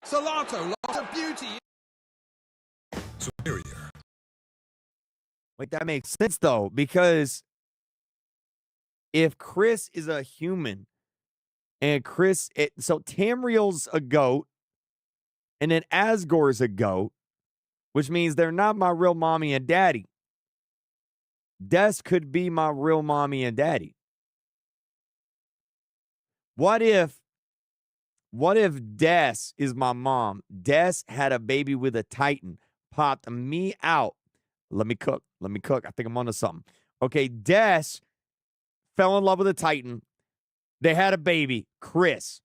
Salato, lot of beauty. Superior. Like, that makes sense, though, because if Chris is a human and so Tamriel's a goat and then Asgore's a goat, which means they're not my real mommy and daddy. Des could be my real mommy and daddy. What if Des is my mom? Des had a baby with a Titan, popped me out. Let me cook. I think I'm onto something. Okay, Des fell in love with a Titan. They had a baby, Chris.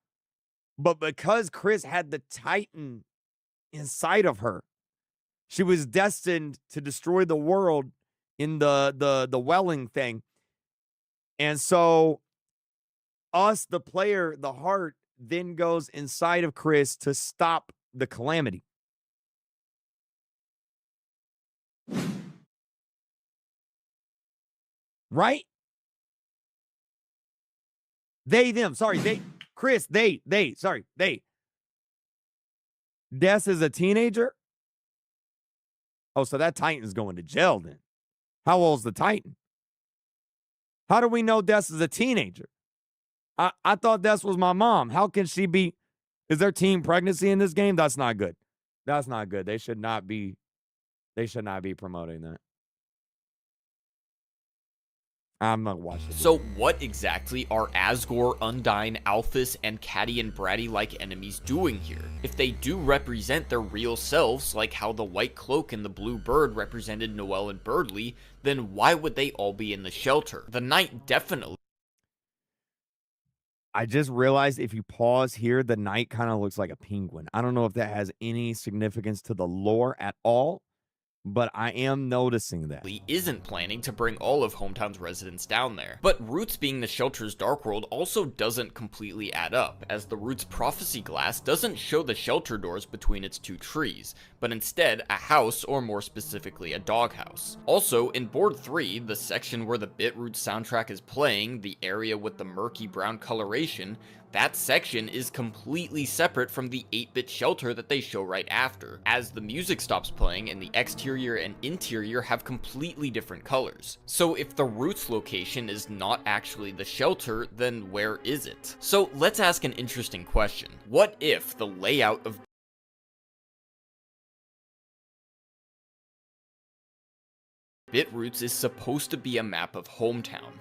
But because Chris had the Titan inside of her, she was destined to destroy the world in the welling thing. And so us, the player, the heart, then goes inside of Chris to stop the calamity. Right? Chris, they. Des is a teenager? Oh, so that Titan's going to jail then. How old's the Titan? How do we know Des is a teenager? I thought Des was my mom. How can she be? Is there teen pregnancy in this game? That's not good. That's not good. They should not be promoting that. I'm not watching it. So what exactly are Asgore, Undyne, Alphys, and Caddy and Bratty-like enemies doing here? If they do represent their real selves, like how the White Cloak and the Blue Bird represented Noelle and Birdly, then why would they all be in the shelter? The Knight definitely. I just realized if you pause here, the Knight kind of looks like a penguin. I don't know if that has any significance to the lore at all, but I am noticing that. Isn't planning to bring all of Hometown's residents down there. But Roots being the shelter's Dark World also doesn't completely add up, as the Roots prophecy glass doesn't show the shelter doors between its two trees, but instead a house, or more specifically a doghouse. Also, in Board 3, the section where the Bitroot soundtrack is playing, the area with the murky brown coloration, that section is completely separate from the 8-bit shelter that they show right after, as the music stops playing and the exterior and interior have completely different colors. So if the Roots location is not actually the shelter, then where is it? So let's ask an interesting question. What if the layout of Bitroots is supposed to be a map of Hometown?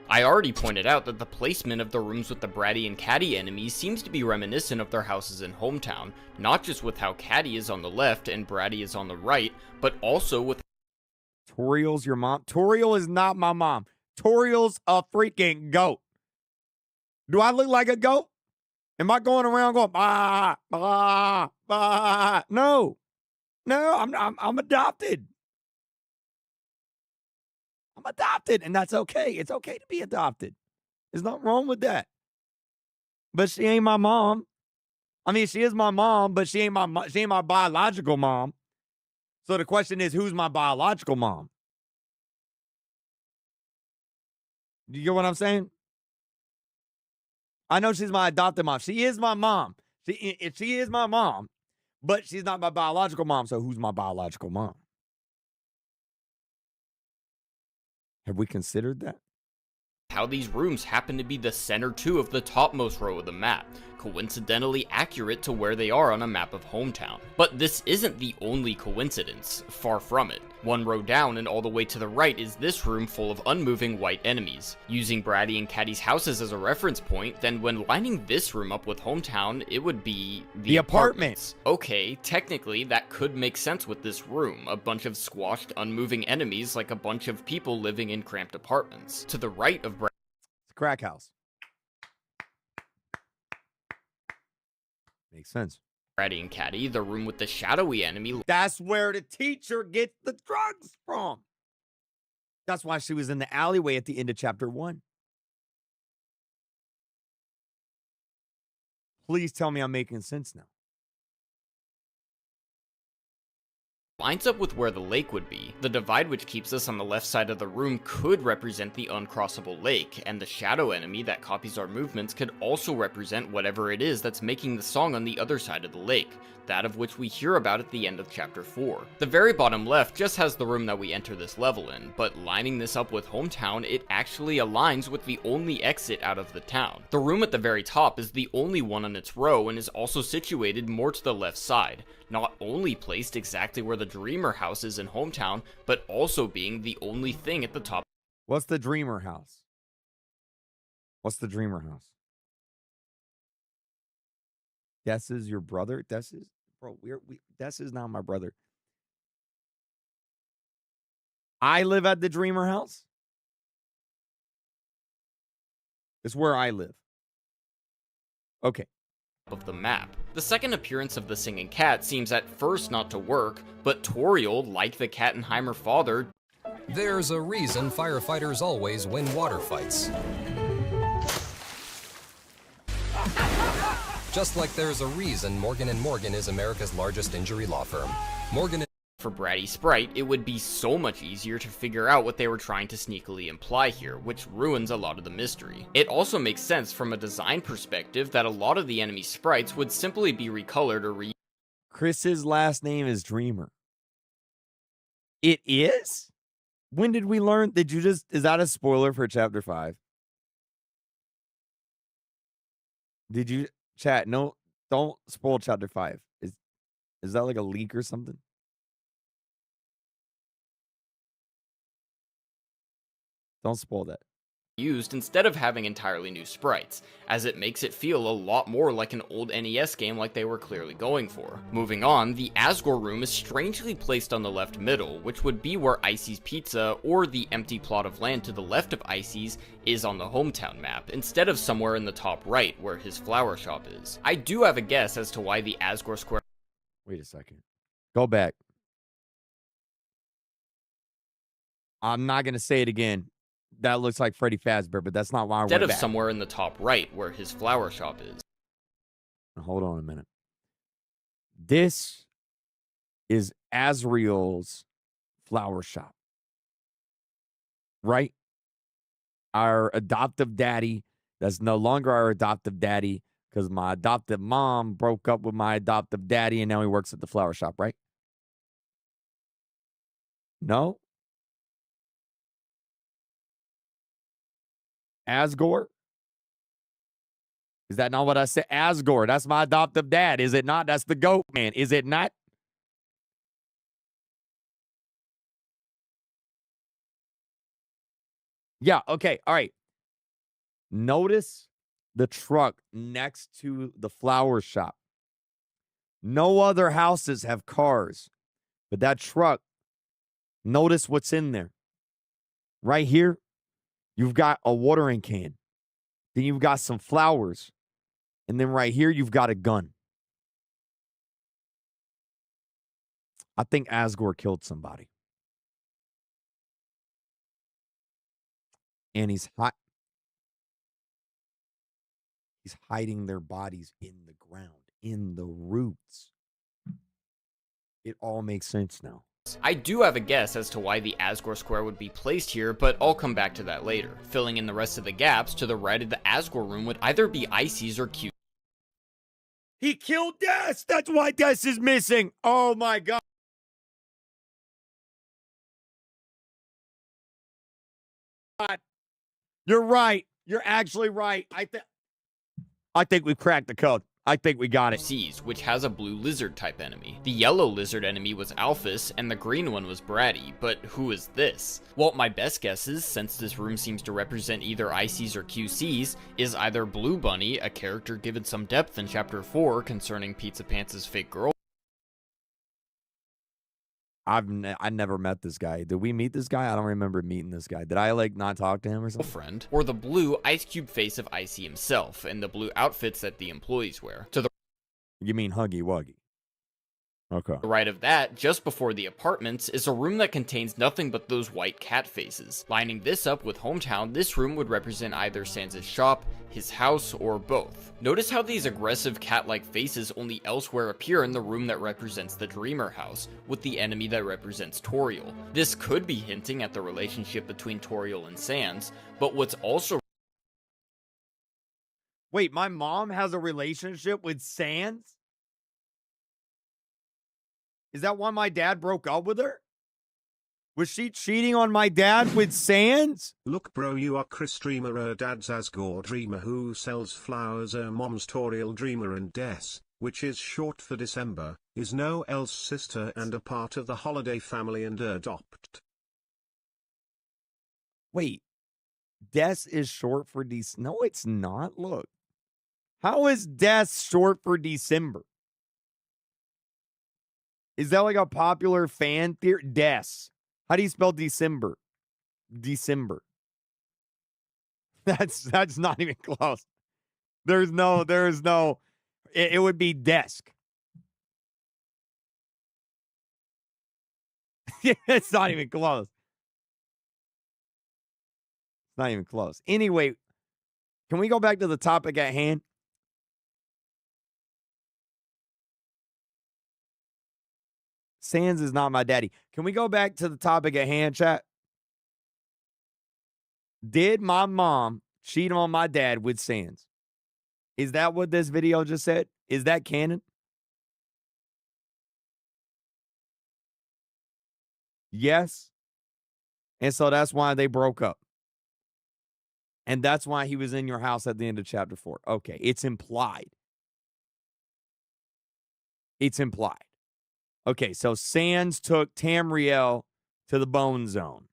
I already pointed out that the placement of the rooms with the Bratty and Caddy enemies seems to be reminiscent of their houses in Hometown, not just with how Caddy is on the left and Bratty is on the right, but also with Toriel's your mom? Toriel is not my mom. Toriel's a freaking goat. Do I look like a goat? Am I going around going, bah, bah, bah? No, I'm adopted. I'm adopted, and that's okay. It's okay to be adopted. There's nothing wrong with that. But she ain't my mom. I mean, she is my mom, but she ain't my biological mom. So the question is, who's my biological mom? Do you get what I'm saying? I know she's my adopted mom. She is my mom. She is my mom, but she's not my biological mom. So who's my biological mom? Have we considered that? How these rooms happen to be the center two of the topmost row of the map, coincidentally accurate to where they are on a map of Hometown. But this isn't the only coincidence, far from it. One row down and all the way to the right is this room full of unmoving white enemies. Using Bratty and Caddy's houses as a reference point, then when lining this room up with Hometown, it would be the apartments. Okay, technically that could make sense with this room, a bunch of squashed, unmoving enemies like a bunch of people living in cramped apartments. To the right of It's a crack house. Makes sense. Bratty and Caddy, the room with the shadowy enemy. That's where the teacher gets the drugs from. That's why she was in the alleyway at the end of chapter 1. Please tell me I'm making sense now. lines up with where the lake would be. The divide which keeps us on the left side of the room could represent the uncrossable lake, and the shadow enemy that copies our movements could also represent whatever it is that's making the song on the other side of the lake, that of which we hear about at the end of chapter 4. The very bottom left just has the room that we enter this level in, but lining this up with hometown, it actually aligns with the only exit out of the town. The room at the very top is the only one on its row and is also situated more to the left side, not only placed exactly where the Dreamer house is in hometown, but also being the only thing at the top. What's the Dreamer house? What's the Dreamer house? Des is your brother? Des is, bro, Des is not my brother. I live at the Dreamer house? It's where I live. Okay. Of the map. The second appearance of the singing cat seems at first not to work, but Toriel, like the Kattenheimer father, There's a reason firefighters always win water fights. Just like there's a reason Morgan & Morgan is America's largest injury law firm. For Bratty Sprite, it would be so much easier to figure out what they were trying to sneakily imply here, which ruins a lot of the mystery. It also makes sense from a design perspective that a lot of the enemy sprites would simply be recolored or Chris's last name is Dreamer. It is? When did we learn? Is that a spoiler for chapter 5? Did you, chat, no, don't spoil chapter 5. Is that like a leak or something? Don't spoil that. used instead of having entirely new sprites, as it makes it feel a lot more like an old NES game like they were clearly going for. Moving on, the Asgore room is strangely placed on the left middle, which would be where Icy's Pizza, or the empty plot of land to the left of Icy's, is on the hometown map, instead of somewhere in the top right, where his flower shop is. I do have a guess as to why the Asgore square— Wait a second. Go back. I'm not going to say it again. That looks like Freddy Fazbear, but that's not why I went instead of back. somewhere in the top right, where his flower shop is. Hold on a minute. This is Azrael's flower shop. Right? Our adoptive daddy, that's no longer our adoptive daddy, because my adoptive mom broke up with my adoptive daddy, and now he works at the flower shop, right? No? Asgore? Is that not what I said? Asgore, that's my adoptive dad. Is it not? That's the goat man. Is it not? Yeah, okay, all right. Notice the truck next to the flower shop. No other houses have cars, but that truck, notice what's in there. Right here, you've got a watering can. Then you've got some flowers. And then right here, you've got a gun. I think Asgore killed somebody. And he's hiding their bodies in the ground, in the roots. It all makes sense now. I do have a guess as to why the Asgore square would be placed here, but I'll come back to that later. Filling in the rest of the gaps, to the right of the Asgore room would either be Icy's or Q. He killed Des! That's why Des is missing! Oh my god! You're right. You're actually right. I think we've cracked the code. I think we got it. C's, which has a blue lizard type enemy. The yellow lizard enemy was Alphys, and the green one was Bratty, but who is this? Well, my best guesses, since this room seems to represent either ICs or QCs, is either Blue Bunny, a character given some depth in chapter 4 concerning Pizza Pants' fake girl. I never met this guy. Did we meet this guy? I don't remember meeting this guy. Did I like not talk to him or something? Friend, or the blue ice cube face of Icy himself, and the blue outfits that the employees wear. To the You mean Huggy Wuggy? Okay. To the right of that, just before the apartments, is a room that contains nothing but those white cat faces. Lining this up with Hometown, this room would represent either Sans' shop, his house, or both. Notice how these aggressive cat-like faces only elsewhere appear in the room that represents the Dreamer house, with the enemy that represents Toriel. This could be hinting at the relationship between Toriel and Sans, but what's also... Wait, my mom has a relationship with Sans? Is that why my dad broke up with her? Was she cheating on my dad with Sans? Look bro, you are Chris Dreamer, her dad's Asgore Dreamer who sells flowers, her mom's Toriel Dreamer, and Des, which is short for December, is Noel's sister and a part of the Holiday family and adopt. Wait, Des is short for December? No, it's not. Look. How is Des short for December? Is that like a popular fan theory? Des. How do you spell December? December. That's not even close. There's no, it would be desk. It's not even close. It's not even close. Anyway, can we go back to the topic at hand? Sans is not my daddy. Can we go back to the topic at hand, chat? Did my mom cheat on my dad with Sans? Is that what this video just said? Is that canon? Yes. And so that's why they broke up. And that's why he was in your house at the end of chapter 4. Okay, it's implied. It's implied. Okay, so Sans took Tamriel to the Bone Zone.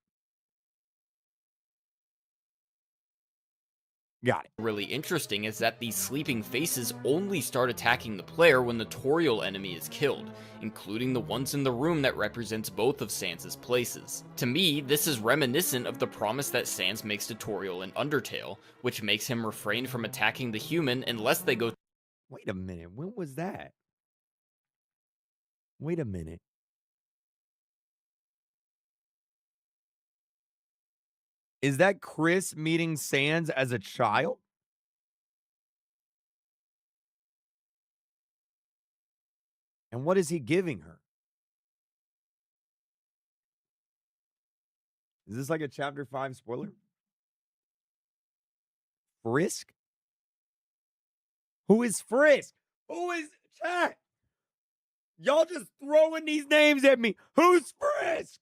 Got it. Really interesting is that these sleeping faces only start attacking the player when the Toriel enemy is killed, including the ones in the room that represents both of Sans' places. To me, this is reminiscent of the promise that Sans makes to Toriel in Undertale, which makes him refrain from attacking the human unless they go... Wait a minute, when was that? Wait a minute. Is that Chris meeting Sans as a child? And what is he giving her? Is this like a chapter 5 spoiler? Frisk? Who is Frisk? Who is chat? Y'all just throwing these names at me. Who's Frisk?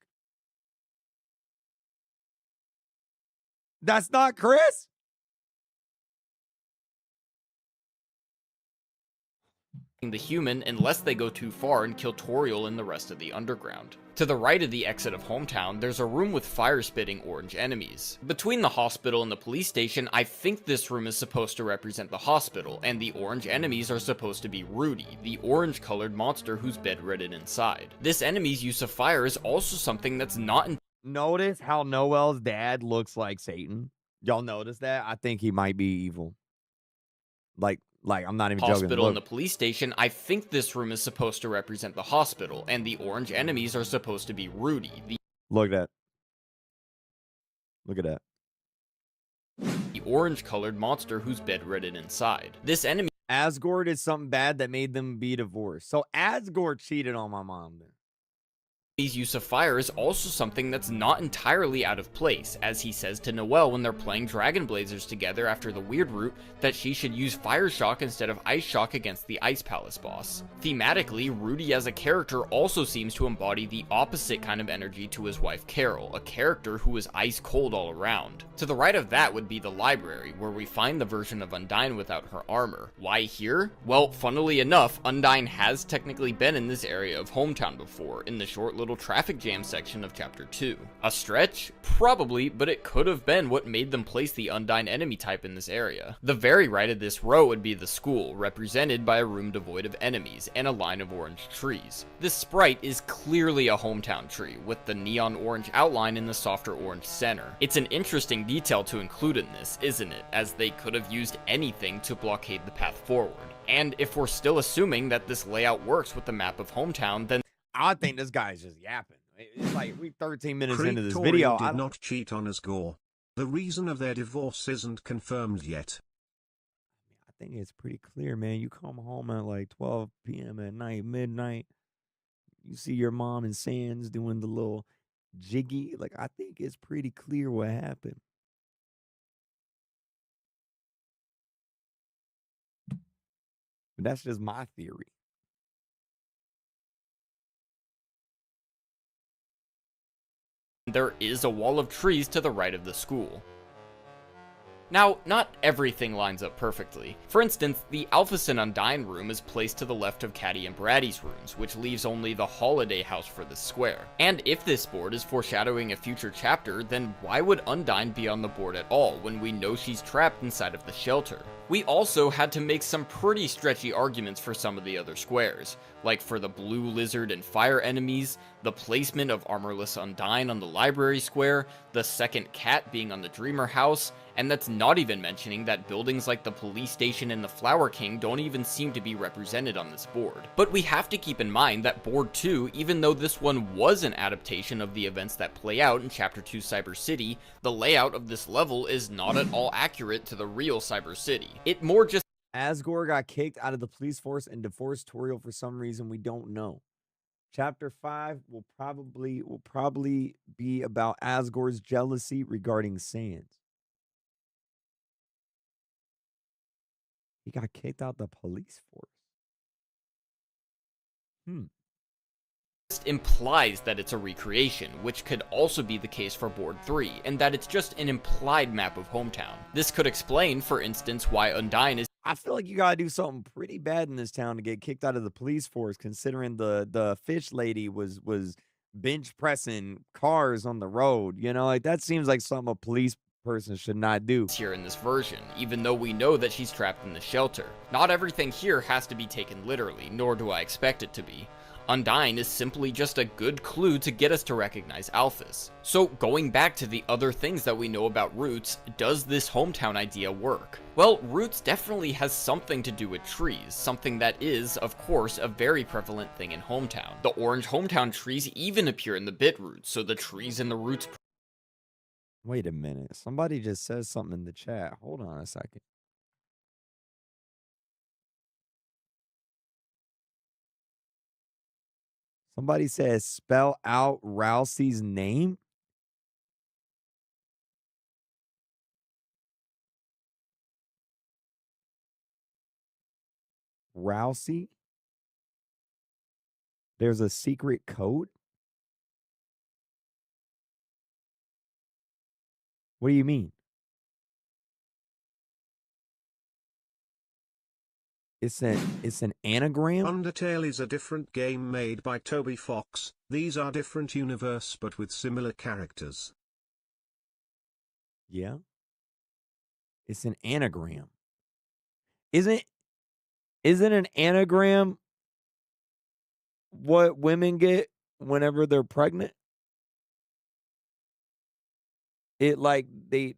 That's not Chris? the human unless they go too far and kill Toriel and the rest of the underground. To the right of the exit of Hometown, there's a room with fire-spitting orange enemies. Between the hospital and the police station, I think this room is supposed to represent the hospital, and the orange enemies are supposed to be Rudy, the orange-colored monster who's bedridden inside. This enemy's use of fire is also something that's not in— Notice how Noel's dad looks like Satan? Y'all notice that? I think he might be evil. Like I'm not even joking. Hospital and the police station, I think this room is supposed to represent the hospital, and the orange enemies are supposed to be Rudy, Look at that. Look at that. the orange-colored monster who's bedridden inside. This enemy— Asgore did something bad that made them be divorced. So Asgore cheated on my mom then. His use of fire is also something that's not entirely out of place, as he says to Noelle when they're playing Dragon Blazers together after the Weird Route that she should use Fire Shock instead of Ice Shock against the Ice Palace boss. Thematically, Rudy as a character also seems to embody the opposite kind of energy to his wife Carol, a character who is ice cold all around. To the right of that would be the library, where we find the version of Undyne without her armor. Why here? Well, funnily enough, Undyne has technically been in this area of Hometown before, in the short little traffic jam section of chapter 2. A stretch? Probably, but it could have been what made them place the Undyne enemy type in this area. The very right of this row would be the school, represented by a room devoid of enemies and a line of orange trees. This sprite is clearly a Hometown tree, with the neon orange outline in the softer orange center. It's an interesting detail to include in this, isn't it, as they could have used anything to blockade the path forward. And if we're still assuming that this layout works with the map of Hometown, then I think this guy's just yapping. It's like we 13 minutes into this Creeptorial video. did not cheat on Asgore. The reason of their divorce isn't confirmed yet. I think it's pretty clear, man. You come home at like 12 p.m. at night, midnight. You see your mom and Sans doing the little jiggy. Like, I think it's pretty clear what happened. But that's just my theory. there is a wall of trees to the right of the school. Now, not everything lines up perfectly. For instance, the Alphys and Undyne room is placed to the left of Caddy and Braddy's rooms, which leaves only the holiday house for this square. And if this board is foreshadowing a future chapter, then why would Undyne be on the board at all when we know she's trapped inside of the shelter? We also had to make some pretty stretchy arguments for some of the other squares, like for the blue lizard and fire enemies, the placement of armorless Undyne on the library square, the second cat being on the Dreamer house, and that's not even mentioning that buildings like the police station and the Flower King don't even seem to be represented on this board. But we have to keep in mind that Board 2, even though this one was an adaptation of the events that play out in Chapter 2 Cyber City, the layout of this level is not at all accurate to the real Cyber City. It more just Asgore got kicked out of the police force and divorced Toriel for some reason we don't know. Chapter 5 will probably be about Asgore's jealousy regarding Sans. He got kicked out the police force. implies that it's a recreation, which could also be the case for Board 3, and that it's just an implied map of Hometown. This could explain, for instance, why Undyne is I feel like you gotta do something pretty bad in this town to get kicked out of the police force, considering the fish lady was bench pressing cars on the road. You know, like that seems like something a police person should not do. here in this version, even though we know that she's trapped in the shelter. Not everything here has to be taken literally, nor do I expect it to be. Undyne is simply just a good clue to get us to recognize Alphys. So going back to the other things that we know about Roots, does this hometown idea work? Well, Roots definitely has something to do with trees, something that is, of course, a very prevalent thing in Hometown. The orange hometown trees even appear in the bit roots, so the trees in the Roots Wait a minute. Somebody just says something in the chat. Hold on a second. Somebody says spell out Rousey's name. Rousey? There's a secret code? What do you mean? It's an anagram? Undertale is a different game made by Toby Fox. These are different universe but with similar characters. Yeah. It's an anagram. Isn't an anagram what women get whenever they're pregnant? It like they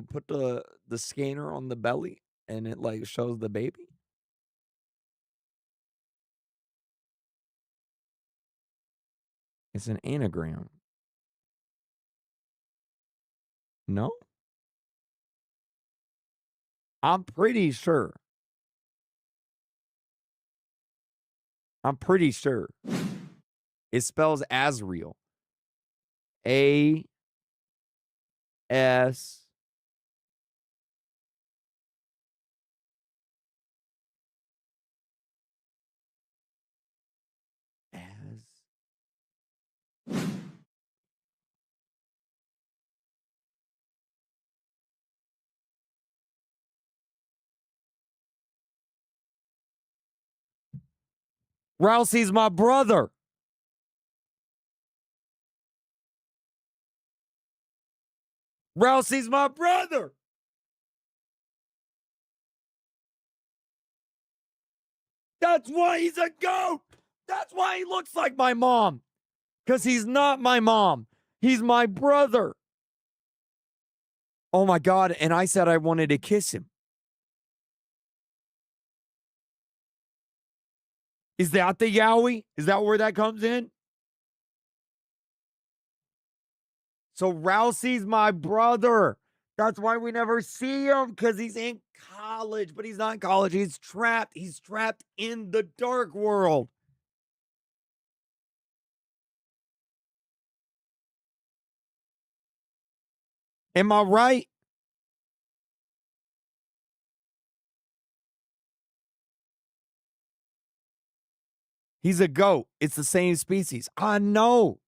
put the scanner on the belly and it like shows the baby. It's an anagram. No? I'm pretty sure. It spells Asriel. A S as Rousey's my brother. Rousey's my brother. That's why he's a goat. That's why he looks like my mom. Because he's not my mom. He's my brother. Oh my God. And I said I wanted to kiss him. Is that the Yowie? Is that where that comes in? So Rousey's my brother. That's why we never see him, because he's in college, but he's not in college. He's trapped. He's trapped in the dark world. Am I right? He's a goat. It's the same species. I know.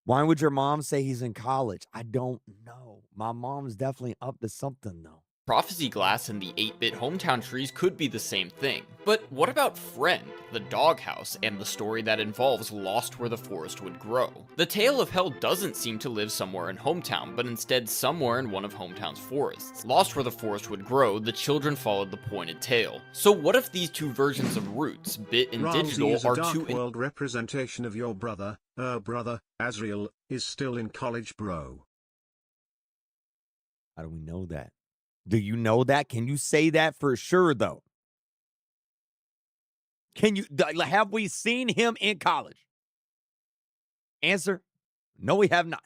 Why would your mom say he's in college? I don't know. My mom's definitely up to something, though. Prophecy Glass and the 8-bit hometown trees could be the same thing. But what about Friend, the doghouse, and the story that involves Lost Where the Forest Would Grow? The Tale of Hell doesn't seem to live somewhere in Hometown, but instead somewhere in one of Hometown's forests. Lost Where the Forest Would Grow, the children followed the pointed tail. So what if these two versions of Roots, Bit and Digital, is a are dark two world representation of your brother, Azriel, is still in college, bro. How do we know that? Do you know that? Can you say that for sure, though? Have we seen him in college? Answer, no, we have not.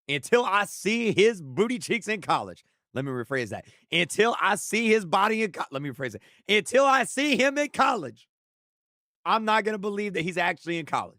Until I see his booty cheeks in college. Let me rephrase that. Until I see his body in college. Let me rephrase it. Until I see him in college, I'm not going to believe that he's actually in college.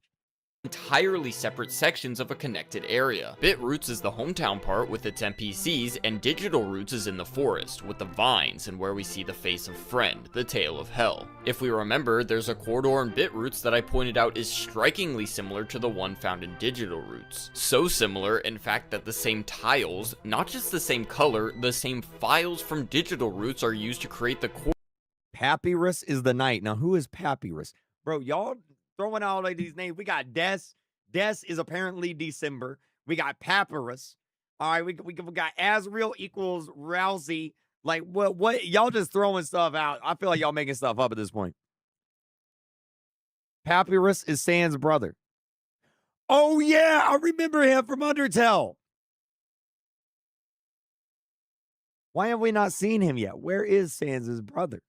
Entirely separate sections of a connected area. Bit Roots is the hometown part with its NPCs, and Digital Roots is in the forest, with the vines and where we see the face of Friend, the Tale of Hell. If we remember, there's a corridor in Bit Roots that I pointed out is strikingly similar to the one found in Digital Roots. So similar, in fact, that the same tiles, not just the same color, the same files from Digital Roots are used to create the core. Papyrus is the night. Now, who is Papyrus? Bro, y'all throwing out like these names. We got Des. Des is apparently December. We got Papyrus. All right, we got Azriel equals Rousey. Like, what? Y'all just throwing stuff out. I feel like y'all making stuff up at this point. Papyrus is Sans' brother. Oh, yeah, I remember him from Undertale. Why have we not seen him yet? Where is Sans' brother?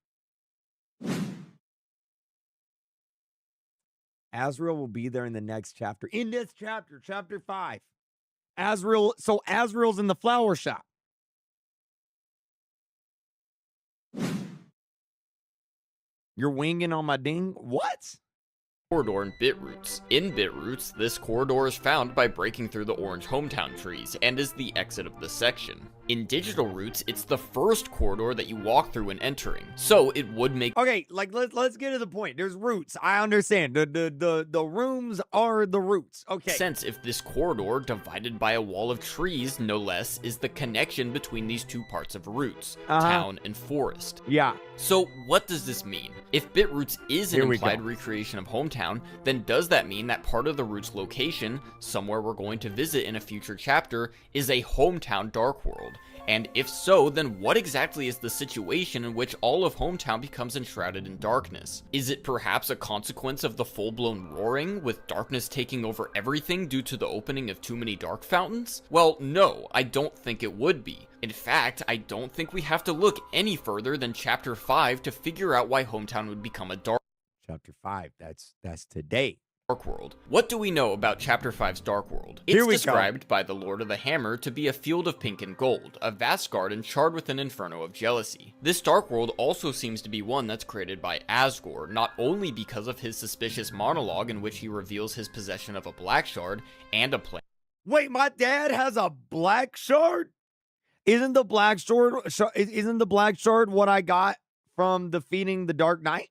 Azriel will be there in the next chapter. In this chapter, chapter 5. Azriel's in the flower shop. You're winging on my ding? What? Corridor in Bit Roots. In Bit Roots, this corridor is found by breaking through the orange hometown trees and is the exit of the section. In Digital Roots, it's the first corridor that you walk through when entering, so it would make— Okay, like let's get to the point. There's roots. I understand. The rooms are the roots. Okay. sense if this corridor, divided by a wall of trees, no less, is the connection between these two parts of Roots, town and forest. Yeah. So what does this mean? If Bit Roots is an implied recreation of Hometown, then does that mean that part of the Roots location, somewhere we're going to visit in a future chapter, is a Hometown Dark World? And if so, then what exactly is the situation in which all of Hometown becomes enshrouded in darkness? Is it perhaps a consequence of the full-blown roaring, with darkness taking over everything due to the opening of too many dark fountains? Well, no, I don't think it would be. In fact, I don't think we have to look any further than Chapter 5 to figure out why Hometown would become a dark Chapter 5, that's today. World. What do we know about Chapter 5's Dark World? It's described by the Lord of the Hammer to be a field of pink and gold, a vast garden charred with an inferno of jealousy. This Dark World also seems to be one that's created by Asgore, not only because of his suspicious monologue in which he reveals his possession of a black shard and a plan. Wait, my dad has a black shard? Isn't the black shard what I got from defeating the Dark Knight?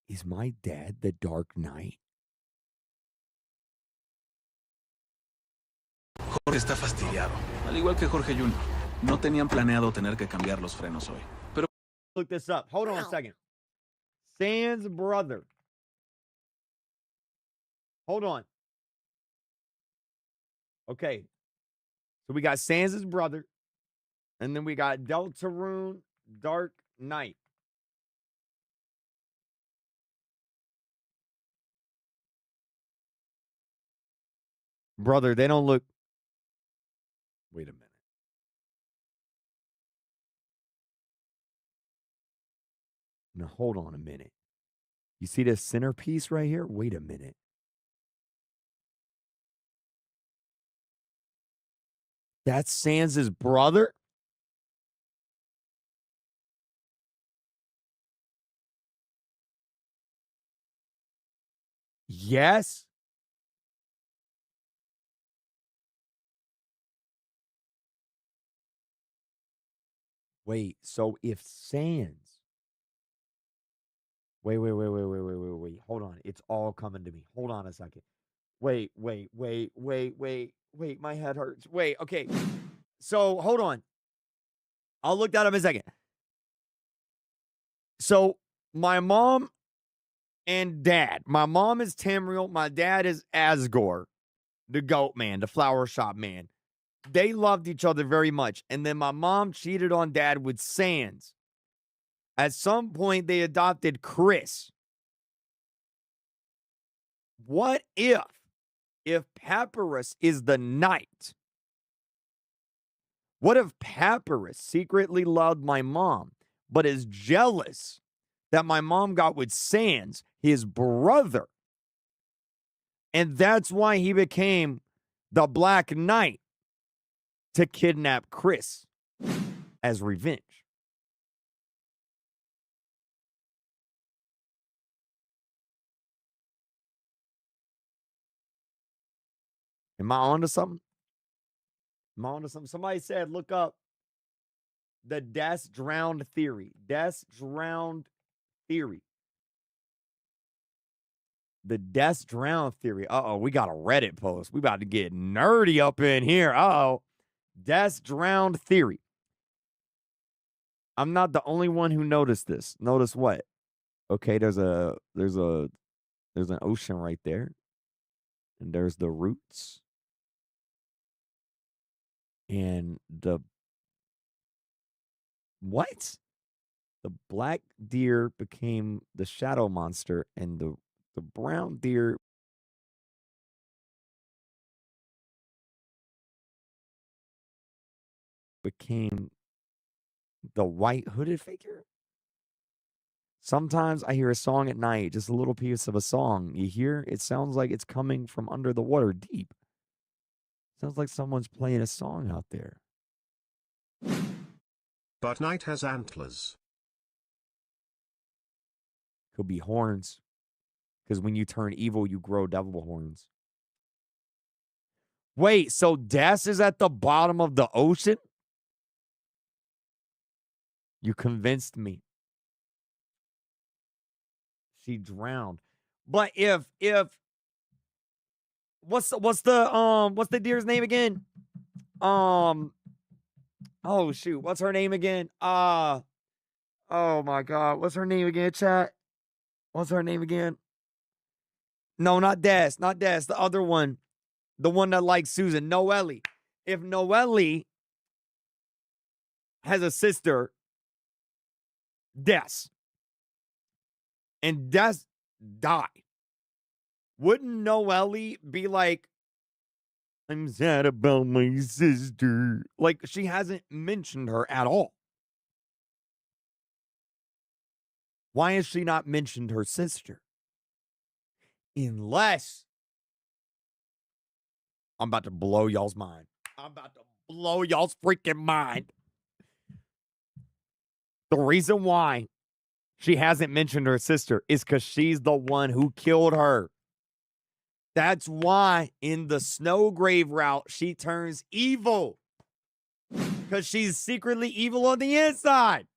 Is my dad the Dark Knight? Jorge está fastidiado. Al igual que Jorge Jr. No tenían planeado tener que cambiar los frenos hoy. Pero look this up. Hold on a second. Sans' brother. Hold on. Okay. So we got Sans' brother. And then we got Deltarune Dark Knight. Brother, they don't look Wait a minute. Now, hold on a minute. You see this centerpiece right here? Wait a minute. That's Sans' brother? Yes. Wait, so if Sans. Wait. Hold on. It's all coming to me. Hold on a second. Wait. My head hurts. Wait, okay. So hold on. I'll look that up in a second. So my mom and dad. My mom is Tamriel. My dad is Asgore, the goat man, the flower shop man. They loved each other very much. And then my mom cheated on dad with Sans. At some point, they adopted Chris. What if Papyrus is the knight? What if Papyrus secretly loved my mom, but is jealous that my mom got with Sans, his brother? And that's why he became the Black Knight to kidnap Chris as revenge. Am I on to something? Somebody said, look up the Des drowned theory. Des drowned theory. The Des drowned theory. Uh-oh, we got a Reddit post. We about to get nerdy up in here. Uh-oh. Des drowned theory. I'm not the only one who noticed this. Notice what? Okay, there's an ocean right there. And there's the roots. And the what? The black deer became the shadow monster, and the brown deer became the white hooded figure. Sometimes I hear a song at night, just a little piece of a song. You hear? It sounds like it's coming from under the water deep. Sounds like someone's playing a song out there. But Night has antlers. Could be horns. Because when you turn evil, you grow devil horns. Wait, so Des is at the bottom of the ocean? You convinced me. She drowned. But if what's the deer's name again? Oh shoot, what's her name again? Oh my god, what's her name again, chat? What's her name again? No, not Des, the other one. The one that likes Susan, Noelle. If Noelle has a sister, Des, and Des died, wouldn't Noelle be like, I'm sad about my sister? Like, she hasn't mentioned her at all. Why has she not mentioned her sister? Unless I'm about to blow y'all's mind. I'm about to blow y'all's freaking mind. The reason why she hasn't mentioned her sister is because she's the one who killed her. That's why in the Snowgrave route, she turns evil. Because she's secretly evil on the inside.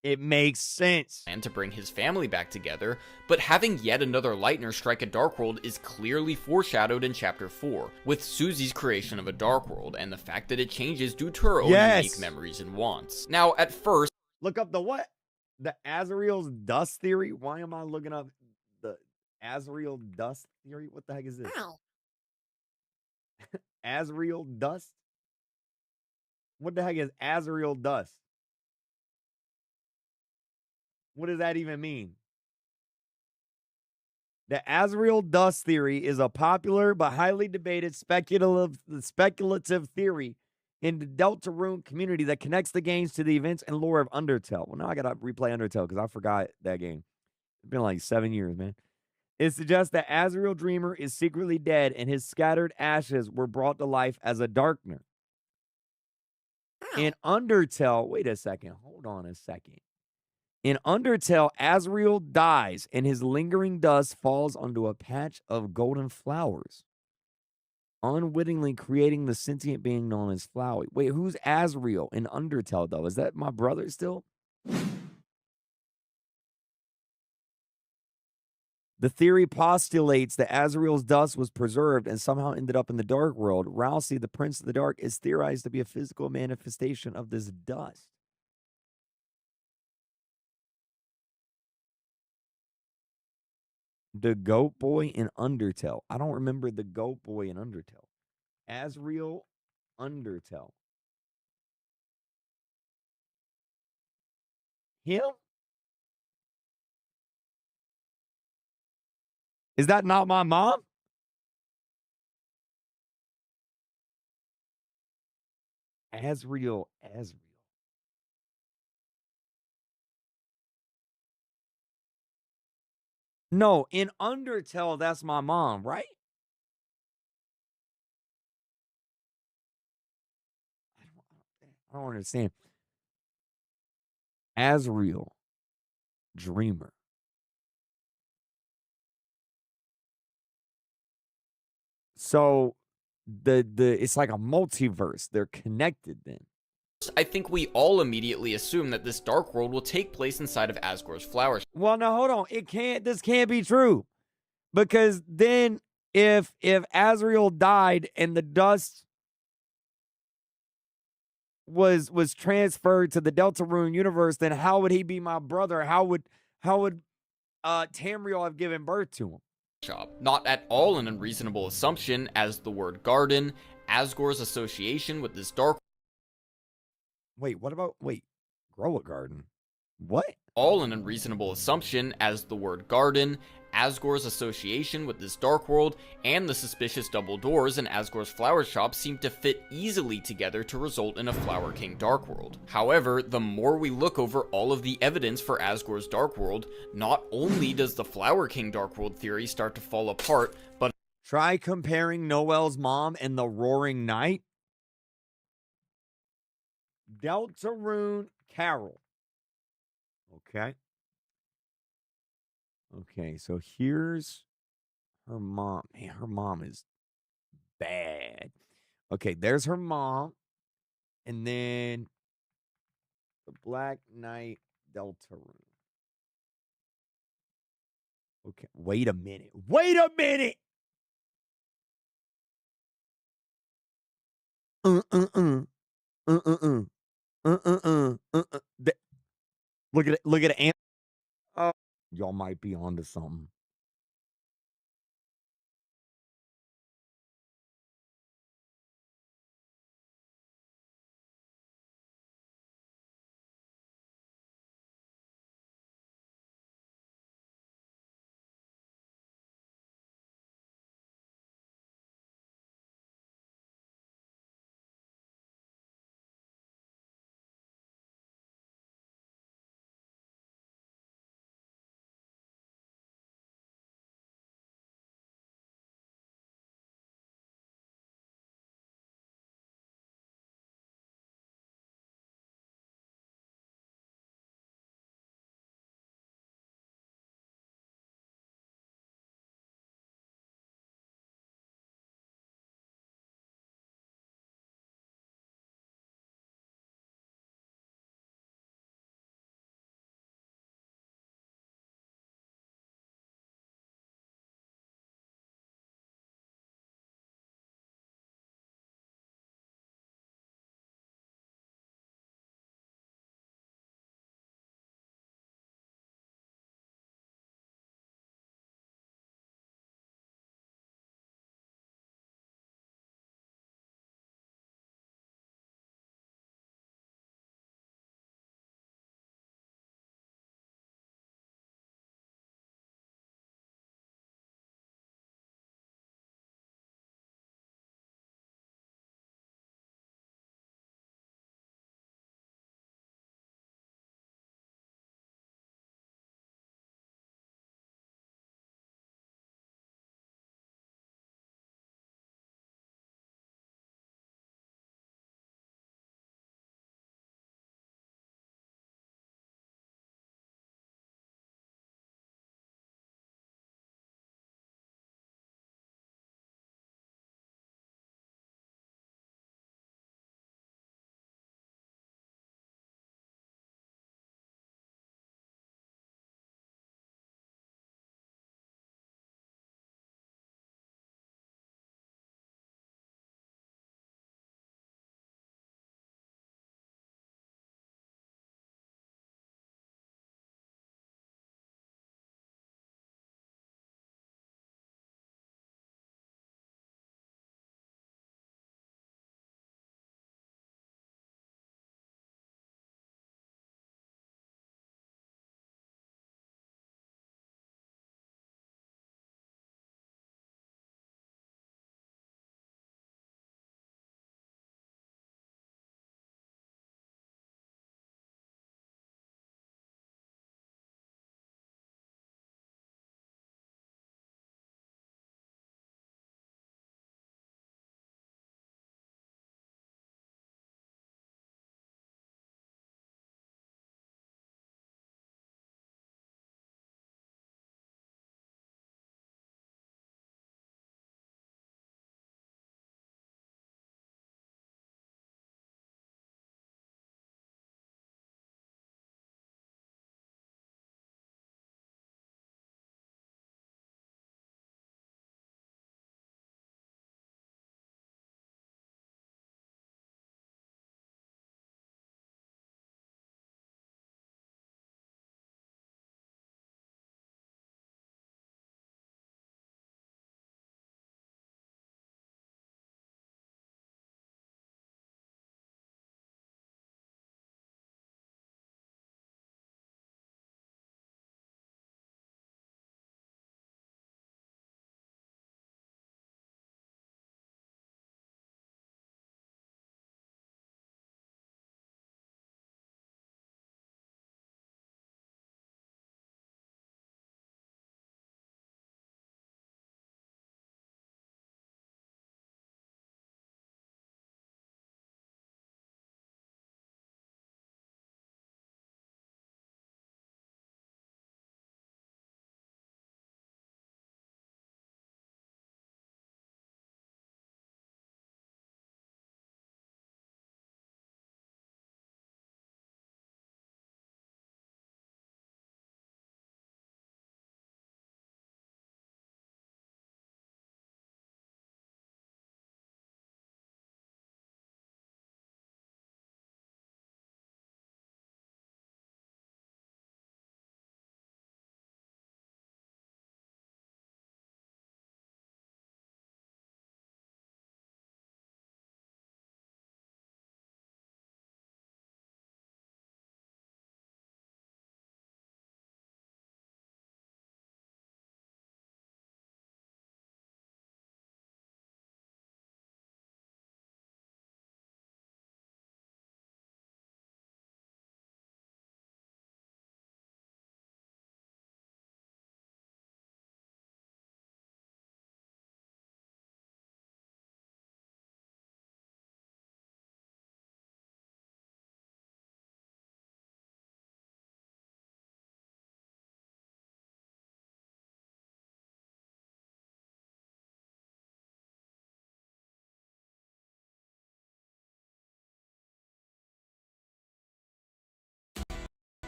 It makes sense. And to bring his family back together, but having yet another Lightner strike a Dark World is clearly foreshadowed in Chapter 4, with Susie's creation of a Dark World, and the fact that it changes due to her own unique memories and wants. Now, at first... Look up the what? The Azrael's Dust Theory? Why am I looking up the Azrael Dust Theory? What the heck is this? Ow. Azrael Dust? What the heck is Azrael Dust? What does that even mean? The Azrael dust theory is a popular but highly debated speculative theory in the Deltarune community that connects the games to the events and lore of Undertale. Well, now I gotta replay Undertale because I forgot that game. It's been like 7 years, man. It suggests that Azrael Dreamer is secretly dead and his scattered ashes were brought to life as a darkener. In Undertale, wait a second, hold on a second. In Undertale, Azrael dies and his lingering dust falls onto a patch of golden flowers, unwittingly creating the sentient being known as Flowey. Wait, who's Azrael in Undertale, though? Is that my brother still? The theory postulates that Azrael's dust was preserved and somehow ended up in the Dark World. Rousey, the Prince of the Dark, is theorized to be a physical manifestation of this dust. The Goat Boy in Undertale. I don't remember the Goat Boy in Undertale. Azrael Undertale. Him? Is that not my mom? Azrael. No, in Undertale, that's my mom, right? I don't understand. Azrael Dreamer. So the it's like a multiverse. They're connected then. I think we all immediately assume that this Dark World will take place inside of Asgore's flower. Well, no, hold on. This can't be true. Because then if Azrael died and the dust was transferred to the Deltarune universe, then how would he be my brother? How would Tamriel have given birth to him? Not at all an unreasonable assumption, as the word garden, Asgore's association with this dark. Wait, grow a garden? What? All an unreasonable assumption, as the word garden, Asgore's association with this dark world, and the suspicious double doors in Asgore's flower shop seem to fit easily together to result in a Flower King Dark World. However, the more we look over all of the evidence for Asgore's Dark World, not only does the Flower King Dark World theory start to fall apart, but try comparing Noelle's mom and the Roaring Knight. Deltarune Carol. Okay. Okay, so here's her mom. Man, her mom is bad. Okay, there's her mom. And then the Black Knight Deltarune. Okay, wait a minute. Wait a minute. Look at it. Look at it. Y'all might be onto something.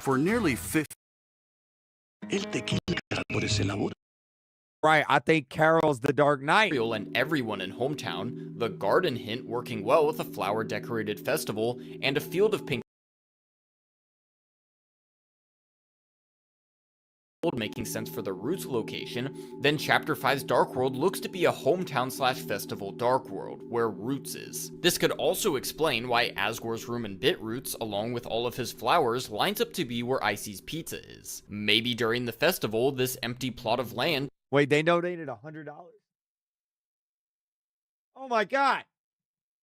For nearly 50. El tequila por ese labor. Right, I think Carol's the Dark Knight. And everyone in Hometown, the garden hint working well with a flower-decorated festival, and a field of pink making sense for the Roots location, then Chapter 5's Dark World looks to be a hometown/festival Dark World, where Roots is. This could also explain why Asgore's room in Bitroots, along with all of his flowers, lines up to be where Icy's pizza is. Maybe during the festival, this empty plot of land... Wait, they donated $100? Oh my God.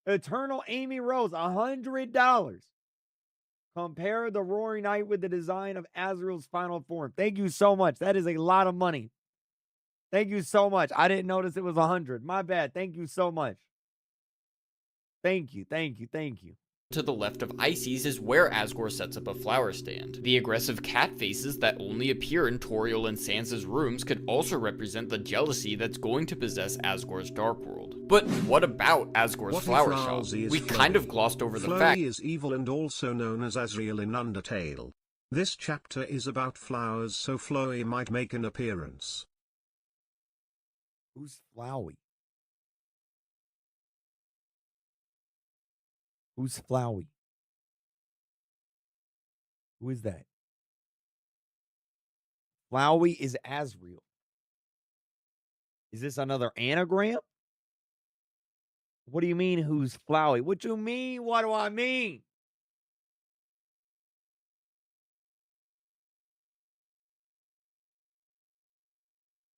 Eternal Amy Rose, $100. Compare the Roaring Knight with the design of Azrael's final form. Thank you so much. That is a lot of money. Thank you so much. I didn't notice it was 100. My bad. Thank you so much. Thank you. Thank you. Thank you. To the left of Icy's is where Asgore sets up a flower stand. The aggressive cat faces that only appear in Toriel and Sansa's rooms could also represent the jealousy that's going to possess Asgore's Dark World. But what about Asgore's flower shop? We kind of glossed over the fact Flurry is evil and also known as Azrael in Undertale. This chapter is about flowers, so Flurry might make an appearance. Who's Flowey? Who's Flowey? Who is that? Flowey is Azrael. Is this another anagram? What do you mean, who's Flowey? What you mean? What do I mean?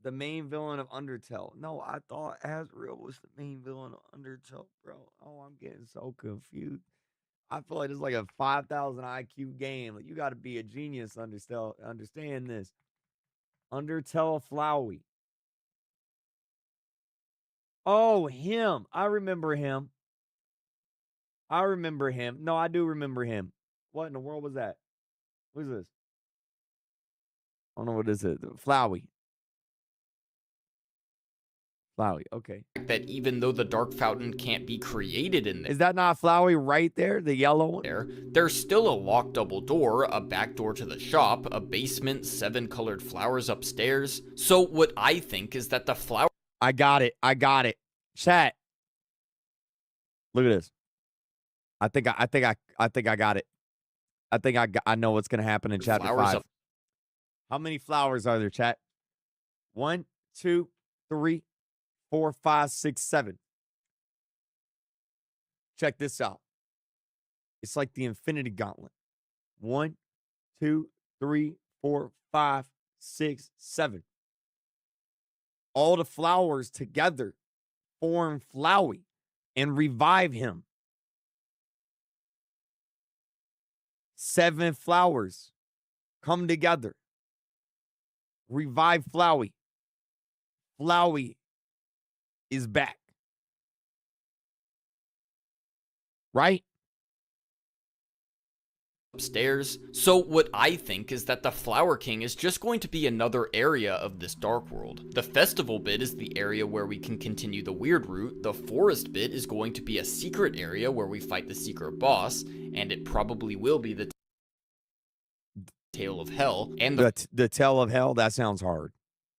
The main villain of Undertale. No, I thought Azrael was the main villain of Undertale, bro. Oh, I'm getting so confused. I feel like it's like a 5,000 IQ game. Like, you got to be a genius to understand this. Undertale Flowey. Oh, him. I remember him. I remember him. No, I do remember him. What in the world was that? What is this? I don't know what this is. Flowey. Flowey, okay. that even though the Dark Fountain can't be created in there, Is that not Flowey right there? The yellow one? there's still a locked double door, a back door to the shop, a basement, 7 colored flowers upstairs. So what I think is that the flower... I got it. I got it. Chat. Look at this. I think I got it. I know what's gonna happen in chapter 5. How many flowers are there, chat? 1, 2, 3, 4, 5, 6, 7. Check this out. It's like the Infinity Gauntlet. 1, 2, 3, 4, 5, 6, 7. All the flowers together form Flowey and revive him. 7 flowers come together. Revive Flowey. Flowey is back. Right? Upstairs. So what I think is that the Flower King is just going to be another area of this Dark World. The festival bit is the area where we can continue the weird route. The forest bit is going to be a secret area where we fight the secret boss, and it probably will be the Tale of Hell. And the Tale of Hell, that sounds hard.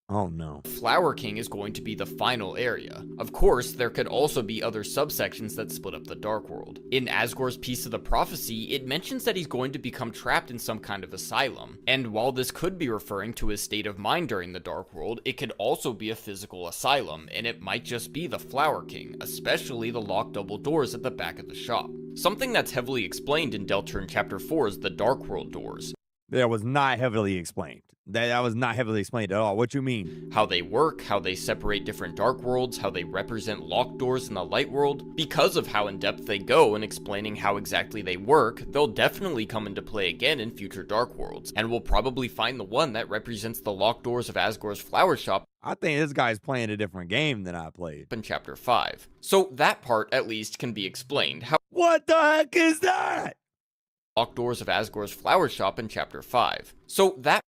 Oh no. Flower King is going to be the final area. Of course, there could also be other subsections that split up the Dark World. In Asgore's Piece of the Prophecy, it mentions that he's going to become trapped in some kind of asylum. And while this could be referring to his state of mind during the Dark World, it could also be a physical asylum, and it might just be the Flower King, especially the locked double doors at the back of the shop. Something that's heavily explained in Deltarune Chapter 4 is the Dark World doors. That was not heavily explained. That was not heavily explained at all. What you mean? How they work, how they separate different Dark Worlds, how they represent locked doors in the Light World. Because of how in-depth they go in explaining how exactly they work, they'll definitely come into play again in future Dark Worlds, and we'll probably find the one that represents the locked doors of Asgore's Flower Shop. I think this guy's playing a different game than I played. In Chapter 5. So that part, at least, can be explained. What the heck is that? Locked doors of Asgore's Flower Shop in Chapter 5. So that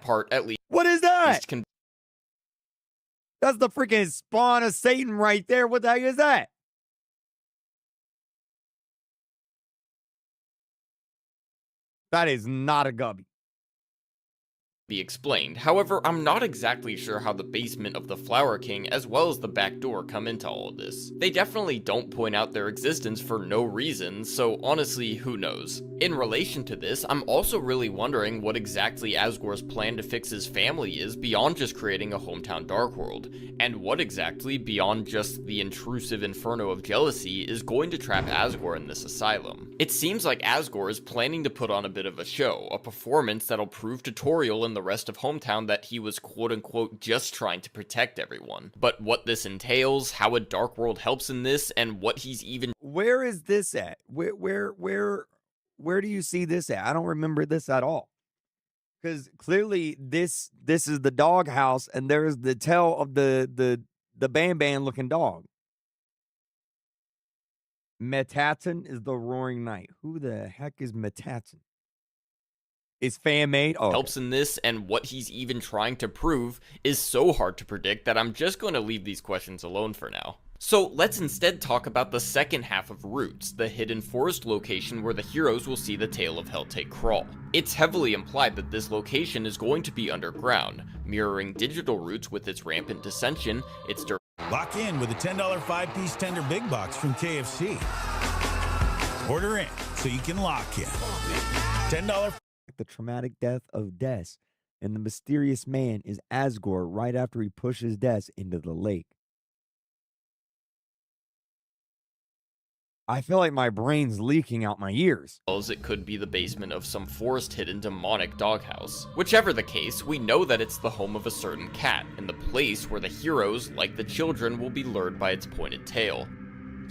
part, at least... What is that? That's the freaking spawn of Satan right there. What the heck is that? That is not a gubby. be explained. However, I'm not exactly sure how the basement of the Flower King as well as the back door come into all of this. They definitely don't point out their existence for no reason, so honestly, who knows? In relation to this, I'm also really wondering what exactly Asgore's plan to fix his family is beyond just creating a hometown Dark World, and what exactly, beyond just the intrusive inferno of jealousy, is going to trap Asgore in this asylum. It seems like Asgore is planning to put on a bit of a show, a performance that'll prove tutorial in the rest of hometown that he was quote-unquote just trying to protect everyone. But what this entails, how a Dark World helps in this, and what he's even— Where is this at? Where do you see this at? I don't remember this at all. Because clearly this is the doghouse, and there's the tail of the Ban looking dog. Metaton is the Roaring Knight. Who the heck is Metaton? Is fan made? Oh, helps in this, and what he's even trying to prove is so hard to predict that I'm just going to leave these questions alone for now. So let's instead talk about the second half of Roots, the hidden forest location where the heroes will see the tale of Hell take crawl. It's heavily implied that this location is going to be underground, mirroring Digital Roots with its rampant dissension, its Lock in with a $10 5-piece tender big box from KFC. Order in so you can lock in. $10. The traumatic death of Des, and the mysterious man is Asgore right after he pushes Des into the lake. I feel like my brain's leaking out my ears. As it could be the basement of some forest-hidden demonic doghouse. Whichever the case, we know that it's the home of a certain cat, and the place where the heroes, like the children, will be lured by its pointed tail.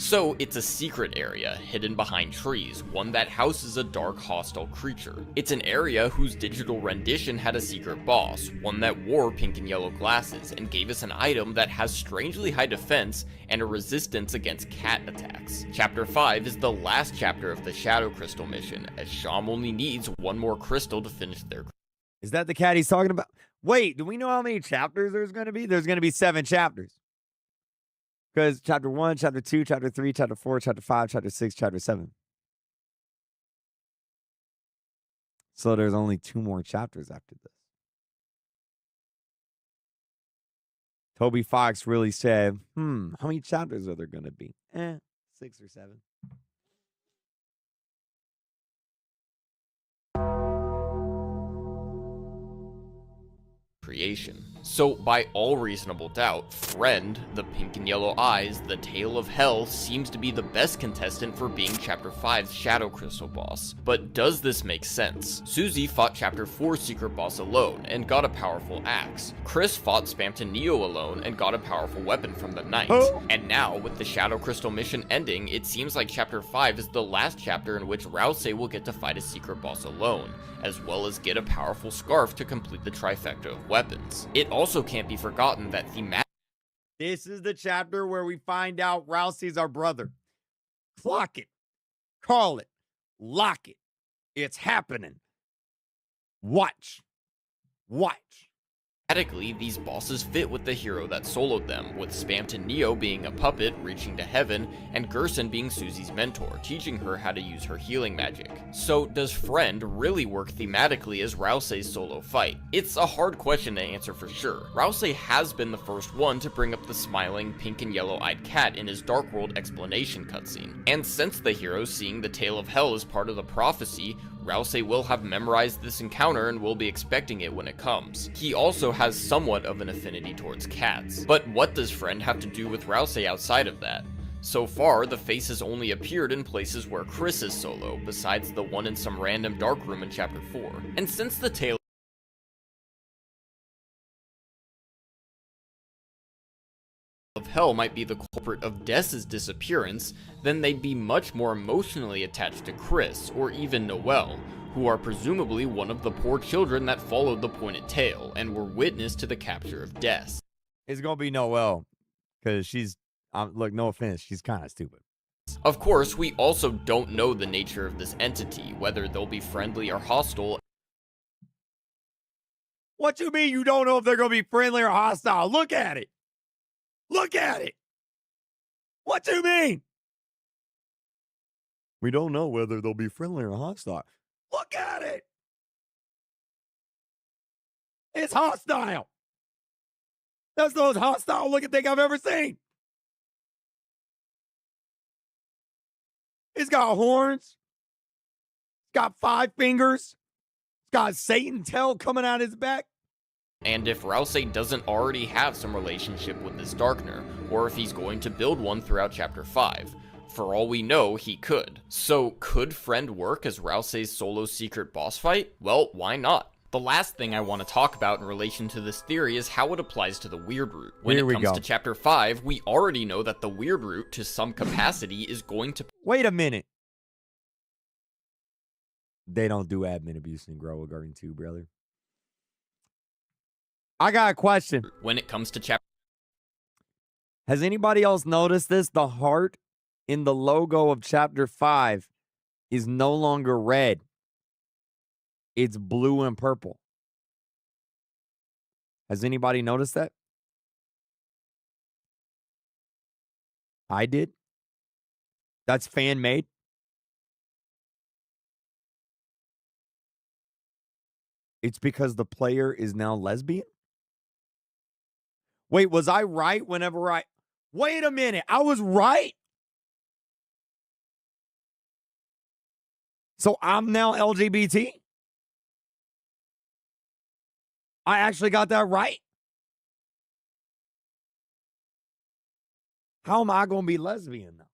So, it's a secret area, hidden behind trees, one that houses a dark, hostile creature. It's an area whose digital rendition had a secret boss, one that wore pink and yellow glasses, and gave us an item that has strangely high defense and a resistance against cat attacks. Chapter 5 is the last chapter of the Shadow Crystal mission, as Sham only needs one more crystal to finish their— Is that the cat he's talking about? Wait, do we know how many chapters there's going to be? There's going to be 7 chapters. Because chapter 1, chapter 2, chapter 3, chapter 4, chapter 5, chapter 6, chapter 7. So there's only 2 more chapters after this. Toby Fox really said, how many chapters are there going to be? 6 or 7. creation. So, by all reasonable doubt, Friend, the pink and yellow eyes, the Tale of Hell, seems to be the best contestant for being Chapter 5's Shadow Crystal boss. But does this make sense? Susie fought Chapter 4's secret boss alone, and got a powerful axe. Chris fought Spamton Neo alone, and got a powerful weapon from the Knight. And now, with the Shadow Crystal mission ending, it seems like Chapter 5 is the last chapter in which Rousey will get to fight a secret boss alone, as well as get a powerful scarf to complete the trifecta of weapons. It also can't be forgotten that this is the chapter where we find out Rousey's our brother. Clock it. Call it. Lock it. It's happening. Watch. thematically, these bosses fit with the hero that soloed them, with Spamton Neo being a puppet reaching to heaven, and Gerson being Susie's mentor, teaching her how to use her healing magic. So does Friend really work thematically as Rousey's solo fight? It's a hard question to answer for sure. Rousey has been the first one to bring up the smiling, pink and yellow-eyed cat in his Dark World explanation cutscene, and since the hero seeing the Tale of Hell as part of the prophecy, Rousey will have memorized this encounter and will be expecting it when it comes. He also has somewhat of an affinity towards cats. But what does Friend have to do with Rousey outside of that? So far, the face has only appeared in places where Chris is solo, besides the one in some random dark room in Chapter 4. And since the Tale of Hell might be the culprit of Dess's disappearance, then they'd be much more emotionally attached to Chris, or even Noelle, who are presumably one of the poor children that followed the pointed tail, and were witness to the capture of Dess. It's gonna be Noelle, because she's, look, no offense, she's kind of stupid. Of course, we also don't know the nature of this entity, whether they'll be friendly or hostile. What you mean you don't know if they're gonna be friendly or hostile? Look at it! Look at it! What do you mean? We don't know whether they'll be friendly or hostile. Look at it! It's hostile. That's the most hostile looking thing I've ever seen. It's got horns. It's got 5 fingers. It's got Satan tail coming out his back. And if Rousey doesn't already have some relationship with this Darkner, or if he's going to build one throughout Chapter 5. For all we know, he could. So, could Friend work as Rousey's solo secret boss fight? Well, why not? The last thing I want to talk about in relation to this theory is how it applies to the Weird Root. When it comes to Chapter 5, we already know that the Weird Root, to some capacity, is going to... Wait a minute. They don't do admin abuse in Grow Garden 2, brother. I got a question. When it comes to Chapter... Has anybody else noticed this? The heart in the logo of Chapter 5 is no longer red. It's blue and purple. Has anybody noticed that? I did. That's fan made. It's because the player is now lesbian? Wait, was I right whenever I... Wait a minute. I was right? So I'm now LGBT? I actually got that right? How am I going to be lesbian now?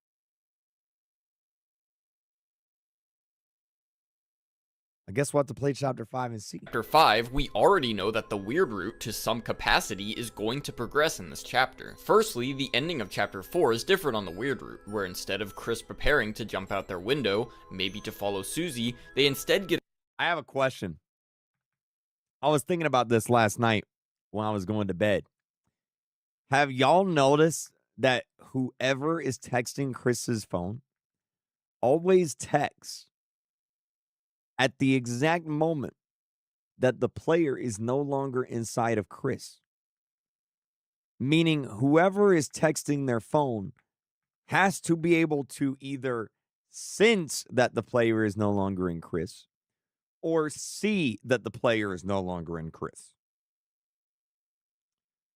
I guess we'll have to play Chapter 5 and see. Chapter 5, we already know that the Weird Root, to some capacity, is going to progress in this chapter. Firstly, the ending of Chapter 4 is different on the Weird Root, where instead of Chris preparing to jump out their window, maybe to follow Susie, they instead get... I have a question. I was thinking about this last night when I was going to bed. Have y'all noticed that whoever is texting Chris's phone always texts at the exact moment that the player is no longer inside of Chris? Meaning whoever is texting their phone has to be able to either sense that the player is no longer in Chris or see that the player is no longer in Chris.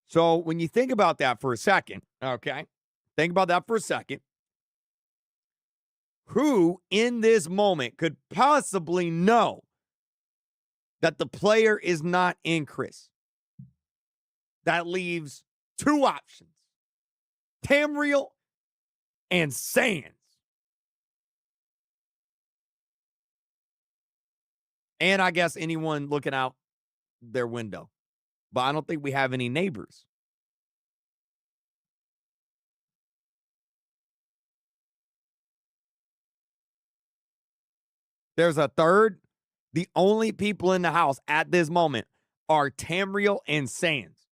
So when you think about that for a second, okay, think about that for a second. Who in this moment could possibly know that the player is not in Chris? That leaves 2 options: Tamriel and Sands. And I guess anyone looking out their window. But I don't think we have any neighbors. There's a third. The only people in the house at this moment are Tamriel and Sands.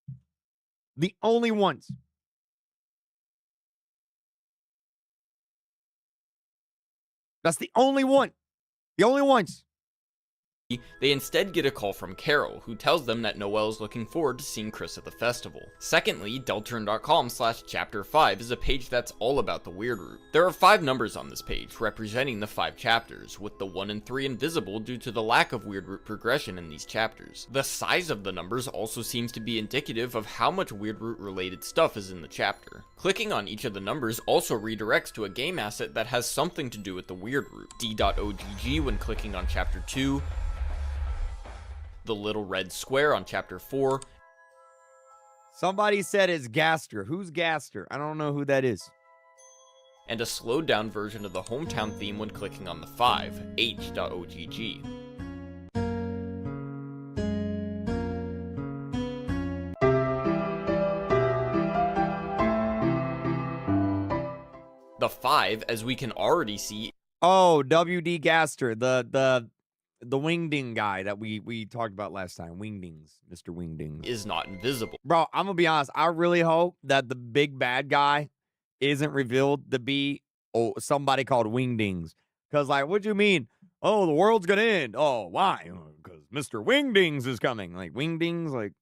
The only ones. That's the only one. The only ones. They instead get a call from Carol, who tells them that Noelle is looking forward to seeing Chris at the festival. Secondly, delturn.com/chapter5 is a page that's all about the Weird Root. There are 5 numbers on this page, representing the 5 chapters, with the 1 and 3 invisible due to the lack of Weird Root progression in these chapters. The size of the numbers also seems to be indicative of how much Weird Root related stuff is in the chapter. Clicking on each of the numbers also redirects to a game asset that has something to do with the Weird Root. D.OGG when clicking on chapter 2, the little red square on chapter 4. Somebody said it's Gaster. Who's Gaster? I don't know who that is. And a slowed down version of the hometown theme when clicking on the 5, H.OGG. The 5, as we can already see... Oh, W.D. Gaster, the wingding guy that we talked about last time. Wingdings, Mr. Wingdings. Is not invisible. Bro, I'm gonna be honest. I really hope that the big bad guy isn't revealed to be somebody called Wingdings. Because, like, what do you mean? Oh, the world's gonna end. Oh, why? Because Mr. Wingdings is coming. Like, Wingdings, like,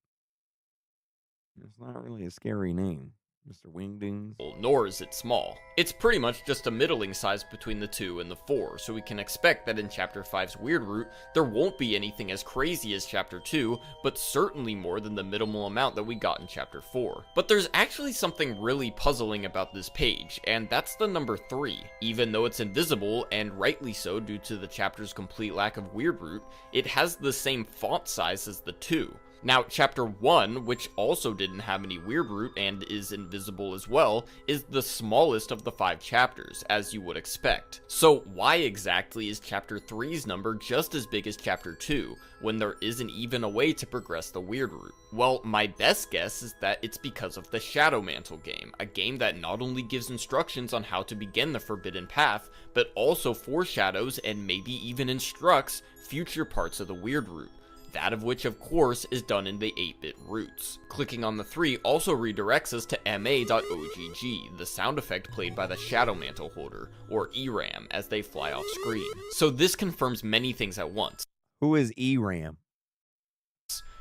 it's not really a scary name. Mr. Wingdings. Nor is it small. It's pretty much just a middling size between the 2 and the 4, so we can expect that in Chapter 5's Weird Route, there won't be anything as crazy as Chapter 2, but certainly more than the minimal amount that we got in Chapter 4. But there's actually something really puzzling about this page, and that's the number 3. Even though it's invisible, and rightly so due to the chapter's complete lack of Weird Route, it has the same font size as the 2. Now, Chapter 1, which also didn't have any Weird Route and is invisible as well, is the smallest of the 5 chapters, as you would expect. So why exactly is Chapter 3's number just as big as Chapter 2, when there isn't even a way to progress the Weird Route? Well, my best guess is that it's because of the Shadow Mantle game, a game that not only gives instructions on how to begin the Forbidden Path, but also foreshadows and maybe even instructs future parts of the Weird Route. That of which, of course, is done in the 8-bit routes. Clicking on the 3 also redirects us to ma.ogg, the sound effect played by the Shadow Mantle holder, or ERAM, as they fly off screen. So this confirms many things at once. Who is ERAM?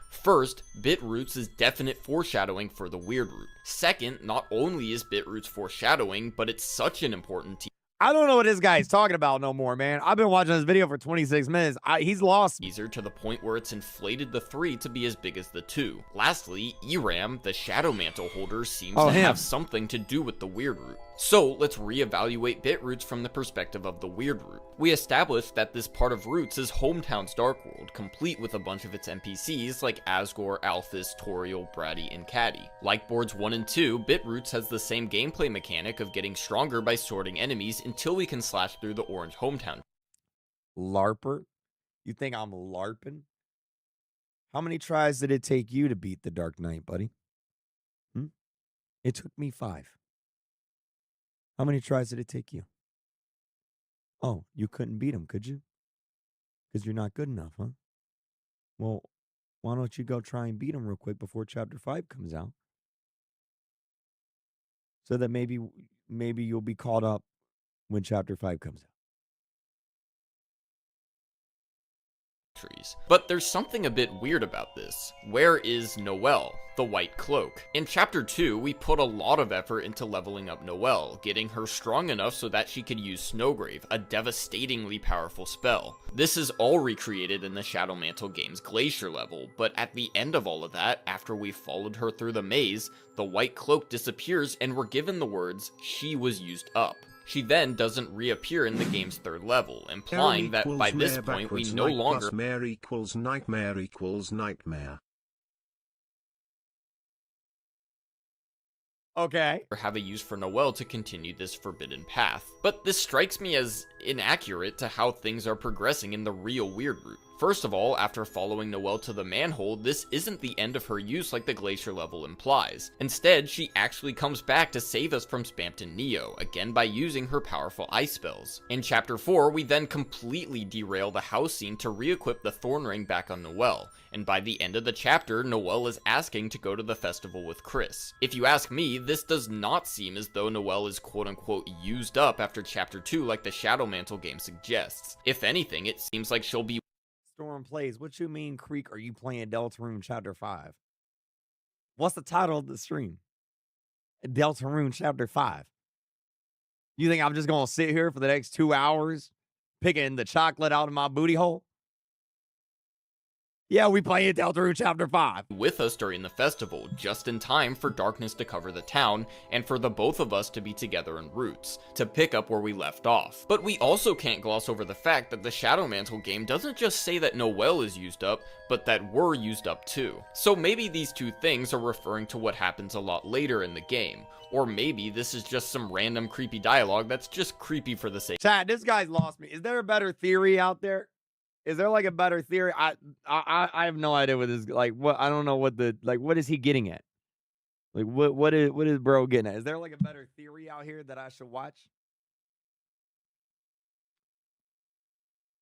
First, Bitroots is definite foreshadowing for the Weird Route. Second, not only is Bitroots foreshadowing, but it's such an important I don't know what this guy is talking about no more, man. I've been watching this video for 26 minutes. He's lost me. teaser to the point where it's inflated the 3 to be as big as the 2. Lastly, ERAM, the Shadow Mantle holder, seems to have something to do with the Weird Route. So let's reevaluate Bitroots from the perspective of the Weird Route. We established that this part of Roots is Hometown's Dark World, complete with a bunch of its NPCs like Asgore, Alphys, Toriel, Bratty, and Caddy. Like boards 1 and 2, Bitroots has the same gameplay mechanic of getting stronger by sorting enemies until we can slash through the orange hometown. LARPer? You think I'm LARPing? How many tries did it take you to beat the Dark Knight, buddy? It took me 5. How many tries did it take you? Oh, you couldn't beat him, could you? Because you're not good enough, huh? Well, why don't you go try and beat him real quick before Chapter 5 comes out? So that maybe you'll be caught up when Chapter 5 comes out. But there's something a bit weird about this. Where is Noelle, the White Cloak? In Chapter 2, we put a lot of effort into leveling up Noelle, getting her strong enough so that she could use Snowgrave, a devastatingly powerful spell. This is all recreated in the Shadow Mantle game's Glacier level, but at the end of all of that, after we followed her through the maze, the White Cloak disappears and we're given the words, "She was used up." She then doesn't reappear in the game's 3rd level, implying that by this point we no longer mare equals nightmare equals nightmare. Okay. have a use for Noelle to continue this forbidden path. But this strikes me as inaccurate to how things are progressing in the real Weird Route. First of all, after following Noelle to the manhole, this isn't the end of her use like the Glacier level implies. Instead, she actually comes back to save us from Spamton Neo, again by using her powerful ice spells. In Chapter 4, we then completely derail the house scene to re-equip the Thorn Ring back on Noelle, and by the end of the chapter, Noelle is asking to go to the festival with Chris. If you ask me, this does not seem as though Noelle is quote-unquote used up after Chapter 2 like the Shadow Mantle game suggests. If anything, it seems like she'll be Storm plays. What you mean, Creek? Are you playing Deltarune Chapter 5? What's the title of the stream? Deltarune Chapter 5. You think I'm just going to sit here for the next 2 hours picking the chocolate out of my booty hole? Yeah, we playing Deltarune Chapter 5. with us during the festival, just in time for darkness to cover the town, and for the both of us to be together in Roots, to pick up where we left off. But we also can't gloss over the fact that the Shadow Mantle game doesn't just say that Noelle is used up, but that we're used up too. So maybe these two things are referring to what happens a lot later in the game, or maybe this is just some random creepy dialogue that's just creepy for the sake. Chad, this guy's lost me. Is there a better theory out there? Is there like a better theory? I have no idea what this, like, what, I don't know what the, like, what is he getting at? Like, what is bro getting at? Is there like a better theory out here that I should watch?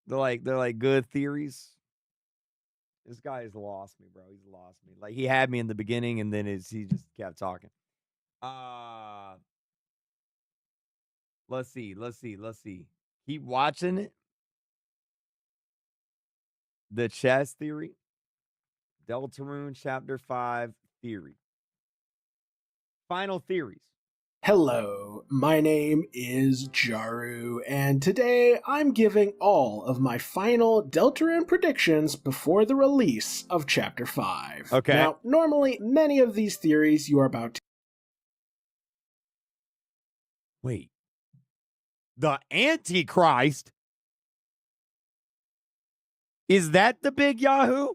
They're like good theories. This guy has lost me, bro. He's lost me. Like, he had me in the beginning and then he just kept talking. Let's see. Keep watching it. The chess theory. Deltarune Chapter 5 theory. final theories. Hello, my name is Jaru, and today I'm giving all of my final Deltarune predictions before the release of Chapter 5. Okay. Now, normally, many of these theories you are about to... Wait. The Antichrist? Is that the big Yahoo?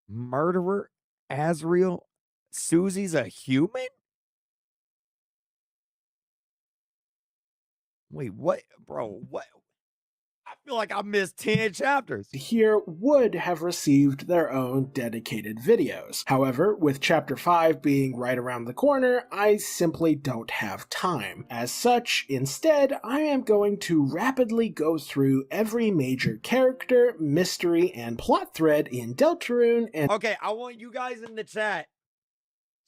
Murderer? Azrael? Susie's a human? Wait, what? Bro, what? I feel like I missed 10 chapters. here would have received their own dedicated videos. However, with Chapter 5 being right around the corner, I simply don't have time. As such, instead, I am going to rapidly go through every major character, mystery, and plot thread in Deltarune and... Okay, I want you guys in the chat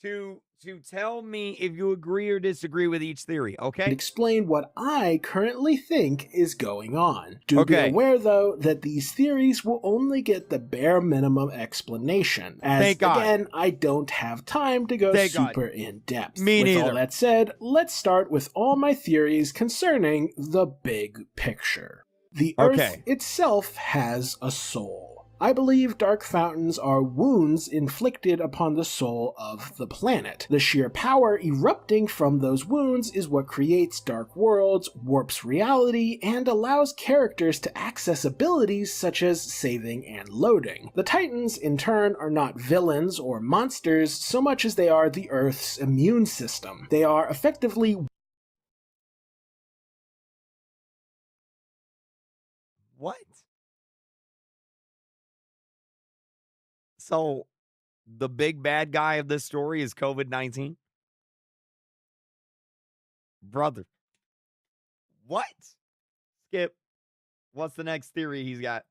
to tell me if you agree or disagree with each theory, okay? explain what I currently think is going on. Do be Okay. aware, though, that these theories will only get the bare minimum explanation, as, Thank God. again, I don't have time to go Thank God. super in-depth. Me With neither. all that said, let's start with all my theories concerning the big picture. The Earth Okay. itself has a soul. I believe dark fountains are wounds inflicted upon the soul of the planet. The sheer power erupting from those wounds is what creates dark worlds, warps reality, and allows characters to access abilities such as saving and loading. The Titans, in turn, are not villains or monsters so much as they are the Earth's immune system. They are effectively... What? So, the big bad guy of this story is COVID-19? Brother. What? Skip. What's the next theory he's got?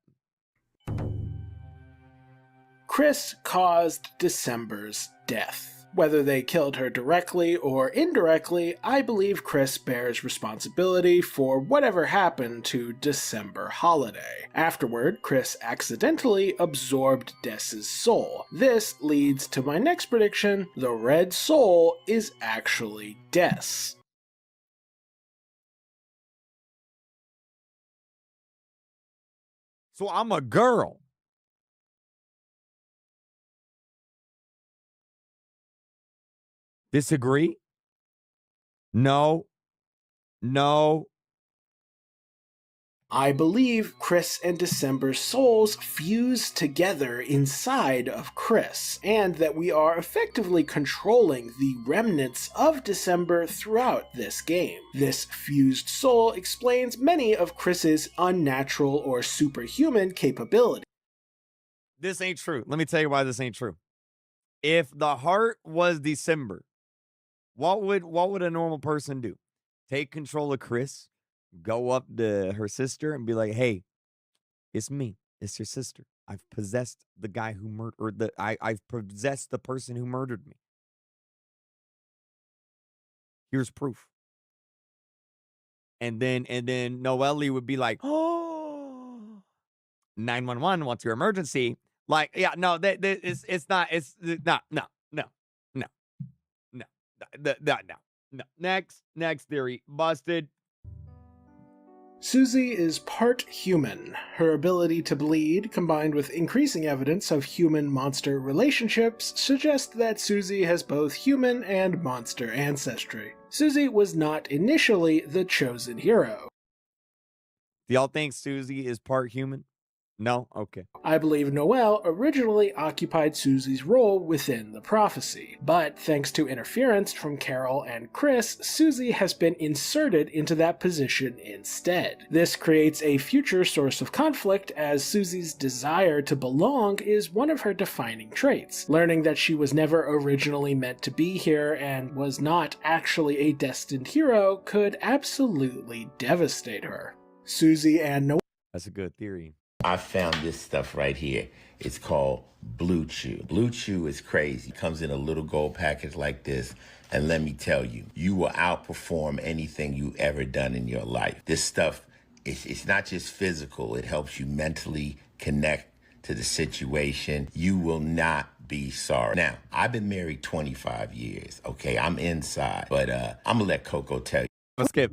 Chris caused December's death. Whether they killed her directly or indirectly, I believe Chris bears responsibility for whatever happened to December Holiday. Afterward, Chris accidentally absorbed Dess's soul. This leads to my next prediction: the red soul is actually Dess. So I'm a girl. Disagree? No. No. I believe Chris and December's souls fuse together inside of Chris, and that we are effectively controlling the remnants of December throughout this game. This fused soul explains many of Chris's unnatural or superhuman capabilities. This ain't true. Let me tell you why this ain't true. If the heart was December, what would a normal person do? Take control of Chris, go up to her sister and be like, "Hey, it's me. It's your sister. I've possessed the guy who murdered I've possessed the person who murdered me. Here's proof." And then Noelle would be like, "Oh, 911, what's your emergency?" Like, yeah, no, it's not. It's no. Next theory busted. Susie is part human. Her ability to bleed, combined with increasing evidence of human-monster relationships, suggest that Susie has both human and monster ancestry. Susie was not initially the chosen hero. Do y'all think Susie is part human? No? Okay. I believe Noelle originally occupied Susie's role within the prophecy, but thanks to interference from Carol and Chris, Susie has been inserted into that position instead. This creates a future source of conflict, as Susie's desire to belong is one of her defining traits. Learning that she was never originally meant to be here and was not actually a destined hero could absolutely devastate her. Susie and Noelle... That's a good theory. I found this stuff right here. It's called Blue Chew. Blue Chew is crazy. It comes in a little gold package like this. And let me tell you, you will outperform anything you've ever done in your life. This stuff, it's not just physical. It helps you mentally connect to the situation. You will not be sorry. Now, I've been married 25 years, okay? I'm inside, but I'm gonna let Coco tell you. Let's skip.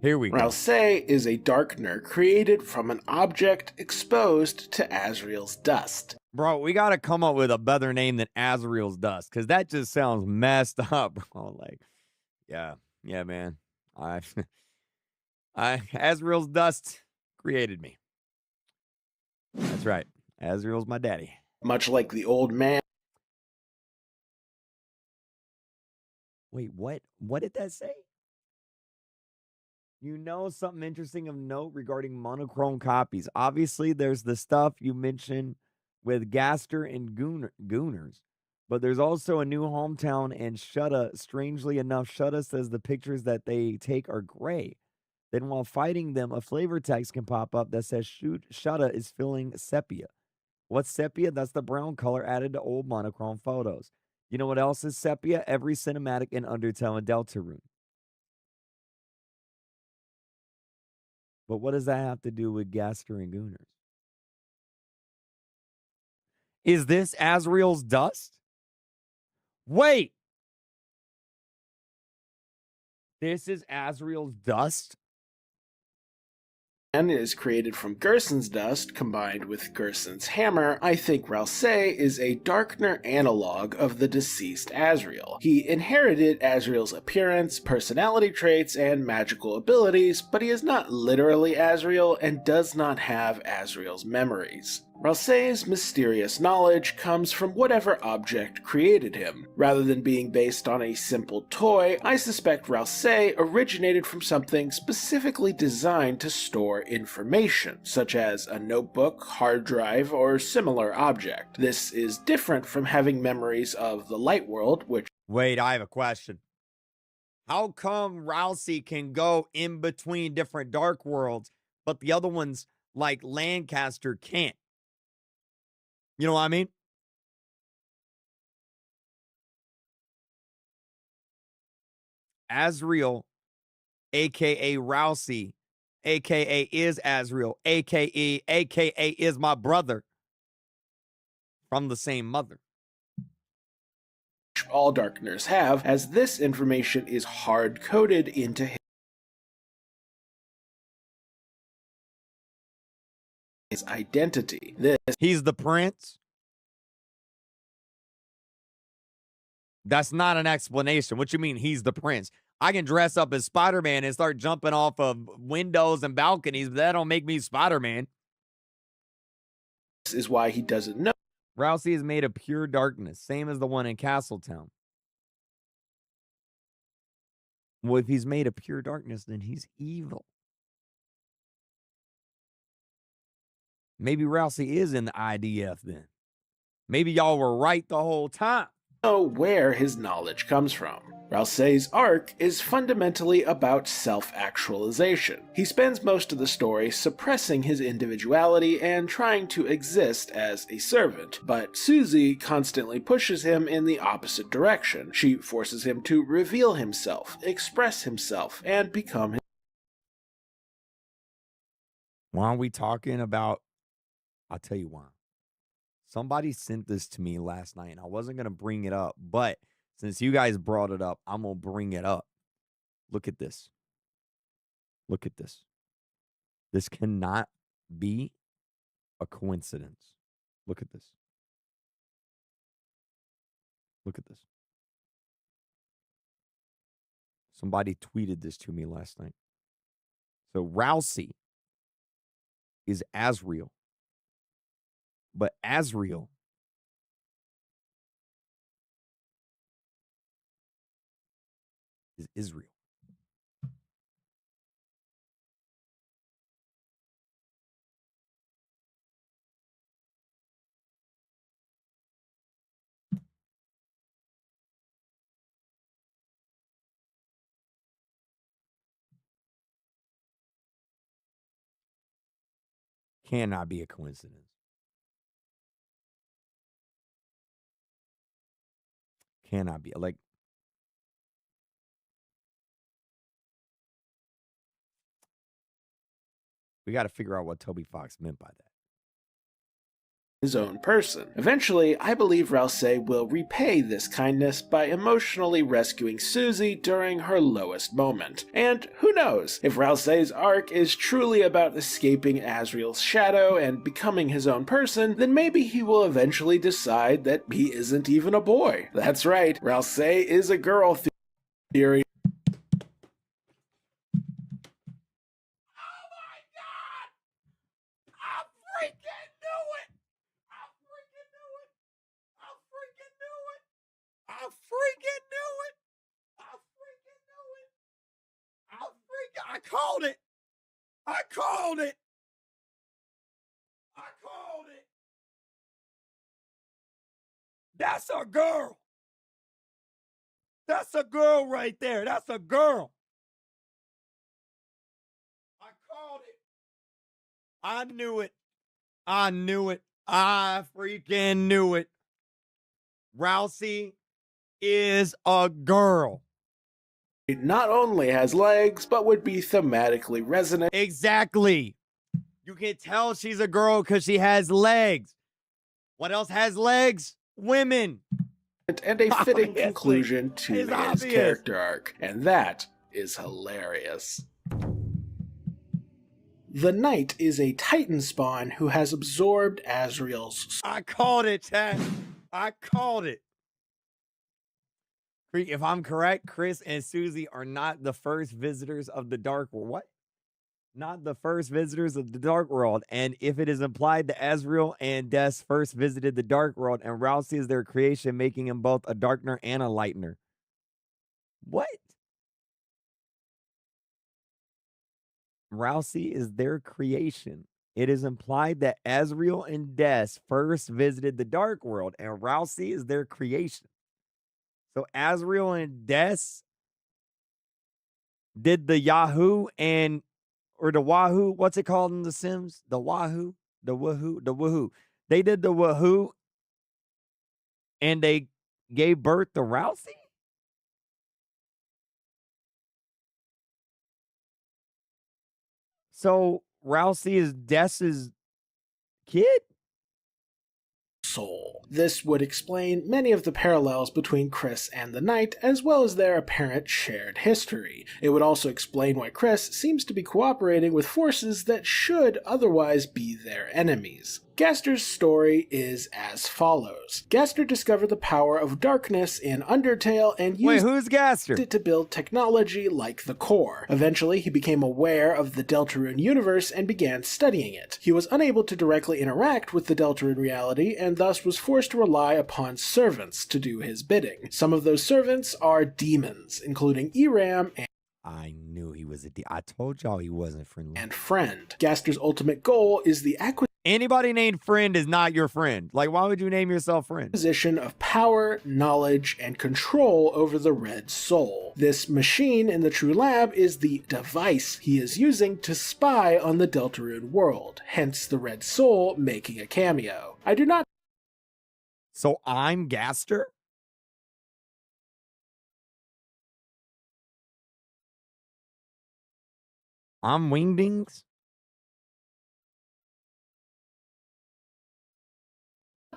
Here we go. Ralsei is a darkener created from an object exposed to Azrael's dust. Bro, we got to come up with a better name than Azrael's dust, because that just sounds messed up, bro. Like, yeah, man. Azrael's dust created me. That's right. Azrael's my daddy. Much like the old man. Wait, what? What did that say? You know something interesting of note regarding monochrome copies. Obviously, there's the stuff you mentioned with Gaster and Gooners, but there's also a new hometown and Shutta. Strangely enough, Shutta says the pictures that they take are gray. Then while fighting them, a flavor text can pop up that says Shutta is feeling sepia. What's sepia? That's the brown color added to old monochrome photos. You know what else is sepia? Every cinematic in Undertale and Deltarune. But what does that have to do with Gaster and Gooners? Is this Azrael's dust? Wait! This is Azrael's dust? And is created from Gerson's dust combined with Gerson's hammer. I think Ralsei is a darkener analog of the deceased Azrael. He inherited Azrael's appearance, personality traits, and magical abilities, but he is not literally Azrael and does not have Azrael's memories. Ralsei's mysterious knowledge comes from whatever object created him. Rather than being based on a simple toy, I suspect Ralsei originated from something specifically designed to store information, such as a notebook, hard drive, or similar object. This is different from having memories of the light world, which— Wait, I have a question. How come Rousey can go in between different dark worlds, but the other ones, like Lancaster, can't? You know what I mean? Azrael, a.k.a. Rousey, a.k.a. is Azrael, a.k.a. is my brother from the same mother. all darkeners have, as this information is hard-coded into his identity. He's the prince? That's not an explanation. What you mean he's the prince? I can dress up as Spider-Man and start jumping off of windows and balconies, but that don't make me Spider-Man. This is why he doesn't know. Rousey is made of pure darkness, same as the one in Castletown. Well, if he's made of pure darkness, then he's evil. Maybe Rousey is in the IDF then. Maybe y'all were right the whole time. Know where his knowledge comes from. Ralsei's arc is fundamentally about self-actualization. He spends most of the story suppressing his individuality and trying to exist as a servant, but Susie constantly pushes him in the opposite direction. She forces him to reveal himself, express himself, and become his— Why aren't we talking about... I'll tell you why. Somebody sent this to me last night, and I wasn't going to bring it up, but since you guys brought it up, I'm going to bring it up. Look at this. Look at this. This cannot be a coincidence. Look at this. Look at this. Somebody tweeted this to me last night. So Rousey is Azrael, but Azrael is Israel. Cannot be a coincidence. Cannot be. Like, we got to figure out what Toby Fox meant by that. his own person. Eventually, I believe Rousey will repay this kindness by emotionally rescuing Susie during her lowest moment. And who knows, if Rousey's arc is truly about escaping Asriel's shadow and becoming his own person, then maybe he will eventually decide that he isn't even a boy. That's right, Rousey is a girl theory. I called it. I called it. I called it. That's a girl. That's a girl right there. That's a girl. I called it. I knew it. I knew it. I freaking knew it. Rousey is a girl. Not only has legs, but would be thematically resonant. Exactly. You can tell she's a girl because she has legs. What else has legs? Women. And a fitting conclusion to It's his obvious. character arc. And that is hilarious. The Knight is a Titan spawn who has absorbed Asriel's. I called it, Chad. I called it. If I'm correct, Chris and Susie are not the first visitors of the Dark World. What? Not the first visitors of the Dark World. And if it is implied that Asriel and Des first visited the Dark World and Rousey is their creation, making him both a darkener and a lightener. What? Rousey is their creation. It is implied that Asriel and Des first visited the Dark World and Rousey is their creation. So Asriel and Des did the Yahoo or the Wahoo. What's it called in The Sims? The Wahoo? The Woohoo. They did the Wahoo and they gave birth to Rousey? So Rousey is Des's kid? Soul. This would explain many of the parallels between Chris and the Knight, as well as their apparent shared history. It would also explain why Chris seems to be cooperating with forces that should otherwise be their enemies. Gaster's story is as follows. Gaster discovered the power of darkness in Undertale and used who's Gaster? it to build technology like the core. Eventually, he became aware of the Deltarune universe and began studying it. He was unable to directly interact with the Deltarune reality and thus was forced to rely upon servants to do his bidding. Some of those servants are demons, including Eram and I knew he was I told y'all he wasn't friendly. Friend. Gaster's ultimate goal is the Anybody named Friend is not your friend. Like, why would you name yourself Friend? acquisition of power, knowledge, and control over the Red Soul. This machine in the True Lab is the device he is using to spy on the Deltarune world, hence the Red Soul making a cameo. I do not So I'm Gaster? I'm Wingdings?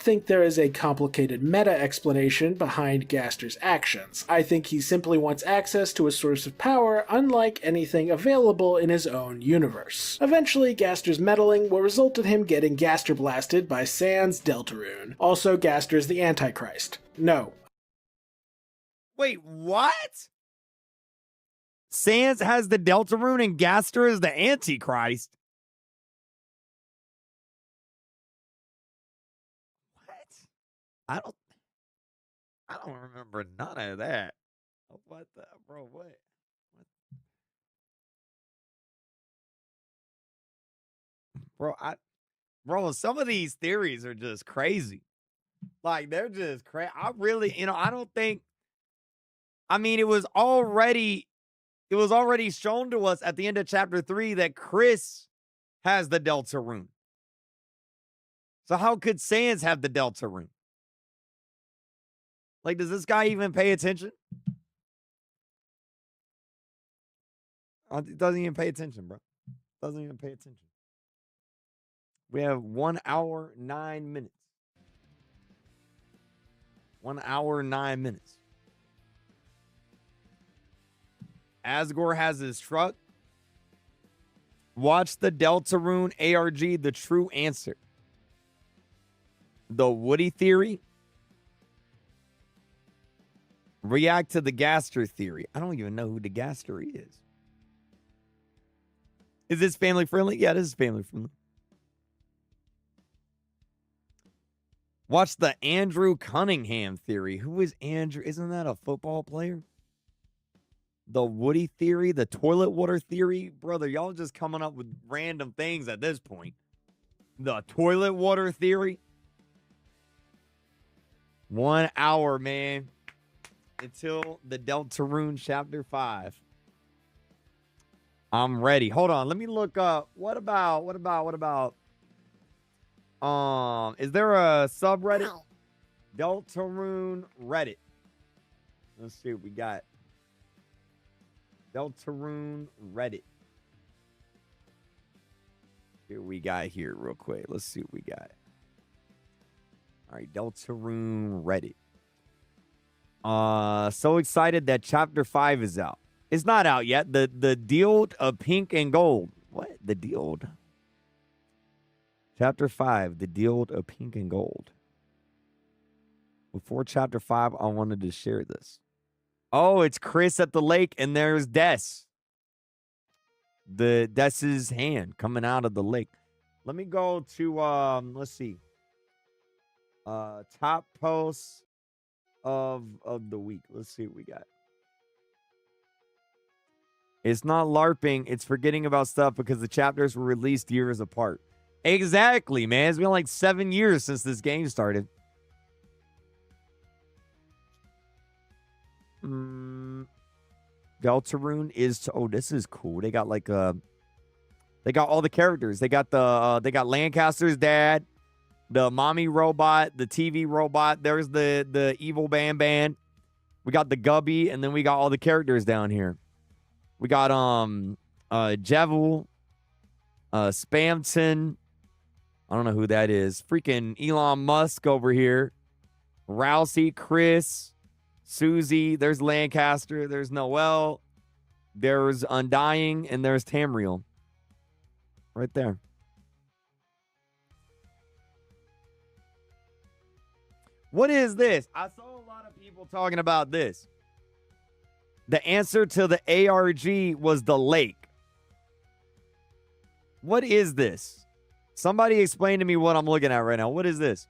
think there is a complicated meta explanation behind Gaster's actions. I think he simply wants access to a source of power unlike anything available in his own universe. Eventually, Gaster's meddling will result in him getting Gaster blasted by Sans Deltarune. Also, Gaster's the Antichrist. No. Wait, what? Sans has the Deltarune and Gaster is the Antichrist. I don't remember none of that. What the bro? What? Bro, some of these theories are just crazy. Like they're just crazy. I really, I don't think. I mean, it was already shown to us at the end of chapter 3 that Chris has the Deltarune. So how could Sans have the Deltarune? Like, does this guy even pay attention? He doesn't even pay attention, bro. Doesn't even pay attention. We have 1 hour, 9 minutes. 1 hour, 9 minutes. Asgore has his truck. Watch the Deltarune ARG, the true answer. The Woody theory. React to the Gaster theory. I don't even know who the Gaster is. Is this family friendly? Yeah, this is family friendly. Watch the Andrew Cunningham theory. Who is Andrew? Isn't that a football player? The Woody theory, the toilet water theory. Brother, y'all just coming up with random things at this point. The toilet water theory. 1 hour, man. Until the Deltarune chapter 5. I'm ready. Hold on. Let me look up. What about? Is there a subreddit? Deltarune Reddit. Let's see what we got. Deltarune Reddit. Here we got here real quick. Let's see what we got. All right, Deltarune Reddit. So excited that chapter 5 is out. It's not out yet. The deal of pink and gold. What? The deal. Chapter 5, the deal of pink and gold. Before chapter 5, I wanted to share this. Oh, it's Chris at the lake, and there's Des. Des's hand coming out of the lake. Let me go to let's see. Top posts of the week. Let's see what we got. It's not LARPing, it's forgetting about stuff because the chapters were released years apart. Exactly, man. It's been like 7 years since this game started. Deltarune is oh, this is cool. They got like they got all the characters. They got they got Lancaster's dad, the mommy robot, the TV robot. There's the evil Ban. We got the Gubby, and then we got all the characters down here. We got Jevil, Spamton. I don't know who that is. Freaking Elon Musk over here. Rousey, Chris, Susie. There's Lancaster. There's Noel. There's Undying, and there's Tamriel. Right there. What is this? I saw a lot of people talking about this. The answer to the ARG was the lake. What is this? Somebody explain to me what I'm looking at right now. What is this?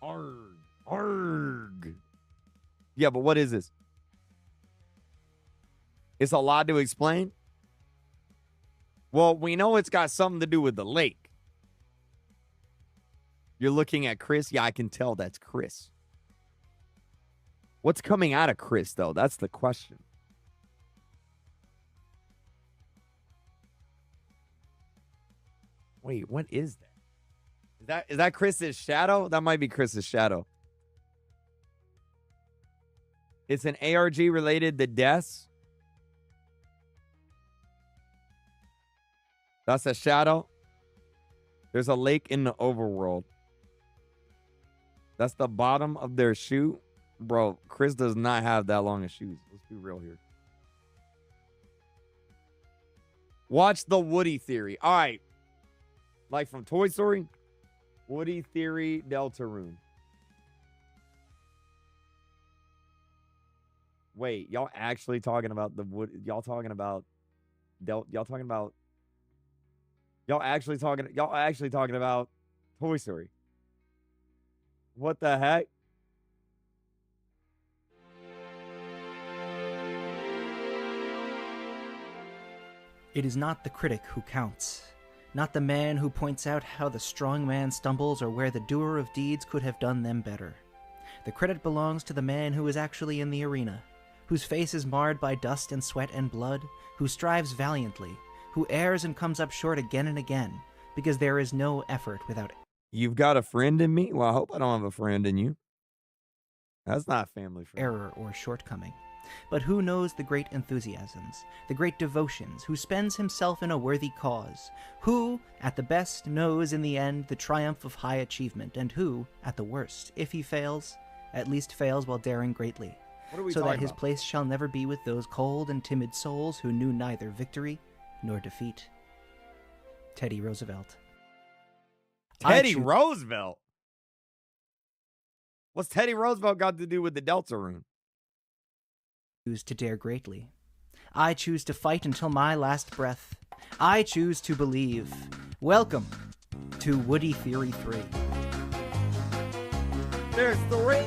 Arg. Arg. Yeah, but what is this? It's a lot to explain. Well, we know it's got something to do with the lake. You're looking at Chris? Yeah, I can tell that's Chris. What's coming out of Chris, though? That's the question. Wait, what is that? Is that Chris's shadow? That might be Chris's shadow. It's an ARG related to deaths. That's a shadow. There's a lake in the overworld. That's the bottom of their shoe. Bro, Chris does not have that long of shoes. Let's be real here. Watch the Woody theory. All right. Like from Toy Story. Woody theory, Deltarune. Wait, y'all actually talking about the Wood? Y'all talking about y'all actually talking about Toy Story? What the heck? It is not the critic who counts, not the man who points out how the strong man stumbles or where the doer of deeds could have done them better. The credit belongs to the man who is actually in the arena, whose face is marred by dust and sweat and blood, who strives valiantly, who errs and comes up short again and again, because there is no effort without... You've got a friend in me? Well, I hope I don't have a friend in you. That's not family friend. Error or shortcoming. But who knows the great enthusiasms, the great devotions, who spends himself in a worthy cause, who, at the best, knows in the end the triumph of high achievement, and who, at the worst, if he fails, at least fails while daring greatly, What are we so that talking his about? place shall never be with those cold and timid souls who knew neither victory nor defeat. Teddy Roosevelt. Teddy Roosevelt? What's Teddy Roosevelt got to do with the Delta Rune? Choose to dare greatly. I choose to fight until my last breath. I choose to believe. Welcome to Woody Theory 3. There's 3.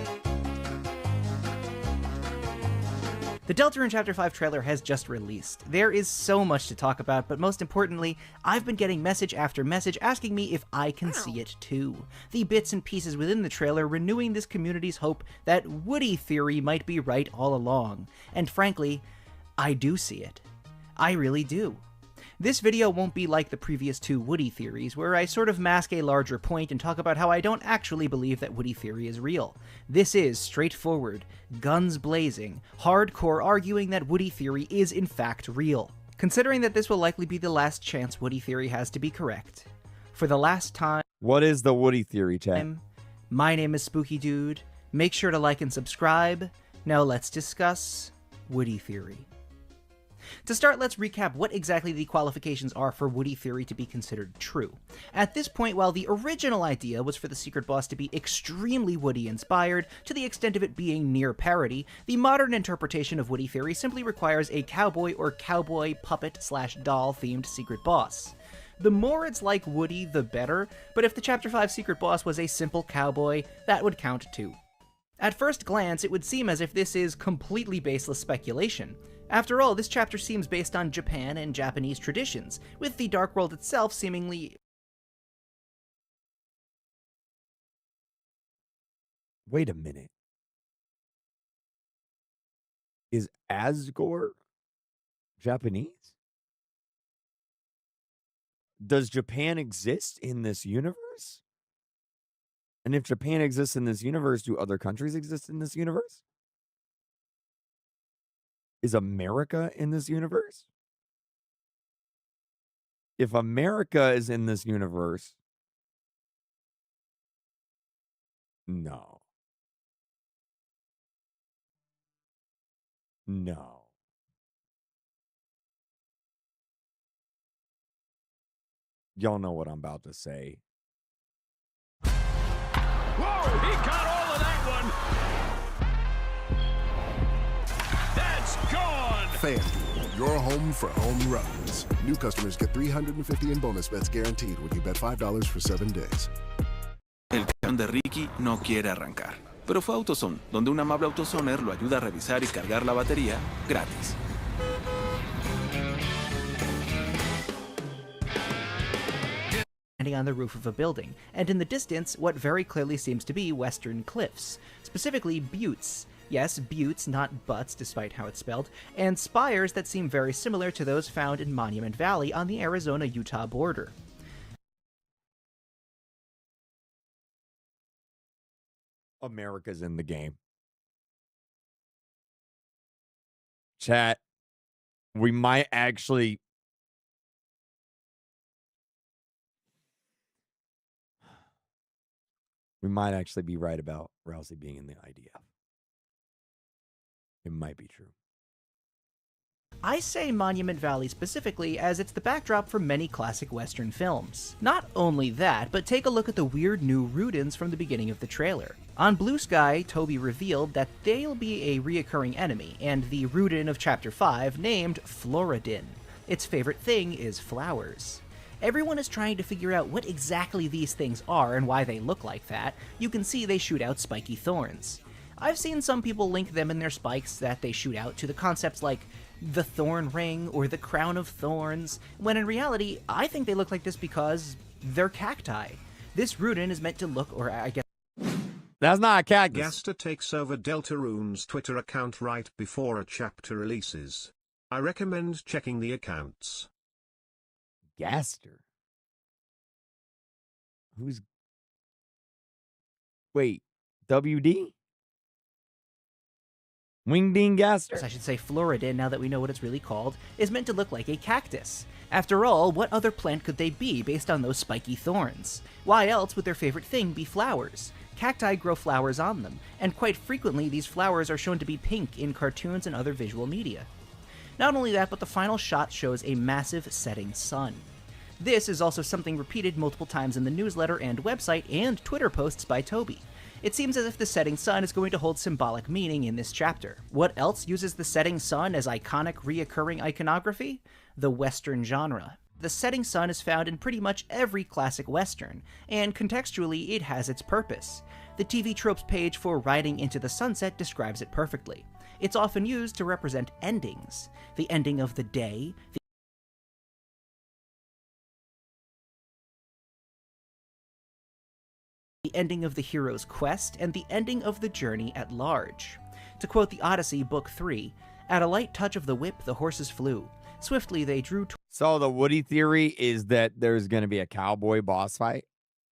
The Deltarune Chapter 5 trailer has just released. There is so much to talk about, but most importantly, I've been getting message after message asking me if I can see it too. The bits and pieces within the trailer renewing this community's hope that Woody Theory might be right all along. And frankly, I do see it. I really do. This video won't be like the previous 2 Woody theories, where I sort of mask a larger point and talk about how I don't actually believe that Woody Theory is real. This is straightforward, guns blazing, hardcore arguing that Woody Theory is in fact real. Considering that this will likely be the last chance Woody Theory has to be correct. For the last time, What is the Woody Theory, chat? my name is Spooky Dude. Make sure to like and subscribe. Now let's discuss Woody Theory. To start, let's recap what exactly the qualifications are for Woody Theory to be considered true. At this point, while the original idea was for the secret boss to be extremely Woody-inspired, to the extent of it being near parody, the modern interpretation of Woody Theory simply requires a cowboy or cowboy puppet/doll themed secret boss. The more it's like Woody, the better, but if the Chapter 5 secret boss was a simple cowboy, that would count too. At first glance, it would seem as if this is completely baseless speculation. After all, this chapter seems based on Japan and Japanese traditions, with the Dark World itself seemingly... Wait a minute. Is Asgore Japanese? Does Japan exist in this universe? And if Japan exists in this universe, do other countries exist in this universe? Is America in this universe? If America is in this universe, no. No. Y'all know what I'm about to say. Whoa, he got all of that one. That's gone. FanDuel, your home for home runs. New customers get $350 in bonus bets guaranteed when you bet $5 for 7 days. El camión de Ricky no quiere arrancar, pero fue a AutoZone, donde un amable AutoZoner lo ayuda a revisar y cargar la batería gratis. Standing on the roof of a building, and in the distance, what very clearly seems to be western cliffs, specifically buttes. Yes, buttes, not butts, despite how it's spelled, and spires that seem very similar to those found in Monument Valley on the Arizona-Utah border. America's in the game. Chat, we might actually... We might actually be right about Rousey being in the IDF. It might be true. I say Monument Valley specifically as it's the backdrop for many classic Western films. Not only that, but take a look at the weird new Rudins from the beginning of the trailer. On Blue Sky, Toby revealed that they'll be a reoccurring enemy, and the Rudin of Chapter 5 named Floridin. Its favorite thing is flowers. Everyone is trying to figure out what exactly these things are and why they look like that. You can see they shoot out spiky thorns. I've seen some people link them in their spikes that they shoot out to the concepts like the Thorn Ring or the Crown of Thorns, when in reality, I think they look like this because they're cacti. This Rudin is meant to look, or I guess... That's not a cactus. Gaster takes over Deltarune's Twitter account right before a chapter releases. I recommend checking the accounts. Gaster? Who's... Wait, WD? Wingding-gaster? I should say Floridin, now that we know what it's really called, is meant to look like a cactus. After all, what other plant could they be based on those spiky thorns? Why else would their favorite thing be flowers? Cacti grow flowers on them, and quite frequently these flowers are shown to be pink in cartoons and other visual media. Not only that, but the final shot shows a massive setting sun. This is also something repeated multiple times in the newsletter and website and Twitter posts by Toby. It seems as if the setting sun is going to hold symbolic meaning in this chapter. What else uses the setting sun as iconic reoccurring iconography? The Western genre. The setting sun is found in pretty much every classic Western, and contextually it has its purpose. The TV tropes page for Riding into the Sunset describes it perfectly. It's often used to represent endings. The ending of the day, the ending of the hero's quest, and the ending of the journey at large. To quote the Odyssey, Book 3, "At a light touch of the whip, the horses flew. Swiftly they drew..." So the Woody theory is that there's going to be a cowboy boss fight?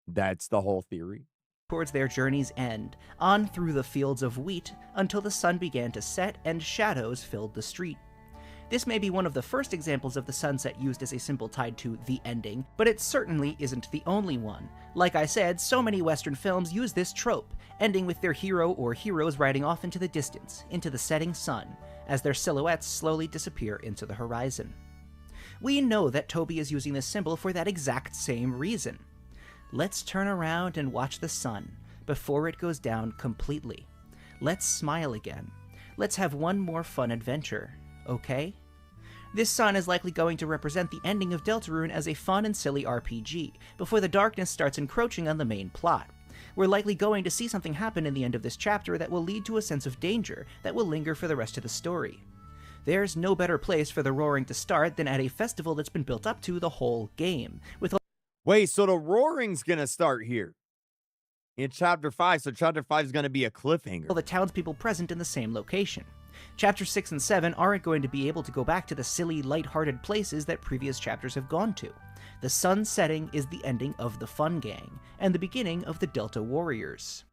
That's the whole theory? Towards their journey's end, on through the fields of wheat, until the sun began to set and shadows filled the street. This may be one of the first examples of the sunset used as a symbol tied to the ending, but it certainly isn't the only one. Like I said, so many Western films use this trope, ending with their hero or heroes riding off into the distance, into the setting sun, as their silhouettes slowly disappear into the horizon. We know that Toby is using this symbol for that exact same reason. Let's turn around and watch the sun before it goes down completely. Let's smile again. Let's have one more fun adventure. Okay? This sun is likely going to represent the ending of Deltarune as a fun and silly RPG, before the darkness starts encroaching on the main plot. We're likely going to see something happen in the end of this chapter that will lead to a sense of danger that will linger for the rest of the story. There's no better place for the roaring to start than at a festival that's been built up to the whole game. Wait, so the roaring's gonna start here in Chapter 5, so Chapter 5 is gonna be a cliffhanger. All the townspeople present in the same location. Chapter 6 and 7 aren't going to be able to go back to the silly, light-hearted places that previous chapters have gone to. The sun setting is the ending of the Fun Gang, and the beginning of the Delta Warriors.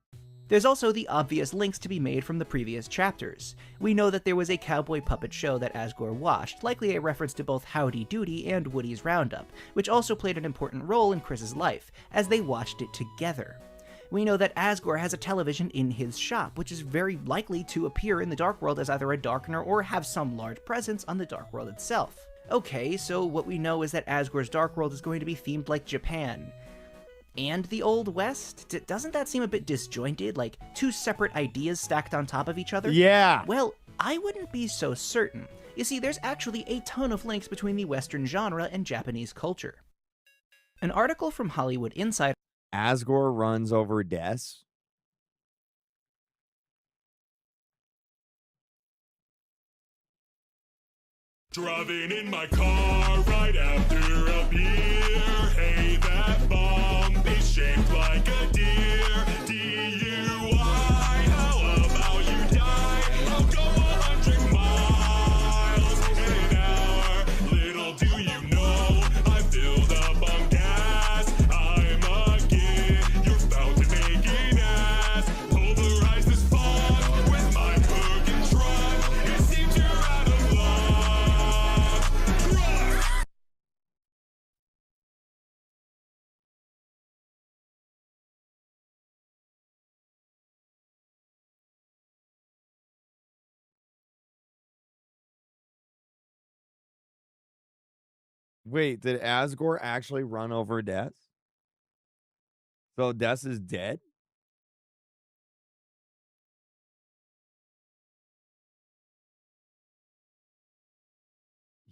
There's also the obvious links to be made from the previous chapters. We know that there was a cowboy puppet show that Asgore watched, likely a reference to both Howdy Doody and Woody's Roundup, which also played an important role in Chris's life, as they watched it together. We know that Asgore has a television in his shop, which is very likely to appear in the Dark World as either a darkener or have some large presence on the Dark World itself. Okay, so what we know is that Asgore's Dark World is going to be themed like Japan. And the Old West? Doesn't that seem a bit disjointed, like two separate ideas stacked on top of each other? Yeah. Well, I wouldn't be so certain. You see, there's actually a ton of links between the Western genre and Japanese culture. An article from Hollywood Insider. Asgore runs over Des. Driving in my car right after a beer. Hey, that bomb is shaped like a deer. DUI, how about you die? I'll go 100 miles in an hour. Little do you know, I filled up on gas. I'm a kid, you're about to make an ass. Pulverize the spot with my cooking truck. It seems you're out of luck. Wait, did Asgore actually run over Des? So Des is dead?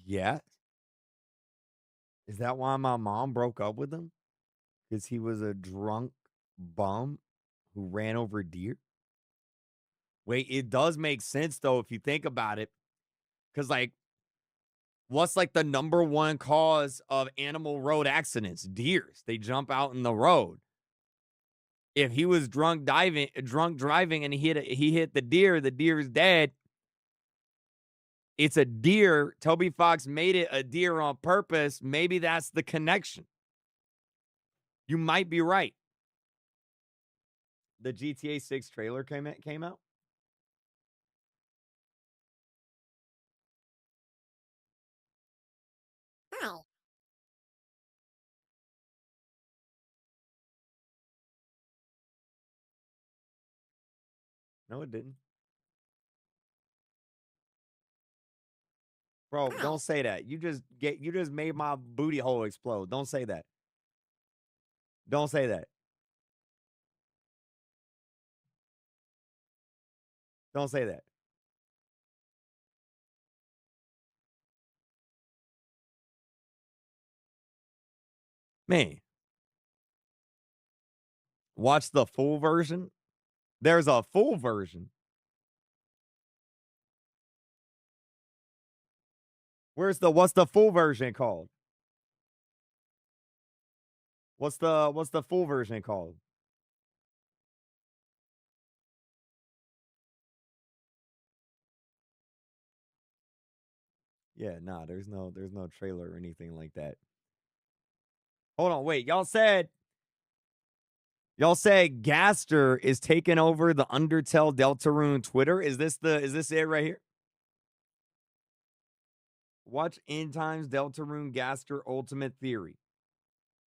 Yes. Is that why my mom broke up with him? Because he was a drunk bum who ran over deer? Wait, it does make sense, though, if you think about it. Because, like, what's, like, the number one cause of animal road accidents? Deers. They jump out in the road. If he was drunk driving, and he hit the deer is dead. It's a deer. Toby Fox made it a deer on purpose. Maybe that's the connection. You might be right. The GTA 6 trailer came out. No, it didn't. Bro, don't say that. You just made my booty hole explode. Don't say that. Don't say that. Don't say that. Man, watch the full version. There's a full version. What's the full version called? What's the full version called? Yeah, nah, there's no trailer or anything like that. Hold on, wait. Y'all said Gaster is taking over the Undertale Deltarune Twitter. Is this it right here? Watch End Times Deltarune Gaster Ultimate Theory.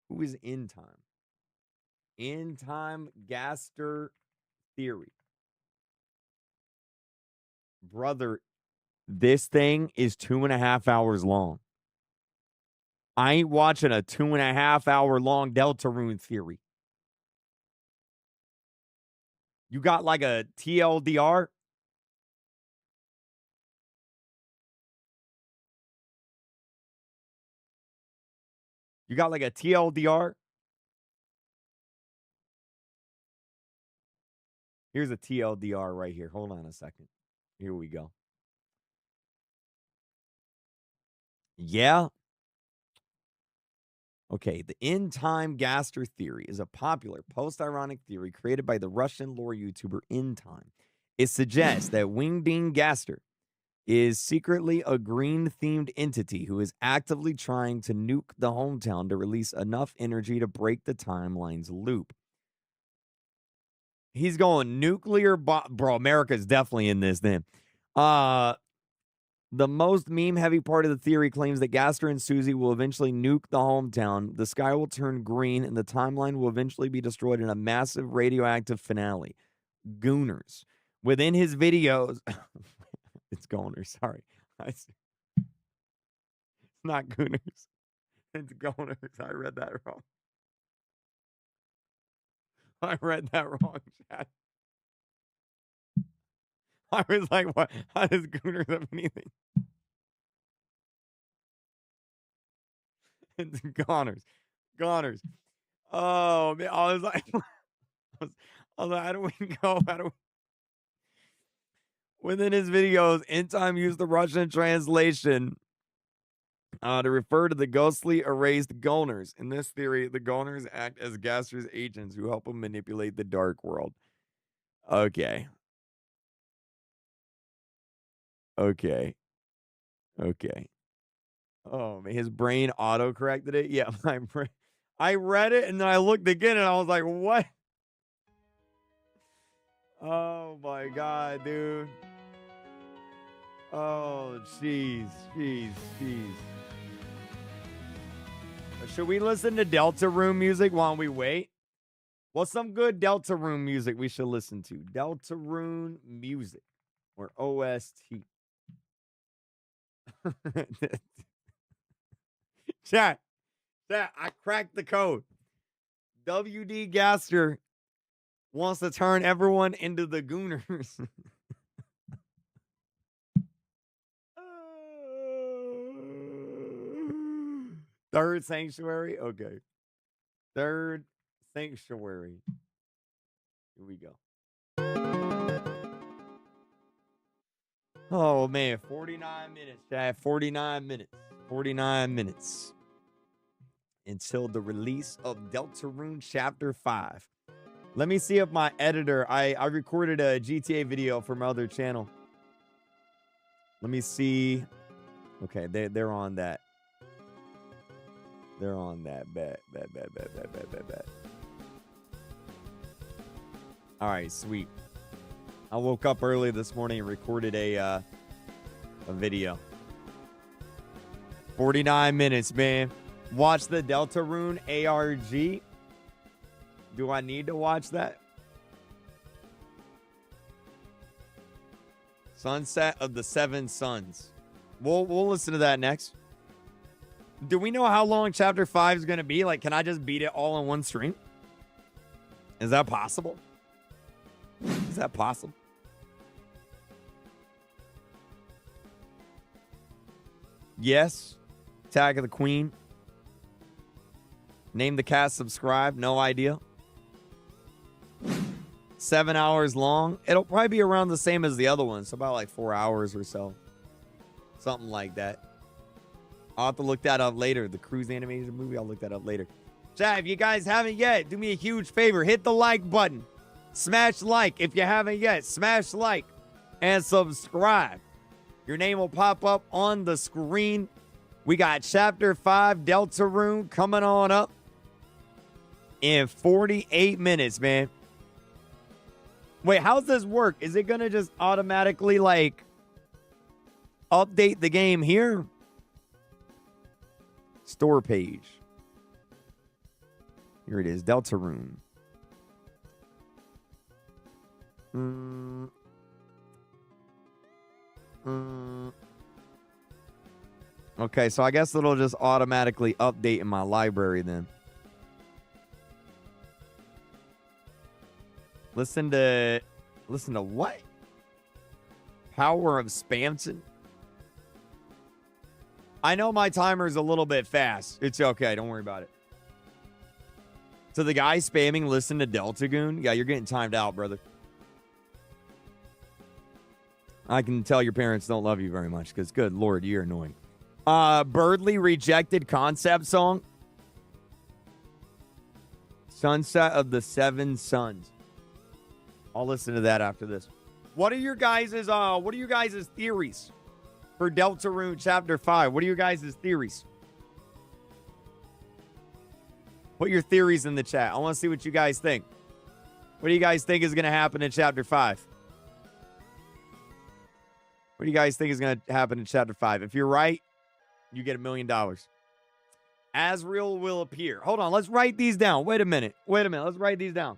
Who is End Time? End Time Gaster Theory. Brother, this thing is 2.5 hours long. I ain't watching a 2.5 hour long Deltarune theory. You got like a TLDR? You got like a TLDR? Here's a TLDR right here. Hold on a second. Here we go. Yeah. Okay, the end-time Gaster theory is a popular post-ironic theory created by the Russian lore YouTuber Endtime. It suggests that Wingding Gaster is secretly a green-themed entity who is actively trying to nuke the hometown to release enough energy to break the timeline's loop. He's going nuclear bro, America's definitely in this then. The most meme-heavy part of the theory claims that Gaster and Susie will eventually nuke the hometown, the sky will turn green, and the timeline will eventually be destroyed in a massive radioactive finale. Gooners. Within his videos... It's Goners, sorry. It's not Gooners. It's Goners. I read that wrong. I read that wrong, Chad. I was like, what? How does Gooners have anything? It's Goners. Goners. Oh, man. I was like, I was like, how do we go? How do we... Within his videos, Endtime used the Russian translation to refer to the ghostly erased Goners. In this theory, the Goners act as Gaster's agents who help him manipulate the dark world. Okay. Okay. Oh, man, his brain auto-corrected it? Yeah, my brain. I read it, and then I looked again, and I was like, what? Oh, my God, dude. Oh, jeez. Should we listen to Deltarune music while we wait? What's some good Deltarune music we should listen to? Deltarune music or OST? Chat, I cracked the code. WD Gaster wants to turn everyone into the Gooners. Third Sanctuary? Okay. Third Sanctuary. Here we go. Oh, man. 49 minutes, Chad. 49 minutes. 49 minutes. Until the release of Deltarune Chapter 5. Let me see if my editor... I recorded a GTA video for my other channel. Let me see... Okay, they're on that. They're on that. Bet. All right, sweet. I woke up early this morning and recorded a video. 49 minutes, man. Watch the Deltarune ARG. Do I need to watch that? Sunset of the Seven Suns. We'll listen to that next. Do we know how long chapter 5 is going to be? Like, can I just beat it all in one stream? Is that possible? Is that possible? Yes. Attack of the Queen. Name the cast, subscribe. No idea. 7 hours long. It'll probably be around the same as the other one. So about like 4 hours or so. Something like that. I'll have to look that up later. The Cruise animated movie, I'll look that up later. Chat, if you guys haven't yet, do me a huge favor. Hit the like button. Smash like. If you haven't yet, smash like. And subscribe. Your name will pop up on the screen. We got Chapter 5, Deltarune, coming on up in 48 minutes, man. Wait, how's this work? Is it going to just automatically, like, update the game here? Store page. Here it is, Deltarune. Okay, so I guess it'll just automatically update in my library then. Listen to what? Power of Spamson? I know my timer's a little bit fast. It's okay, don't worry about it. So the guy spamming listen to Deltagoon? Yeah, you're getting timed out, brother. I can tell your parents don't love you very much because, good Lord, you're annoying. Birdly rejected concept song. Sunset of the Seven Suns. I'll listen to that after this. What are your guys' theories for Deltarune Chapter 5? What are your guys' theories? Put your theories in the chat. I want to see what you guys think. What do you guys think is going to happen in Chapter 5? What do you guys think is going to happen in Chapter 5? If you're right, you get $1 million. Asriel will appear. Hold on. Let's write these down. Wait a minute. Let's write these down.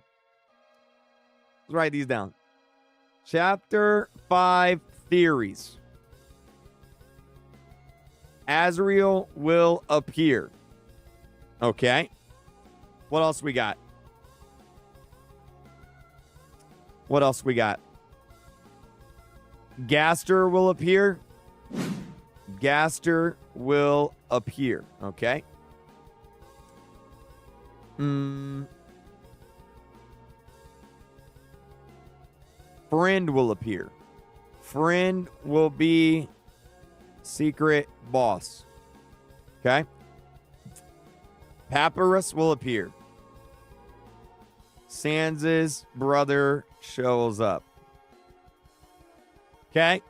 Chapter 5 theories. Asriel will appear. Okay. What else we got? Gaster will appear. Gaster will appear. Okay. Friend will appear. Friend will be secret boss. Okay. Papyrus will appear. Sans' brother shows up. Okay.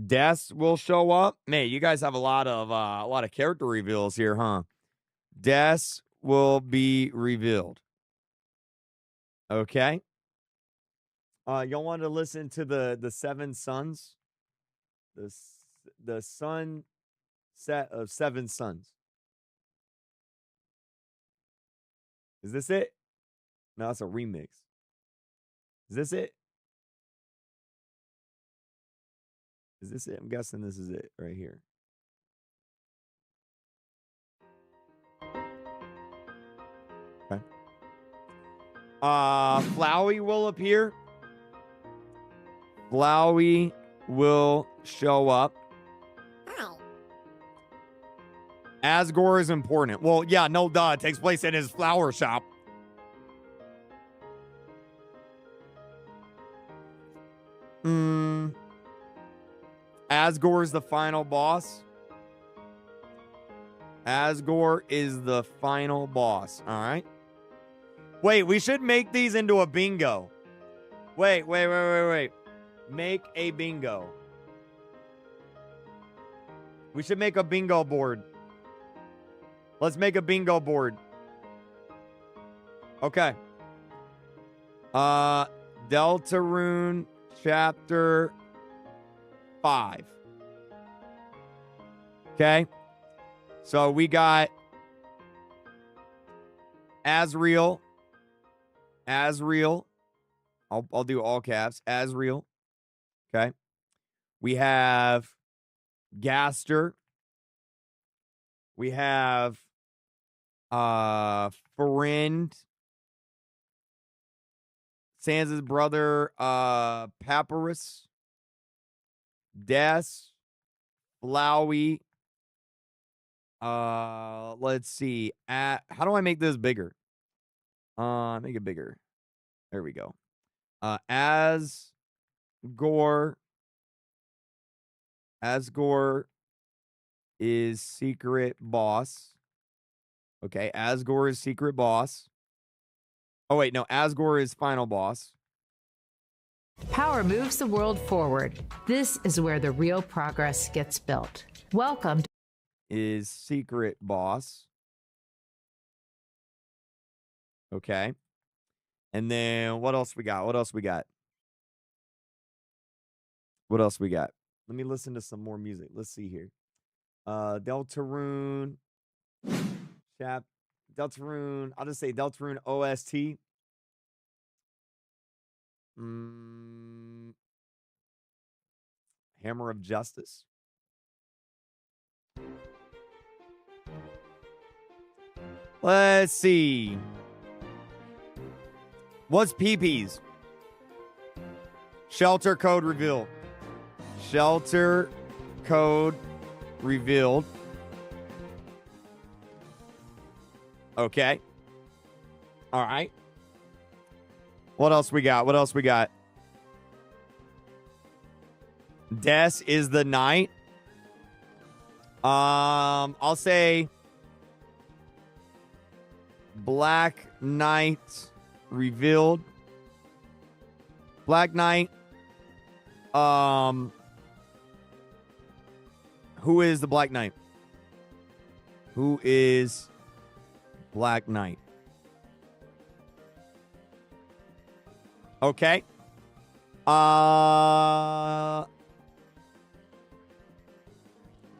Des will show up. Man, you guys have a lot of character reveals here, huh? Des will be revealed. Okay. Y'all want to listen to the Seven Suns? The sun set of Seven Suns. Is this it? No, it's a remix. Is this it? I'm guessing this is it right here. Okay. Flowey will appear. Flowey will show up. Asgore is important. Well, yeah, no duh. It takes place in his flower shop. Asgore is the final boss. Asgore is the final boss. All right. Wait, we should make these into a bingo. Wait. Make a bingo. We should make a bingo board. Let's make a bingo board. Okay. Deltarune Chapter 5. Okay. So we got Asriel. as real. I'll do all caps. As real. Okay. We have Gaster. We have Friend. Sansa's brother, Papyrus. Des. Flowey. Let's see. How do I make this bigger? Make it bigger. There we go. Asgore is secret boss. Okay, Asgore is secret boss. Oh, wait, no, Asgore is final boss. Power moves the world forward. This is where the real progress gets built. Welcome. Is secret boss. Okay. And then what else we got? What else we got? Let me listen to some more music. Let's see here. Deltarune. Deltarune. I'll just say Deltarune OST. Hammer of Justice. Let's see. What's PP's? Shelter code revealed. Shelter code revealed. Okay. All right. What else we got? Des is the knight. I'll say Black Knight revealed. Black Knight. Who is the Black Knight? Who is Black Knight? Okay.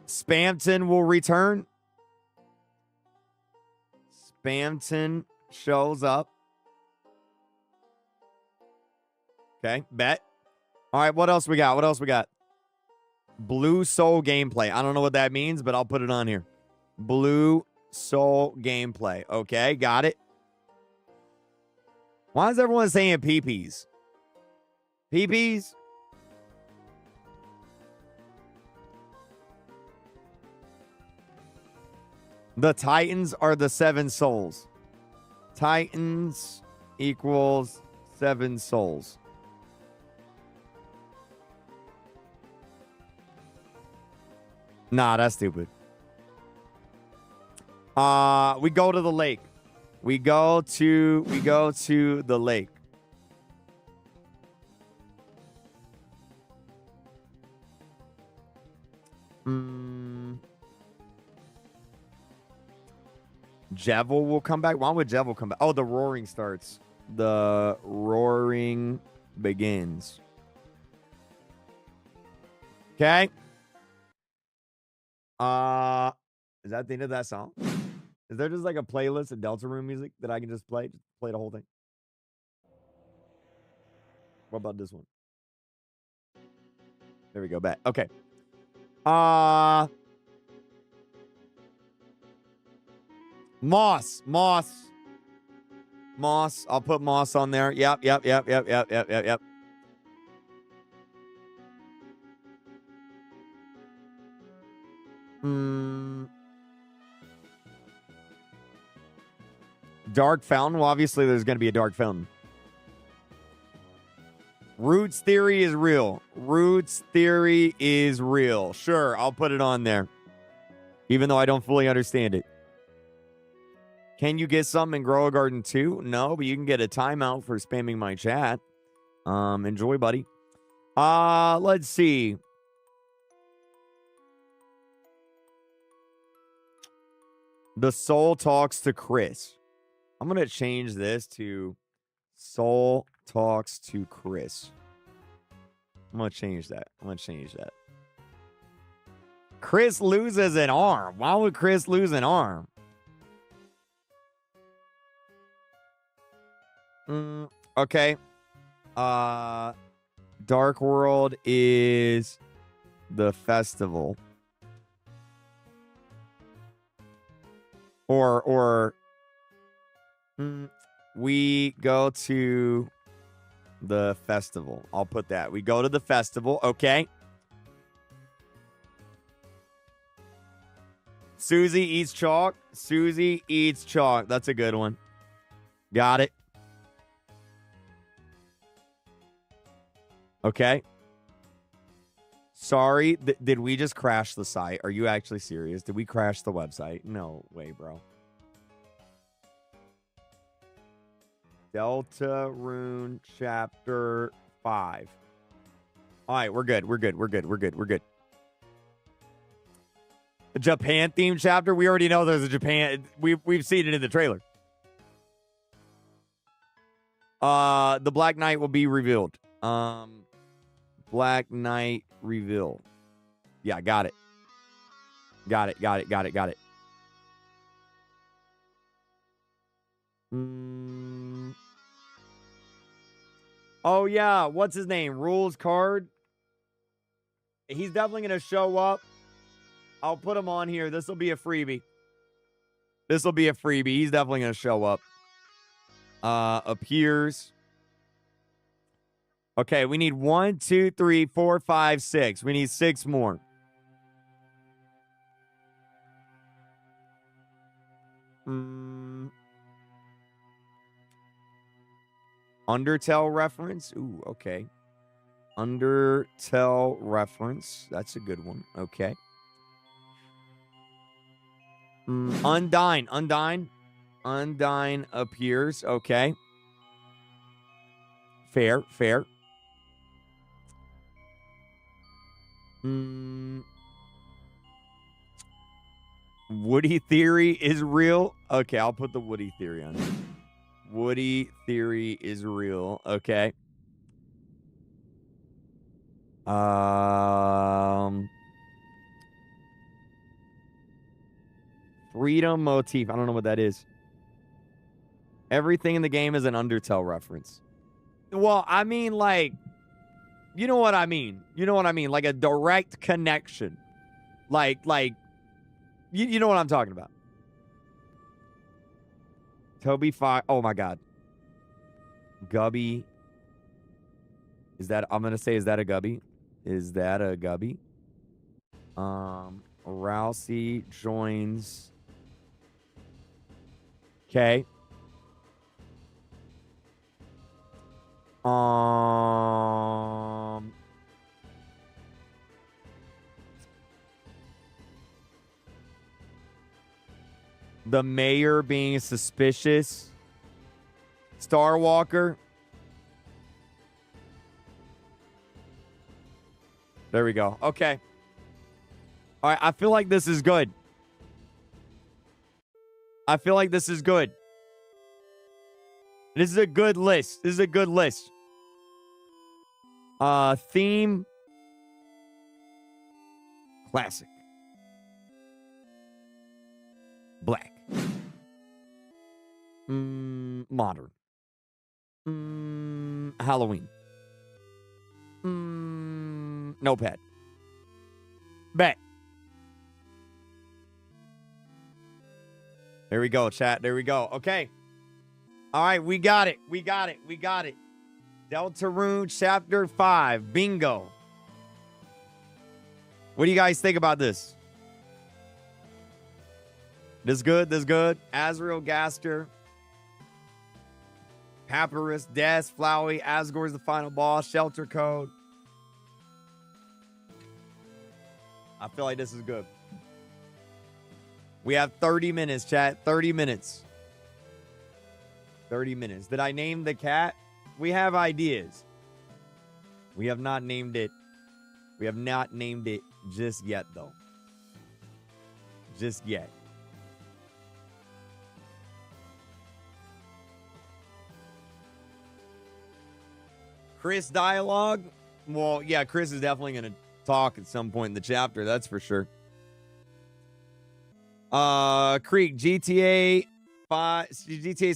Spamton will return. Spamton shows up. Okay, bet. All right, what else we got? Blue Soul gameplay. I don't know what that means, but I'll put it on here. Blue Soul gameplay. Okay, got it. Why is everyone saying PPs? PPs? The Titans are the 7 souls. Titans equals 7 souls. Nah, that's stupid. We go to the lake. We go to the lake. Jevil will come back. Why would Jevil come back? Oh, the roaring starts. The roaring begins. Okay. Is that the end of that song? Is there just like a playlist of Deltarune music that I can just play? Just play the whole thing. What about this one? There we go. Back. Okay. Moss. I'll put Moss on there. Yep. Dark Fountain. Well, obviously there's going to be a Dark Fountain. Roots theory is real. Sure, I'll put it on there. Even though I don't fully understand it. Can you get something in Grow a Garden too? No, but you can get a timeout for spamming my chat. Enjoy, buddy. Let's see. The Soul talks to Chris. I'm going to change this to Soul talks to Chris. I'm going to change that. Chris loses an arm. Why would Chris lose an arm? Okay. Dark World is the festival. Or we go to the festival. I'll put that. We go to the festival. Okay. Susie eats chalk. Susie eats chalk. That's a good one. Got it. Okay. Sorry. Did we just crash the site? Are you actually serious? Did we crash the website? No way, bro. Deltarune chapter 5. All right, we're good. We're good. We're good. We're good. We're good. The Japan themed chapter. We already know there's a Japan. We've seen it in the trailer. The Black Knight will be revealed. Black Knight reveal. Yeah, got it. Got it. Got it. Got it. Got it. Oh, yeah. What's his name? Rules Card. He's definitely going to show up. I'll put him on here. This will be a freebie. This will be a freebie. He's definitely going to show up. Appears. Okay, we need 1, 2, 3, 4, 5, 6. We need 6 more. Undertale reference. Ooh, okay. Undertale reference. That's a good one. Okay. Undyne. Undyne. Undyne appears. Okay. Fair. Fair. Woody theory is real. Okay, I'll put the Woody theory on. Woody theory is real. Okay. Freedom motif. I don't know what that is. Everything in the game is an Undertale reference. Well, I mean, like, you know what I mean. You know what I mean? Like a direct connection. Like, you know what I'm talking about. Toby Fox. Oh, my God. Gubby. Is that, I'm going to say, is that a Gubby? Is that a Gubby? Rousey joins. Okay. The mayor being suspicious. Starwalker. There we go. Okay. All right. I feel like this is good. I feel like this is good. This is a good list. This is a good list. Theme. Classic. Black. Modern. Halloween. Notepad. Bet. There we go, chat. There we go. Okay. All right, we got it. We got it. We got it. Deltarune Chapter 5. Bingo. What do you guys think about this? This good? This good? Azrael Gaster. Papyrus, Des, Flowey, Asgore's the final boss, Shelter Code. I feel like this is good. We have 30 minutes, chat. 30 minutes. 30 minutes. Did I name the cat? We have ideas. We have not named it. We have not named it just yet, though. Just yet. Chris dialogue? Well, yeah, Chris is definitely going to talk at some point in the chapter. That's for sure. Creek, GTA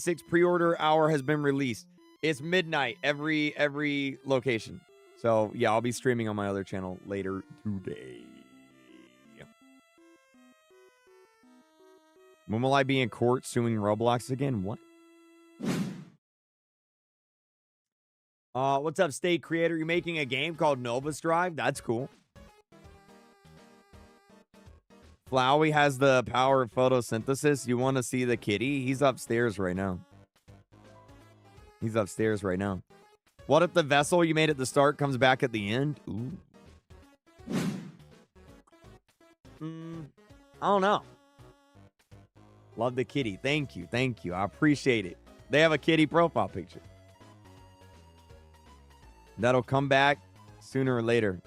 6 pre-order hour has been released. It's midnight every location. So, yeah, I'll be streaming on my other channel later today. When will I be in court suing Roblox again? What? What's up, State Creator? You're making a game called Novus Drive? That's cool. Flowey has the power of photosynthesis. You want to see the kitty? He's upstairs right now. He's upstairs right now. What if the vessel you made at the start comes back at the end? Ooh. I don't know. Love the kitty. Thank you. Thank you. I appreciate it. They have a kitty profile picture. That'll come back sooner or later.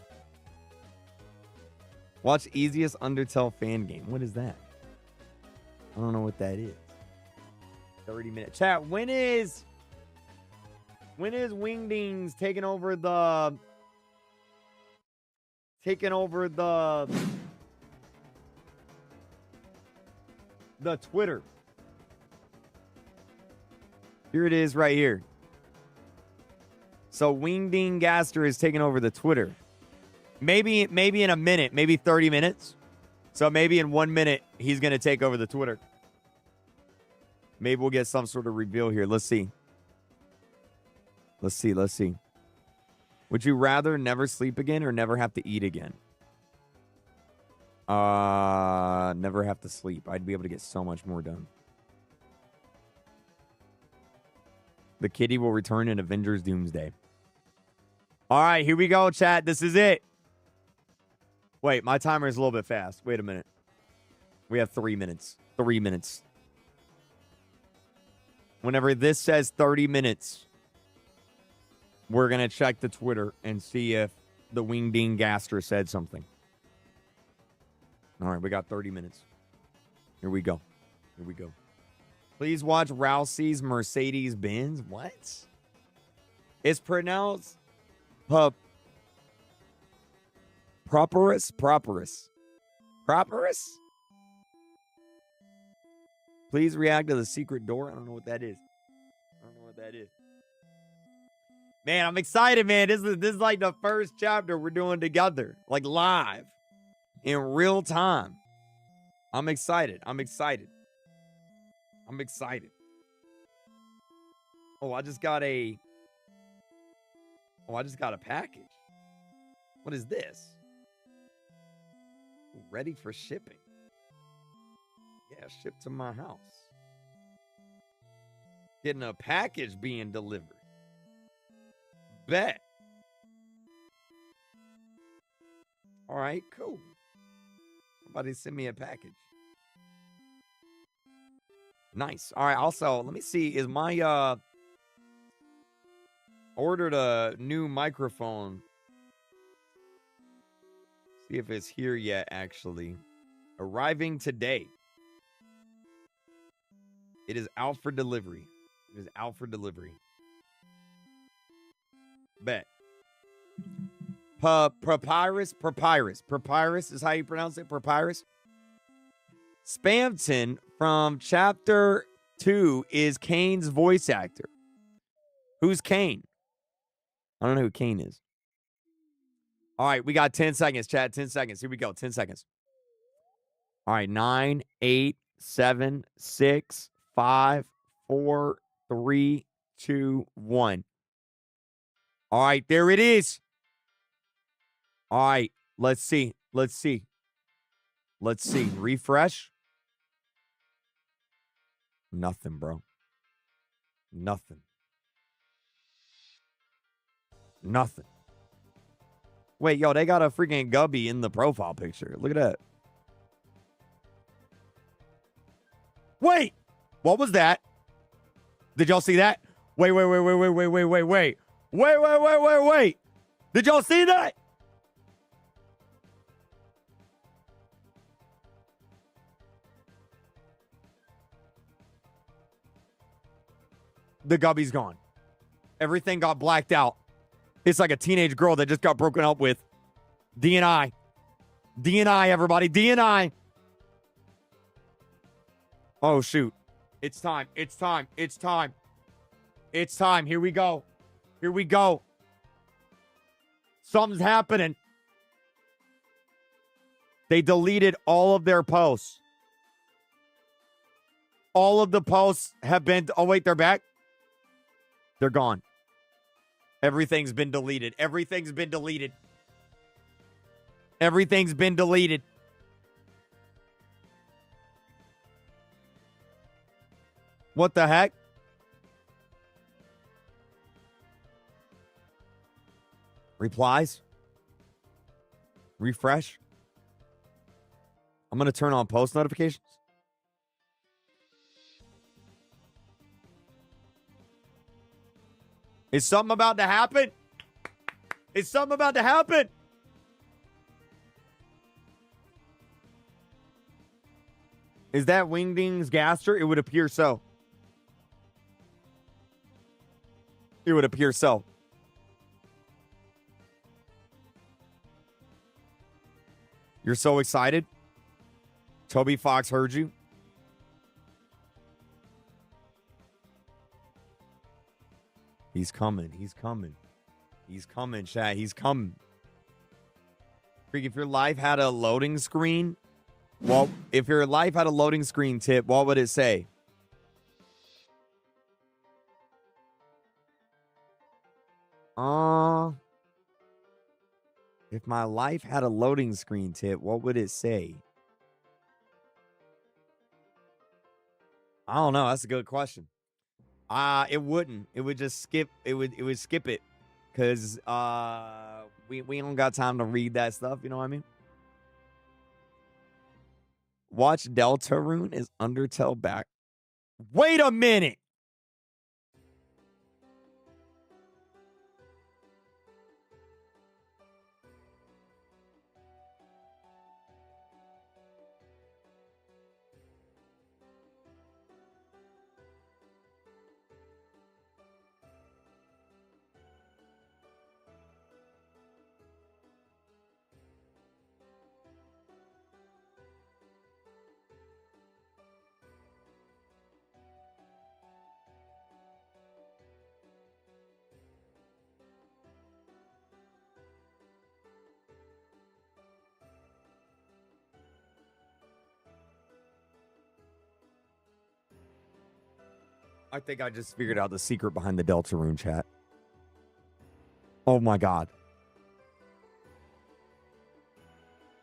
Watch easiest Undertale fan game. What is that? I don't know what that is. 30-minute chat. When is Wingdings taking over the Twitter? Here it is right here. So Wingding Gaster is taking over the Twitter. Maybe in a minute, maybe 30 minutes. So maybe in 1 minute, he's going to take over the Twitter. Maybe we'll get some sort of reveal here. Let's see. Let's see. Would you rather never sleep again or never have to eat again? Never have to sleep. I'd be able to get so much more done. The kitty will return in Avengers Doomsday. All right, here we go, chat. This is it. Wait, my timer is a little bit fast. Wait a minute. We have 3 minutes. 3 minutes. Whenever this says 30 minutes, we're going to check the Twitter and see if the Wingding Gaster said something. All right, we got 30 minutes. Here we go. Please watch Rousey's Mercedes-Benz. What? It's pronounced Properus? Please react to the secret door. I don't know what that is. Man, I'm excited, man. This is like the first chapter we're doing together. Like live. In real time. I'm excited. Oh, I just got a package. What is this? Ready for shipping. Yeah, shipped to my house. Getting a package being delivered. Bet. All right, cool. Somebody send me a package. Nice. All right, also, let me see. Is my ordered a new microphone. See if it's here yet, actually. Arriving today. It is out for delivery. Bet. Papyrus is how you pronounce it. Papyrus. Spamton from chapter 2 is Kane's voice actor. Who's Kane? I don't know who Kane is. All right, we got 10 seconds, chat. 10 seconds. Here we go. 10 seconds. All right, 9, 8, 7, 6, 5, 4, 3, 2, 1. All right, there it is. All right, let's see. Refresh. Nothing, bro. Nothing. Wait, yo, they got a freaking Gubby in the profile picture. Look at that. Wait, what was that? Did y'all see that? Wait. Did y'all see that? The Gubby's gone. Everything got blacked out. It's like a teenage girl that just got broken up with. D&I. Everybody. D&I. Oh, shoot. It's time. It's time. Here we go. Here we go. Something's happening. They deleted all of their posts. All of the posts have been... Oh, wait, they're back? They're gone. Everything's been deleted. Everything's been deleted. Everything's been deleted. What the heck? Replies? Refresh? I'm going to turn on post notifications. Is something about to happen? Is something about to happen? Is that Wingding's Gaster? It would appear so. It would appear so. You're so excited? Toby Fox heard you. He's coming. He's coming. He's coming, chat. He's coming. Freak, if your life had a loading screen, well, if your life had a loading screen tip, what would it say? If my life had a loading screen tip, what would it say? I don't know. That's a good question. It wouldn't. It would just skip. It would skip it, cause we don't got time to read that stuff. You know what I mean? Watch Deltarune is Undertale back. Wait a minute. I think I just figured out the secret behind the Deltarune chat. Oh my God.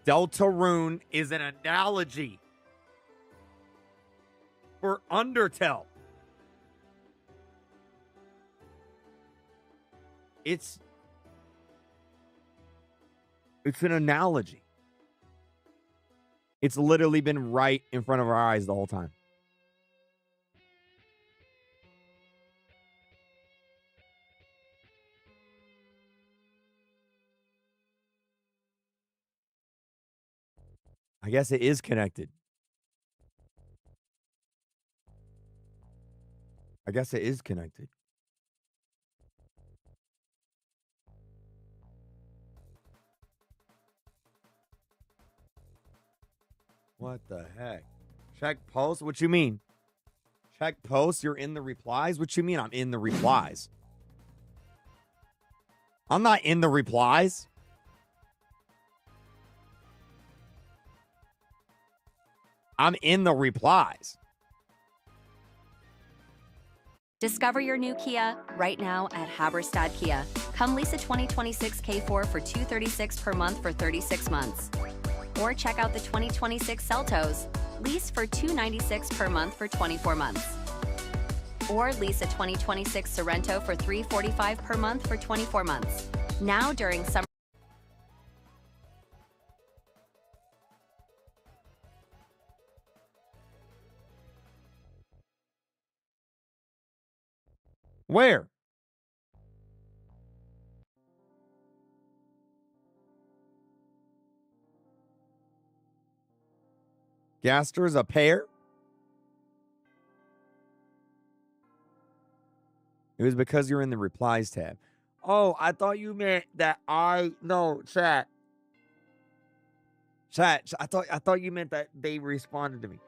Deltarune is an analogy for Undertale. It's an analogy. It's literally been right in front of our eyes the whole time. I guess it is connected. I guess it is connected. What the heck? Check post? What you mean? Check post? You're in the replies? What you mean I'm in the replies? I'm not in the replies. I'm in the replies. Discover your new Kia right now at Haberstad Kia. Come lease a 2026 K4 for $236 per month for 36 months. Or check out the 2026 Seltos. Lease for $296 per month for 24 months. Or lease a 2026 Sorrento for $345 per month for 24 months. Now during summer. Where? Gaster's a pair? It was because you're in the replies tab. Oh, I thought you meant that no, chat. Chat, I thought you meant that they responded to me.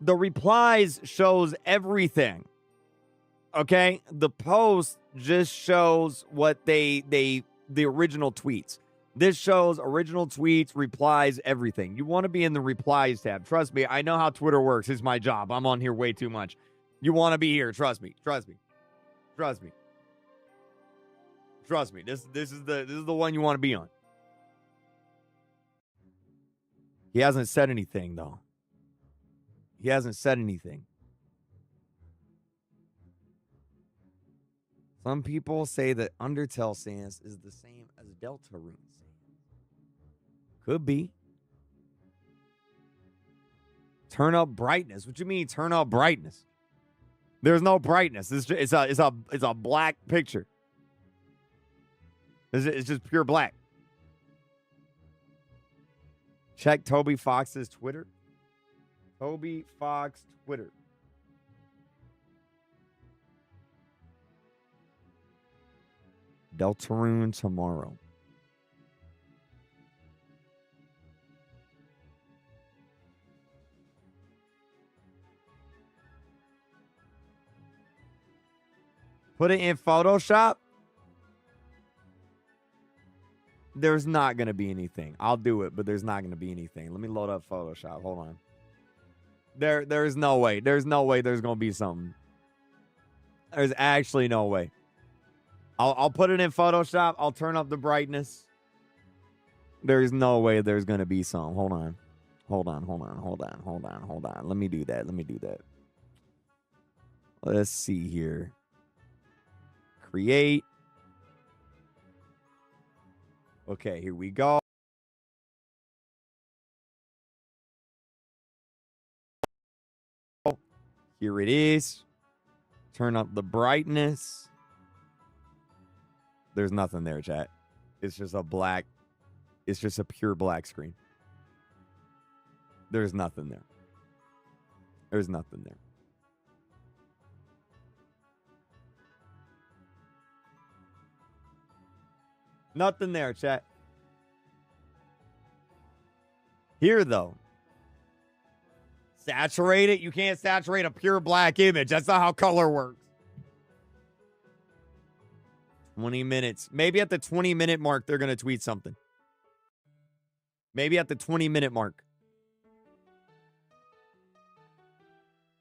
The replies shows everything. Okay? The post just shows what the original tweets. This shows original tweets, replies, everything. You want to be in the replies tab. Trust me, I know how Twitter works. It's my job. I'm on here way too much. You want to be here. Trust me. Trust me. Trust me. Trust me. This is the one you want to be on. He hasn't said anything, though. He hasn't said anything. Some people say that Undertale Sans is the same as Deltarune Sans. Could be. Turn up brightness. What you mean turn up brightness? There's no brightness. It's a black picture. It's just pure black. Check Toby Fox's Twitter. Toby Fox Twitter. Deltarune tomorrow. Put it in Photoshop. There's not going to be anything. I'll do it, but there's not going to be anything. Let me load up Photoshop. Hold on. There's no way. There's no way there's going to be something. There's actually no way. I'll put it in Photoshop. I'll turn up the brightness. There's no way there's going to be something. Hold on. Hold on. Let me do that. Let's see here. Create. Okay, here we go. Here it is. Turn up the brightness. There's nothing there, chat. It's just a black. It's just a pure black screen. There's nothing there. There's nothing there. Nothing there, chat. Here, though. Saturate it. You can't saturate a pure black image. That's not how color works. 20 minutes. Maybe at the 20-minute mark, they're going to tweet something. Maybe at the 20-minute mark.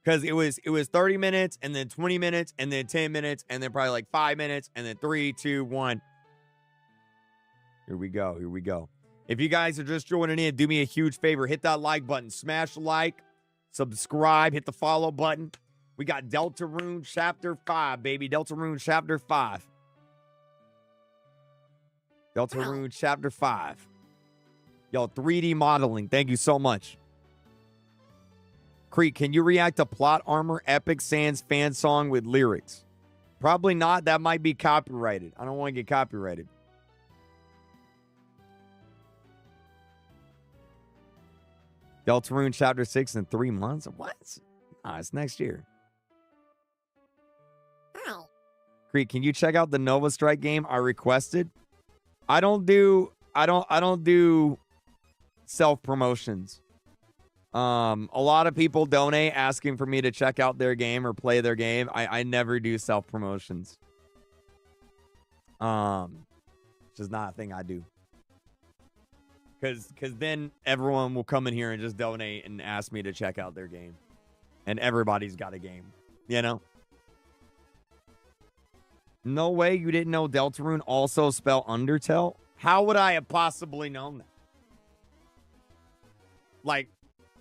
Because it was 30 minutes, and then 20 minutes, and then 10 minutes, and then probably like 5 minutes, and then 3, 2, 1. Here we go. If you guys are just joining in, do me a huge favor. Hit that like button. Smash like. Subscribe. Hit the follow button. We got Deltarune Chapter 5, baby. Deltarune Chapter 5. Deltarune Chapter 5. Yo, 3D modeling. Thank you so much. Creek, can you react to Plot Armor Epic Sans fan song with lyrics? Probably not. That might be copyrighted. I don't want to get copyrighted. Deltarune Chapter 6 in 3 months? What? Nah, it's next year. Creek, can you check out the Nova Strike game I requested? I don't do self-promotions. A lot of people donate asking for me to check out their game or play their game. I never do self-promotions. It's just not a thing I do. Because then everyone will come in here and just donate and ask me to check out their game. And everybody's got a game, you know? No way you didn't know Deltarune also spell Undertale? How would I have possibly known that? Like,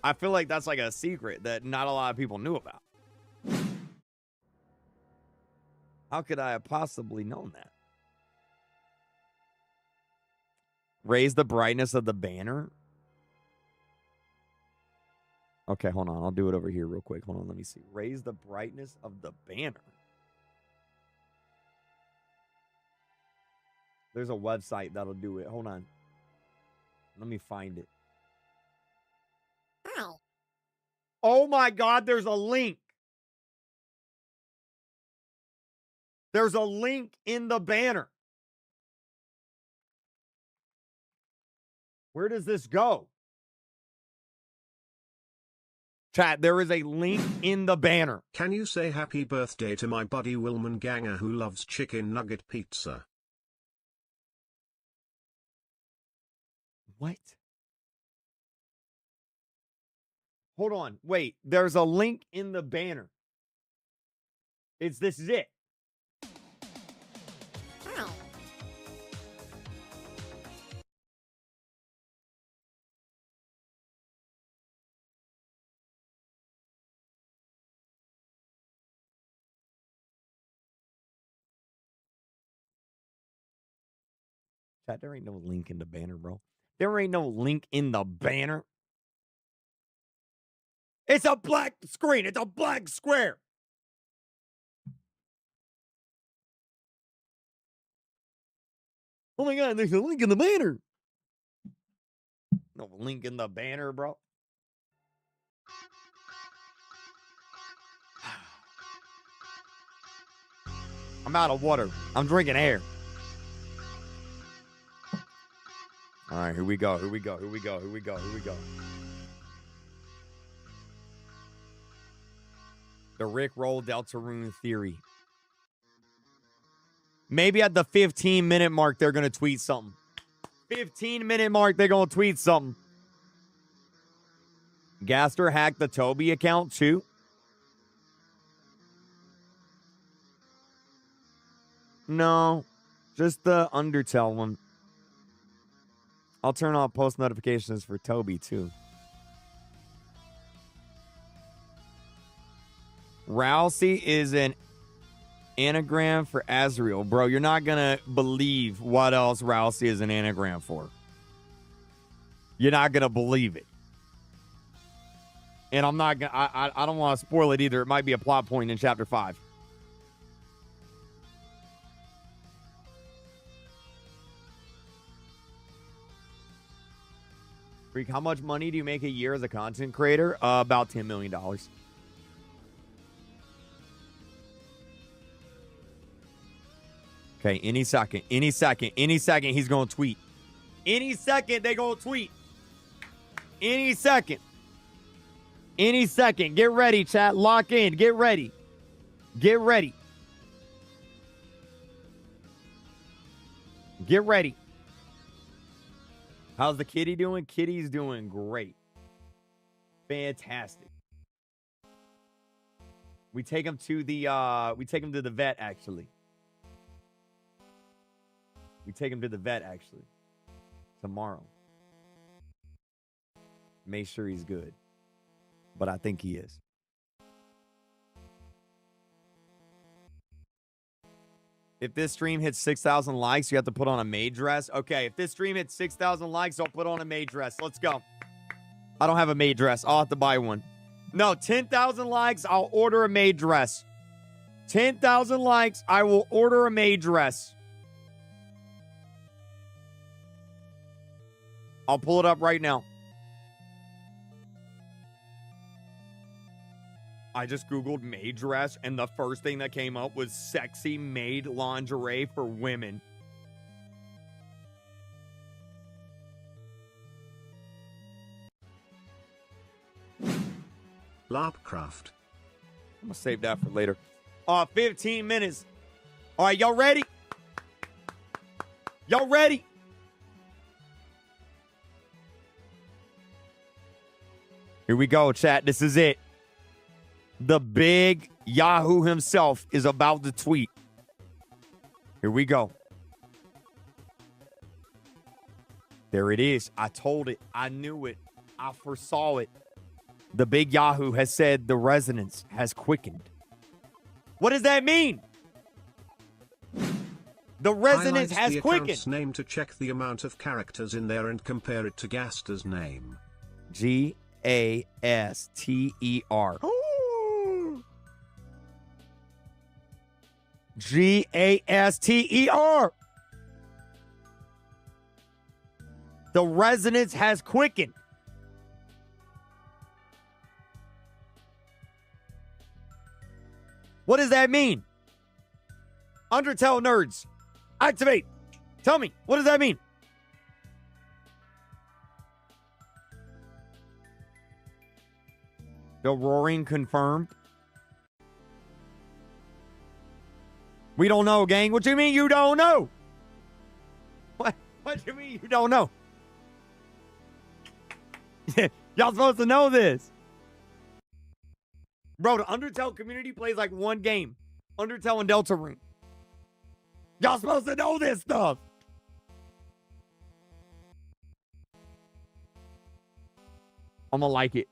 I feel like that's like a secret that not a lot of people knew about. How could I have possibly known that? Raise the brightness of the banner. Okay, hold on. I'll do it over here real quick. Hold on, let me see. Raise the brightness of the banner. There's a website that'll do it. Hold on. Let me find it. Oh my God, there's a link. There's a link in the banner. Where does this go? Chat, there is a link in the banner. Can you say happy birthday to my buddy Wilman Ganger who loves chicken nugget pizza? What? Hold on. Wait, there's a link in the banner. This is it. Chat, there ain't no link in the banner, bro. There ain't no link in the banner. It's a black screen. It's a black square. Oh my God, there's a link in the banner. No link in the banner, bro. I'm out of water. I'm drinking air. All right, here we go. Here we go. Here we go. Here we go. Here we go. The Rick Roll Deltarune theory. Maybe at the 15-minute mark, they're going to tweet something. 15-minute mark, they're going to tweet something. Gaster hacked the Toby account too. No, just the Undertale one. I'll turn off post notifications for Toby too. Rousey is an anagram for Azrael. Bro, you're not going to believe what else Rousey is an anagram for. You're not going to believe it. And I'm not going to, I don't want to spoil it either. It might be a plot point in chapter 5. Freak, how much money do you make a year as a content creator? About $10 million. Okay, any second, he's going to tweet. Any second, they going to tweet. Any second. Get ready, chat. Lock in. Get ready. Get ready. Get ready. How's the kitty doing? Kitty's doing great. Fantastic. We take him to the vet, actually. We take him to the vet, actually. Tomorrow. Make sure he's good. But I think he is. If this stream hits 6,000 likes, you have to put on a maid dress. Okay, if this stream hits 6,000 likes, I'll put on a maid dress. Let's go. I don't have a maid dress. I'll have to buy one. No, 10,000 likes, I'll order a maid dress. 10,000 likes, I will order a maid dress. I'll pull it up right now. I just Googled maid dress, and the first thing that came up was sexy maid lingerie for women. Larpcraft. I'm going to save that for later. 15 minutes. All right, y'all ready? Y'all ready? Here we go, chat. This is it. The big Yahoo himself is about to tweet. Here we go. There it is. I told it. I knew it. I foresaw it. The big Yahoo has said the resonance has quickened. What does that mean? The resonance has the quickened. Account's name to check the amount of characters in there and compare it to Gaster's name. Gaster. Gaster. The resonance has quickened. What does that mean? Undertale nerds, activate. Tell me, what does that mean? The roaring confirmed. We don't know, gang. What you mean you don't know? What you mean you don't know? Y'all supposed to know this. Bro, the Undertale community plays like one game. Undertale and Deltarune. Y'all supposed to know this stuff. I'm gonna like it.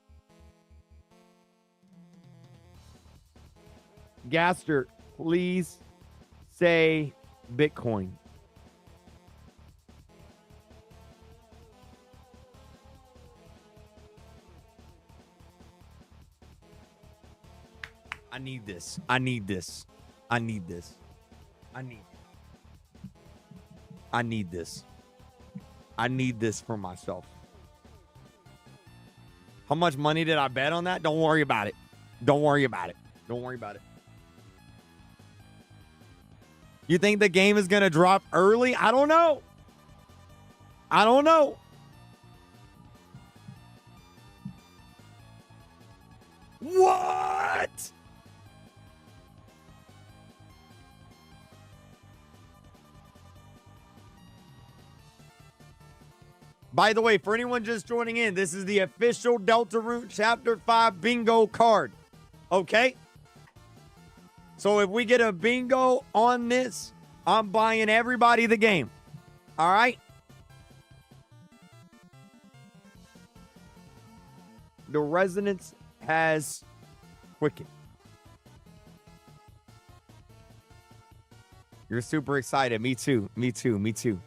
Gaster, please say Bitcoin. I need this. I need this. I need this. I need this. I need this for myself. How much money did I bet on that? Don't worry about it. Don't worry about it. Don't worry about it. You think the game is going to drop early? I don't know. I don't know. What? By the way, for anyone just joining in, this is the official Deltarune Chapter 5 bingo card. Okay? So if we get a bingo on this, I'm buying everybody the game. All right? The resonance has quickened. You're super excited. Me too. Me too. Me too.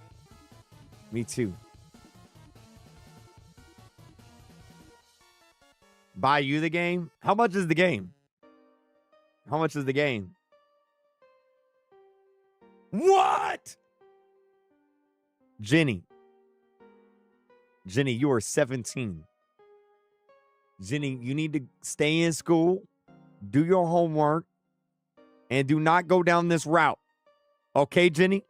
Me too. Buy you the game? How much is the game? How much is the game? What? Jenny. Jenny, you are 17. Jenny, you need to stay in school, do your homework, and do not go down this route. Okay, Jenny?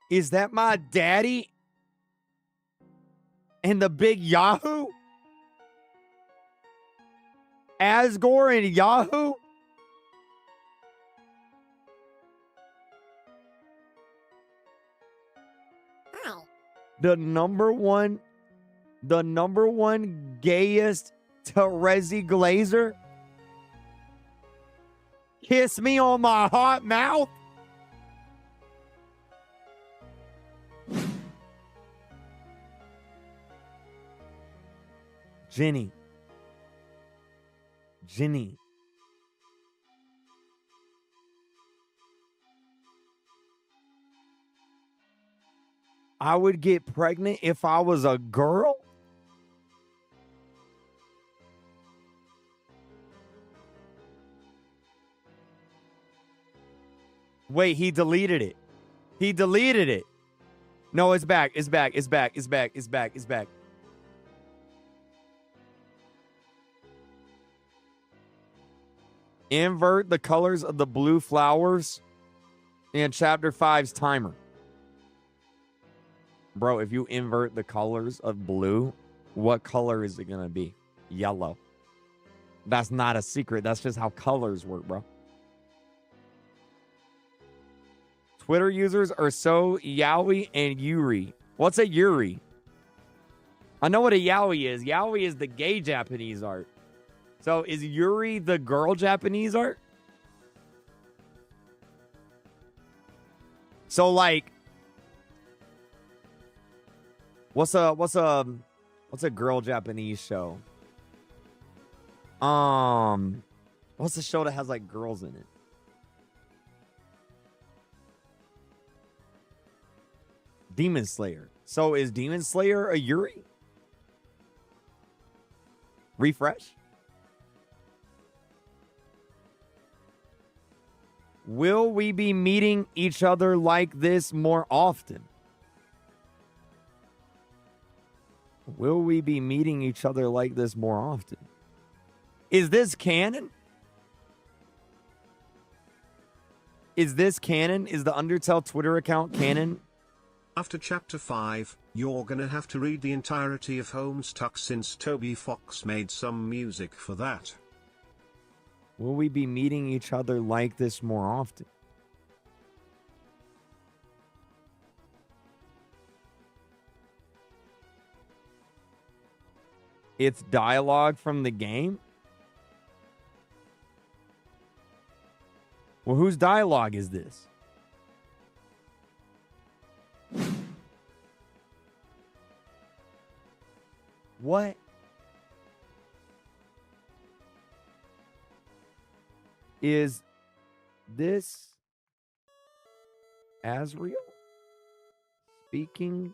Is that my daddy? And the big Yahoo? Asgore and Yahoo? The number one gayest Terezi Glazer? Kiss me on my hot mouth? Jenny. Jenny. I would get pregnant if I was a girl? Wait, he deleted it. He deleted it. No, it's back. It's back. It's back. It's back. It's back. It's back. Invert the colors of the blue flowers in Chapter 5's timer. Bro, if you invert the colors of blue, what color is it going to be? Yellow. That's not a secret. That's just how colors work, bro. Twitter users are so yaoi and yuri. What's a yuri? I know what a yaoi is. Yaoi is the gay Japanese art. So is Yuri the girl Japanese art? So like, what's a girl Japanese show? What's the show that has like girls in it? Demon Slayer. So is Demon Slayer a Yuri? Refresh. Will we be meeting each other like this more often? Will we be meeting each other like this more often? Is this canon? Is this canon? Is the Undertale Twitter account canon After chapter 5, you're gonna have to read the entirety of Homestuck since Toby Fox made some music for that. Will we be meeting each other like this more often? It's dialogue from the game? Well, whose dialogue is this? What? Is this Asriel speaking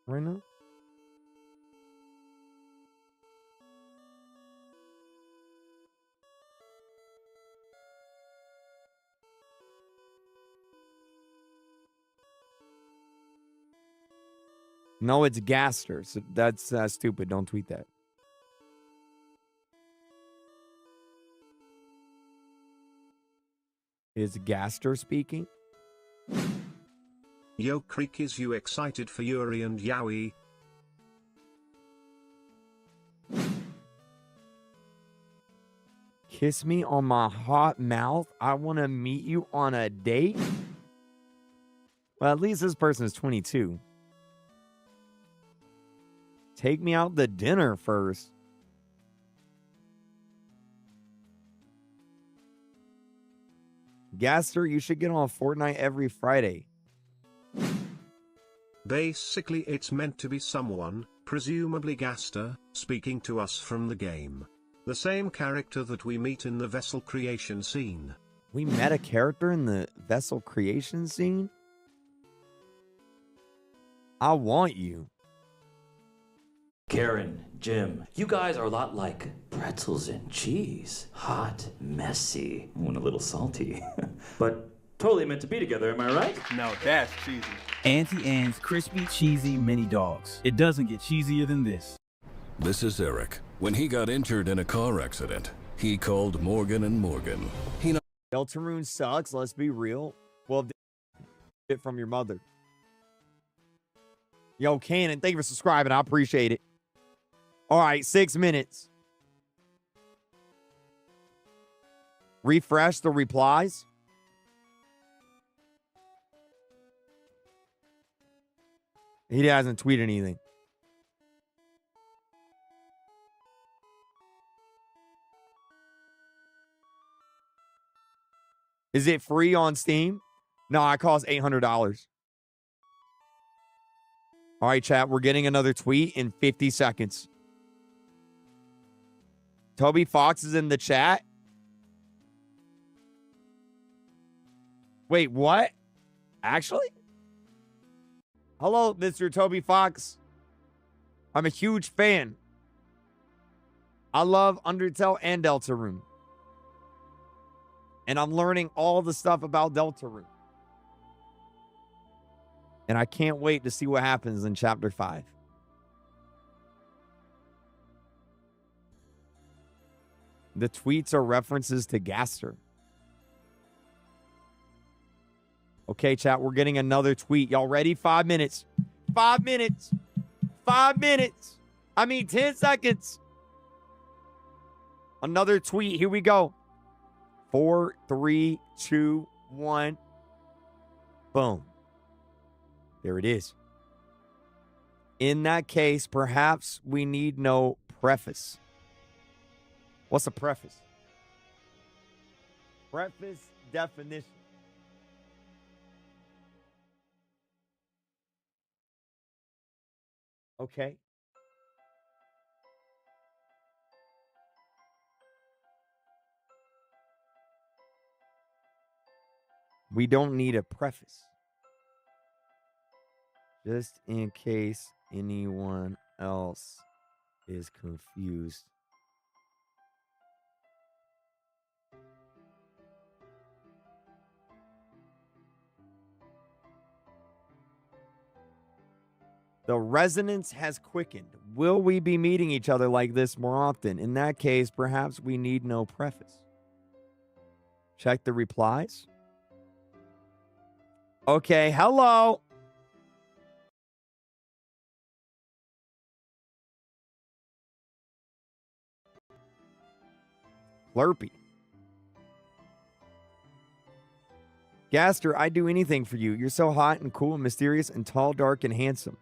right now? No, it's Gaster. So that's stupid. Don't tweet that. Is Gaster speaking? Yo Creek, is you excited for Yuri and Yaoi? Kiss me on my hot mouth. I want to meet you on a date. Well, at least this person is 22. Take me out to dinner first. Gaster, you should get on Fortnite every Friday. Basically, it's meant to be someone, presumably Gaster, speaking to us from the game. The same character that we meet in the vessel creation scene. We met a character in the vessel creation scene? I want you. Karen, Jim, you guys are a lot like pretzels and cheese. Hot, messy, and a little salty. But totally meant to be together, am I right? No, that's cheesy. Auntie Anne's crispy, cheesy mini dogs. It doesn't get cheesier than this. This is Eric. When he got injured in a car accident, he called Morgan & Morgan. Deltarune sucks, let's be real. Well, it from your mother. Yo, Cannon, thank you for subscribing. I appreciate it. All right, 6 minutes. Refresh the replies. He hasn't tweeted anything. Is it free on Steam? No, it costs $800. All right, chat, we're getting another tweet in 50 seconds. Toby Fox is in the chat. Wait, what? Actually? Hello, Mr. Toby Fox. I'm a huge fan. I love Undertale and Deltarune. And I'm learning all the stuff about Deltarune. And I can't wait to see what happens in Chapter 5. The tweets are references to Gaster. Okay, chat, we're getting another tweet. Y'all ready? 5 minutes. 5 minutes. 5 minutes. 10 seconds. Another tweet. Here we go. 4, 3, 2, 1. Boom. There it is. In that case, perhaps we need no preface. What's a preface? Preface definition. Okay. We don't need a preface. Just in case anyone else is confused. The resonance has quickened. Will we be meeting each other like this more often? In that case, perhaps we need no preface. Check the replies. Okay, hello. Slurpee. Gaster, I'd do anything for you. You're so hot and cool and mysterious and tall, dark, and handsome.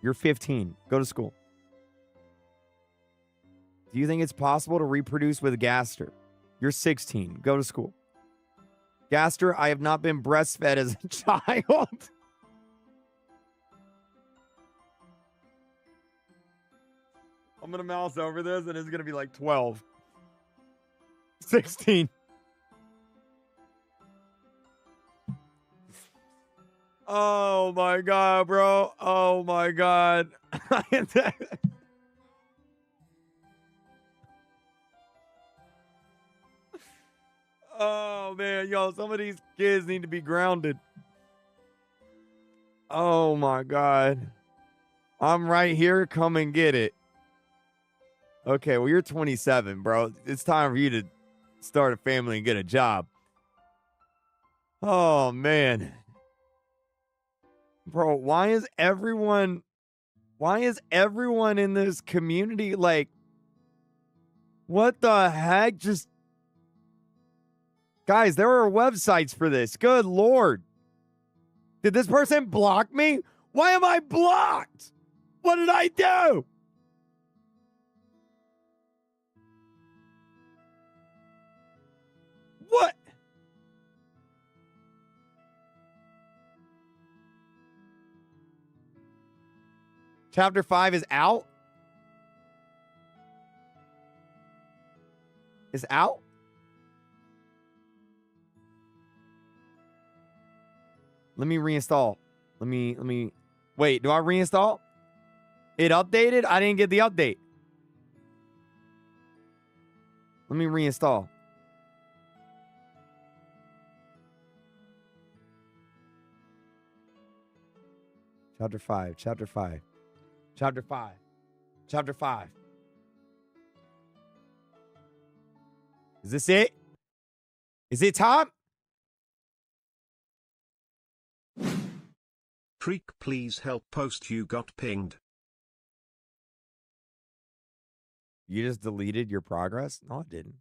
You're 15. Go to school. Do you think it's possible to reproduce with Gaster? You're 16. Go to school. Gaster, I have not been breastfed as a child. I'm going to mouse over this and it's going to be like 12. 16. Oh my God, bro. Oh my God. Oh man, yo, some of these kids need to be grounded. Oh my God. I'm right here. Come and get it. Okay, well, you're 27, bro. It's time for you to start a family and get a job. Oh man. Bro, why is everyone in this community like, what the heck? Just, guys, there are websites for this. Good Lord. Did this person block me? Why am I blocked? What did I do? What? Chapter 5 is out? Is out? Let me reinstall. Let me wait, do I reinstall? It updated? I didn't get the update. Let me reinstall. Chapter 5, chapter 5. Chapter 5. Chapter 5. Is this it? Is it time? Freak, please help post you got pinged. You just deleted your progress? No, I didn't.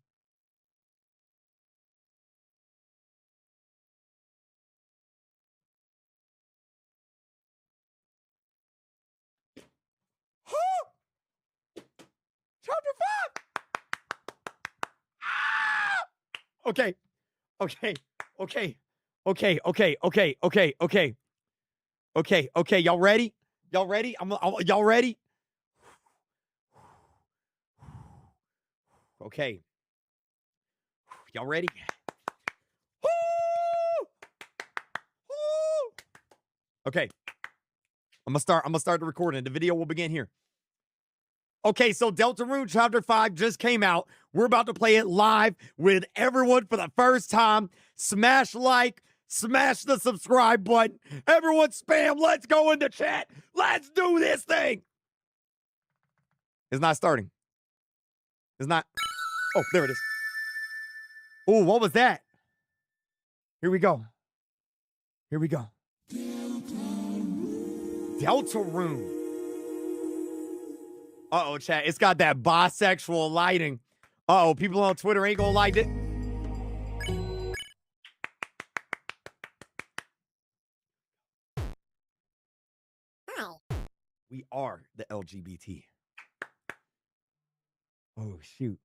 Chapter 5! Ah! Okay. Okay. Okay. Okay. Okay. Okay. Okay. Okay. Okay. Okay. Y'all ready? Y'all ready? Y'all ready? Okay. Y'all ready? Okay. I'm gonna start the recording. The video will begin here. Okay, so Deltarune Chapter 5 just came out. We're about to play it live with everyone for the first time. Smash like, smash the subscribe button. Everyone spam, let's go in the chat. Let's do this thing. It's not starting. It's not. Oh, there it is. Oh, what was that? Here we go. Here we go. Deltarune. Uh-oh, chat. It's got that bisexual lighting. Uh-oh, people on Twitter ain't gonna like it. Hi. We are the LGBT. Oh, shoot.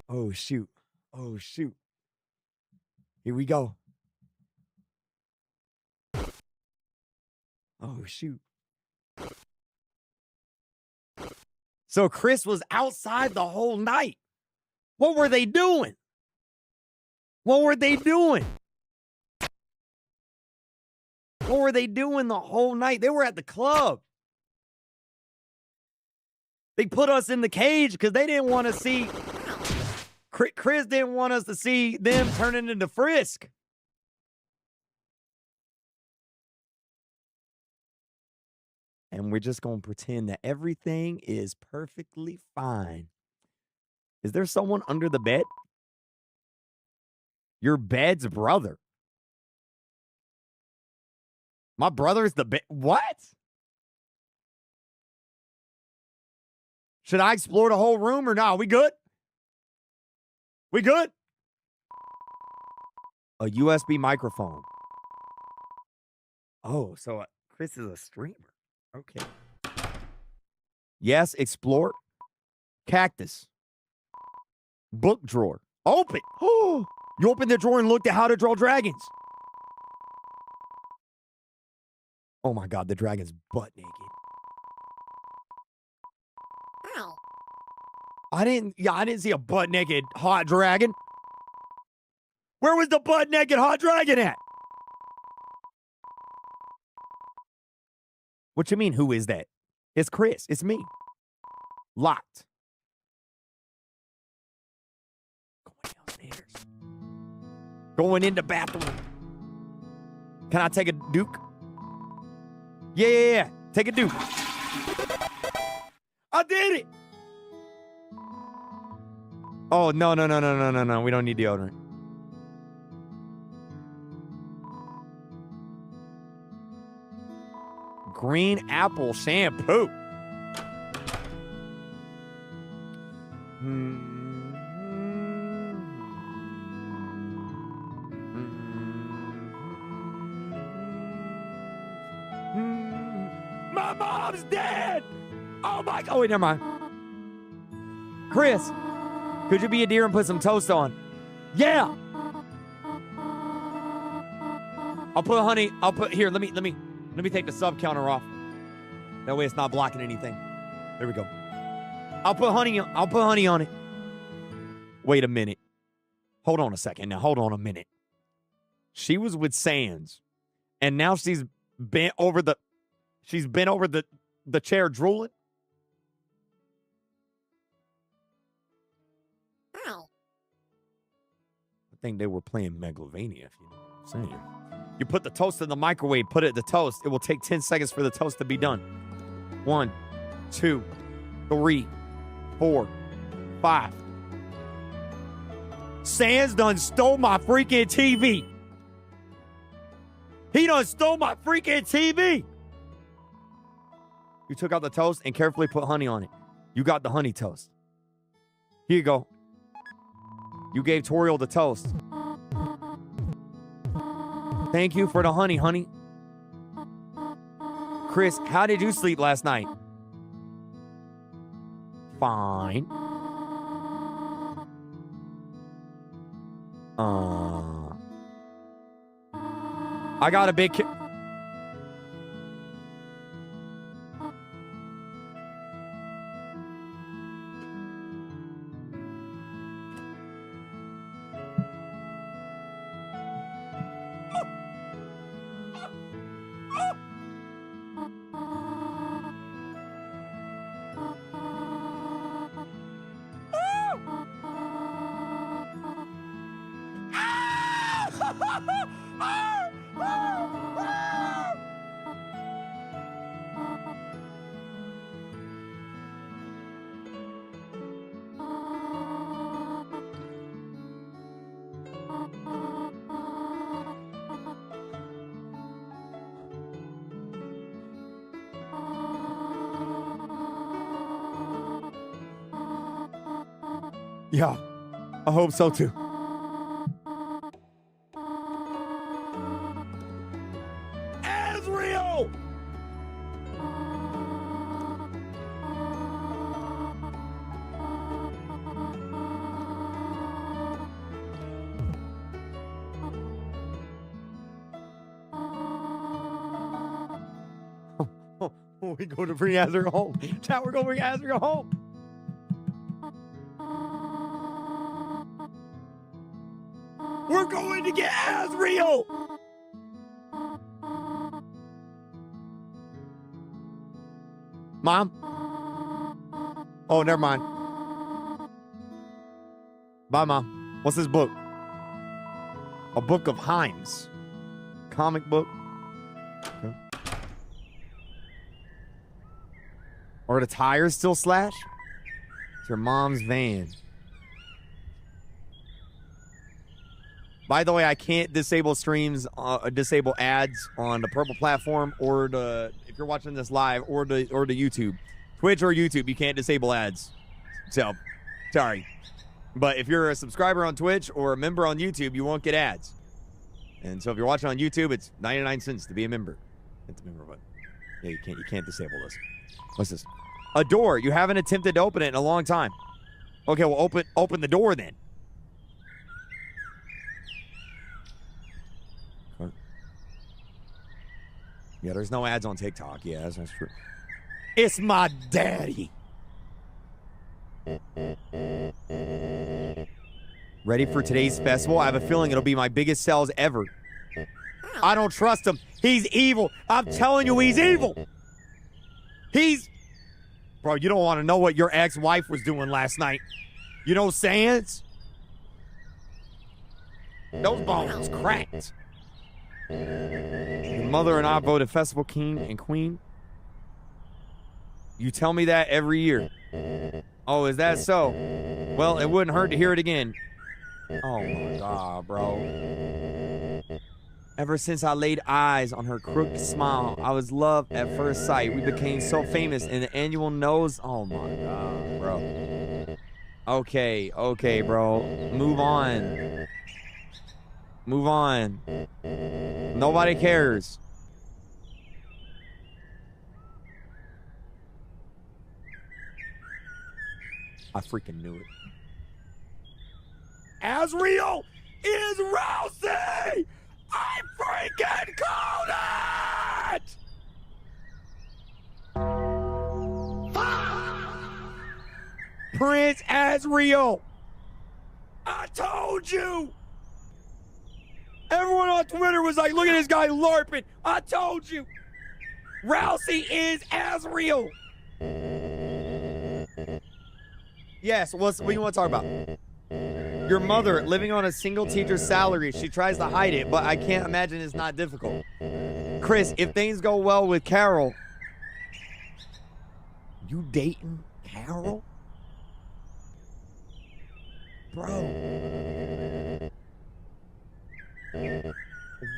Oh, shoot. Oh, shoot. Here we go. Oh, shoot. So Chris was outside the whole night. What were they doing? What were they doing? What were they doing the whole night? They were at the club. They put us in the cage because they didn't want to see... Chris didn't want us to see them turning into Frisk. And we're just going to pretend that everything is perfectly fine. Is there someone under the bed? Your bed's brother. My brother's the what? Should I explore the whole room or no? We good? We good? A USB microphone. Oh, so Chris is a streamer. Okay. Yes, explore. Cactus. Book drawer. Open. Oh, you opened the drawer and looked at how to draw dragons. Oh my God, the dragon's butt naked. I didn't see a butt naked hot dragon. Where was the butt naked hot dragon at? What you mean, who is that? It's Chris. It's me. Locked. Going downstairs. Going in the bathroom. Can I take a Duke? Yeah. Take a Duke. I did it. Oh, no. We don't need deodorant. Green apple shampoo. My mom's dead. Oh my God. Oh, wait, never mind. Chris, could you be a deer and put some toast on? Yeah. I'll put honey. Here, let me take the sub counter off. That way it's not blocking anything. There we go. I'll put honey on it. Wait a minute. Hold on a second. Now hold on a minute. She was with Sans, and now she's bent over the chair drooling. I think they were playing Megalovania, if you know what I'm saying. You put the toast in the microwave, put it in the toast. It will take 10 seconds for the toast to be done. 1, 2, 3, 4, 5. Sans done stole my freaking TV. He done stole my freaking TV. You took out the toast and carefully put honey on it. You got the honey toast. Here you go. You gave Toriel the toast. Thank you for the honey, honey. Chris, how did you sleep last night? Fine. I got a big Yeah, I hope so too. Azrael! We go to bring Azrael home. Chat, we're going to bring Azrael home. We're going to get Azrael! Mom? Oh, never mind. Bye, Mom. What's this book? A book of Himes. Comic book. Okay. Are the tires still slashed? It's your mom's van. By the way, I can't disable streams, disable ads on the purple platform or if you're watching this live or the YouTube, Twitch or YouTube. You can't disable ads. So, sorry. But if you're a subscriber on Twitch or a member on YouTube, you won't get ads. And so if you're watching on YouTube, it's 99 cents to be a member. It's a member, but yeah, you can't disable this. What's this? A door. You haven't attempted to open it in a long time. Okay, well open the door then. Okay. Yeah, there's no ads on TikTok. Yeah, that's true. It's my daddy. Ready for today's festival? I have a feeling it'll be my biggest sales ever. I don't trust him. He's evil. I'm telling you, he's evil. Bro, you don't want to know what your ex-wife was doing last night. You know Sans? Those bones cracked. Your mother and I voted festival king and queen. You tell me that every year. Oh, is that so? Well, it wouldn't hurt to hear it again. Oh my God, bro. Ever since I laid eyes on her crooked smile, I was loved at first sight. We became so famous in the annual nose. Oh my God, bro. Okay, bro. Move on. Move on. Nobody cares. I freaking knew it. Azriel is Rousey! I freaking called it! Prince Azriel! I told you! Everyone on Twitter was like, look at this guy LARPing. I told you! Rousey is Azriel! Yes, what do you want to talk about? Your mother, living on a single teacher's salary, she tries to hide it, but I can't imagine it's not difficult. Chris, if things go well with Carol... You dating Carol? Bro.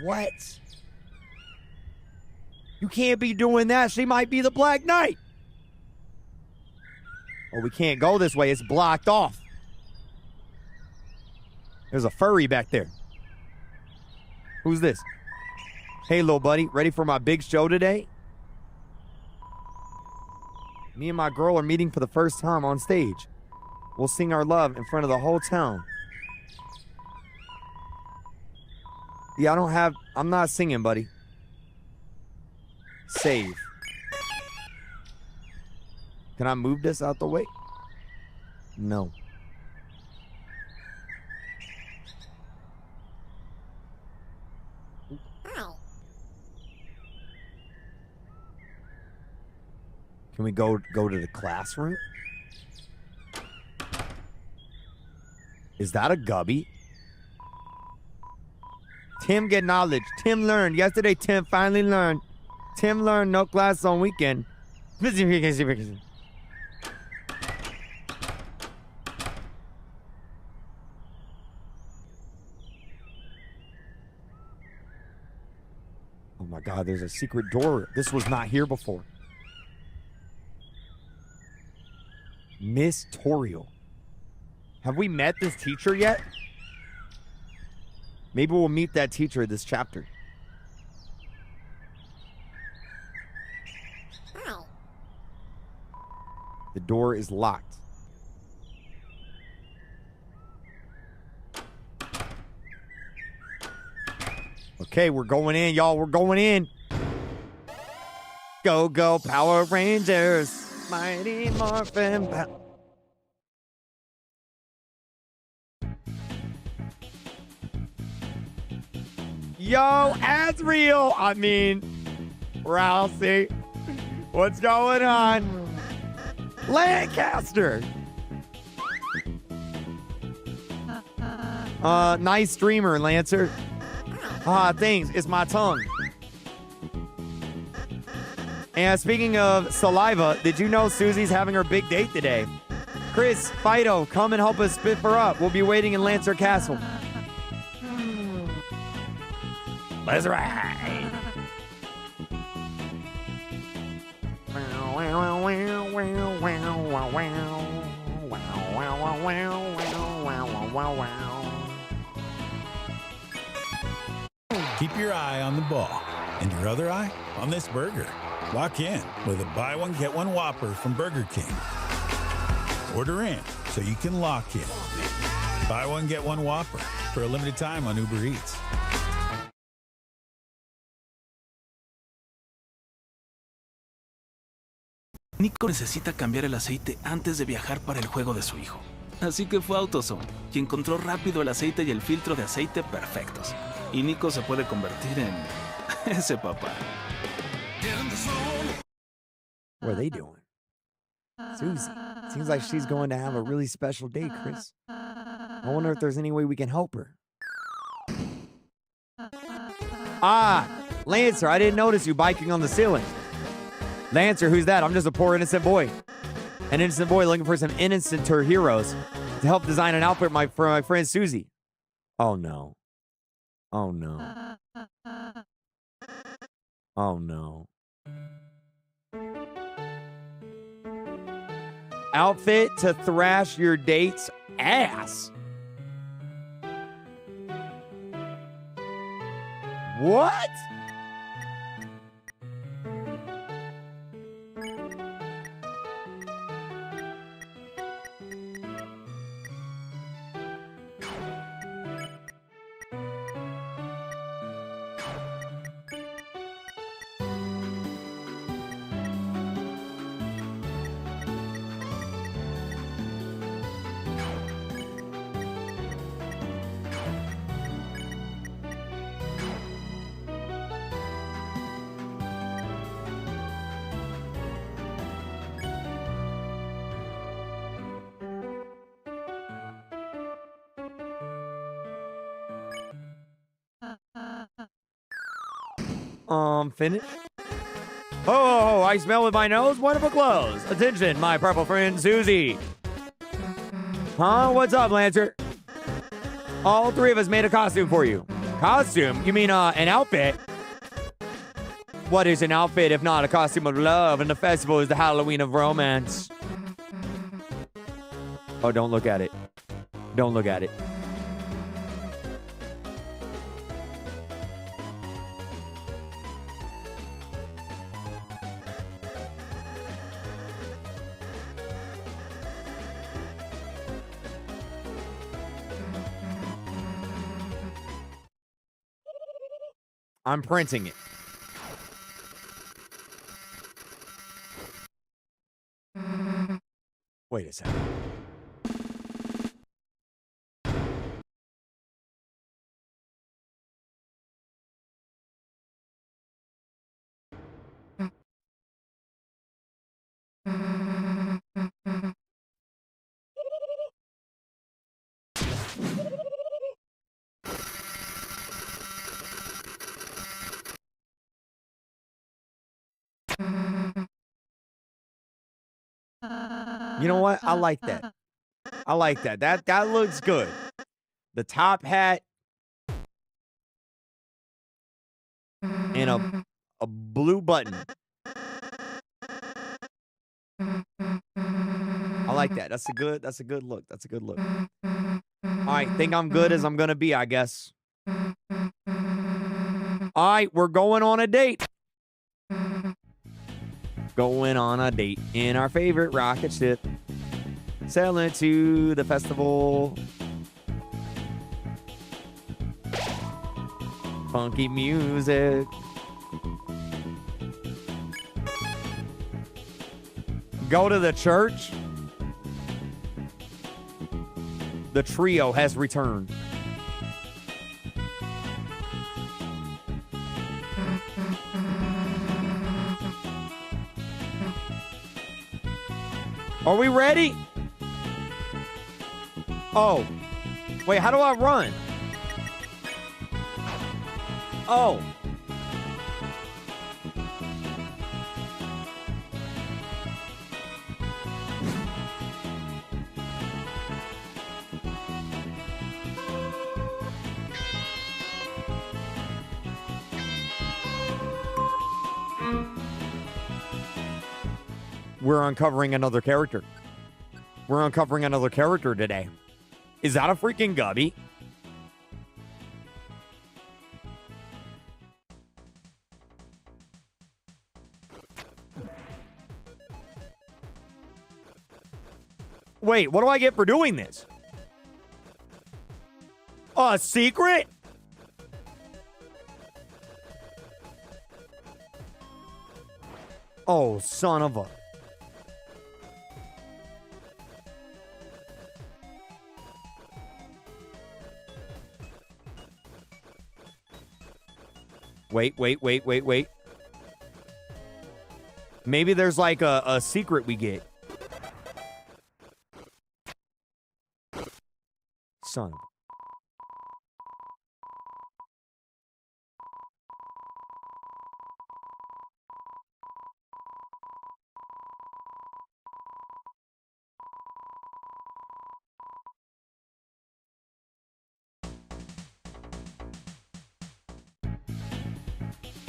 What? You can't be doing that. She might be the Black Knight. Oh, we can't go this way. It's blocked off. There's a furry back there. Who's this? Hey, little buddy. Ready for my big show today? Me and my girl are meeting for the first time on stage. We'll sing our love in front of the whole town. Yeah, I'm not singing, buddy. Save. Can I move this out the way? No. Can we go to the classroom? Is that a gubby? Tim get knowledge. Tim learned. Yesterday, Tim finally learned. Tim learned no class on weekend. Oh my God, there's a secret door. This was not here before. Miss Toriel. Have we met this teacher yet? Maybe we'll meet that teacher this chapter. The door is locked. Okay, we're going in, y'all. We're going in. Go, go, Power Rangers. Mighty Morphin Power. Yo, Azriel. I mean, Rousey. What's going on? Lancaster. Nice streamer, Lancer. Thanks. It's my tongue. And speaking of saliva, did you know Susie's having her big date today? Chris, Fido, come and help us spit her up. We'll be waiting in Lancer Castle. Let's ride. Keep your eye on the ball and your other eye on this burger. Lock in with a buy one, get one Whopper from Burger King. Order in so you can lock in. Buy one, get one Whopper for a limited time on Uber Eats. Nico necesita cambiar el aceite antes de viajar para el juego de su hijo. Así que fue a AutoZone y encontró rápido el aceite y el filtro de aceite perfectos. Y Nico se puede convertir en ese papá. What are they doing? Susie. Seems like she's going to have a really special day, Chris. I wonder if there's any way we can help her. Ah, Lancer, I didn't notice you biking on the ceiling. Lancer, who's that? I'm just a poor innocent boy. An innocent boy looking for some innocenter heroes to help design an outfit for my friend Susie. Oh, no. Oh, no. Oh, no. Outfit to thrash your date's ass. What? Finish. Oh, I smell with my nose. Wonderful clothes. Attention, my purple friend Susie. Huh? What's up, Lancer? All three of us made a costume for you. Costume? You mean an outfit? What is an outfit if not a costume of love? And the festival is the Halloween of romance. Oh, don't look at it. Don't look at it. I'm printing it. Wait a second. You know what? I like that. I like that. That looks good. The top hat and a blue button. I like that. That's a good look. That's a good look. All right, think I'm good as I'm gonna be, I guess. All right, we're going on a date. Going on a date in our favorite rocket ship. Sailing to the festival. Funky music. Go to the church. The trio has returned. Are we ready? Oh. Wait, how do I run? Oh. we're uncovering another character. We're uncovering another character today. Is that a freaking Gubby? Wait, what do I get for doing this? A secret? Oh, son of a... Wait. Maybe there's like a secret we get. Son of a...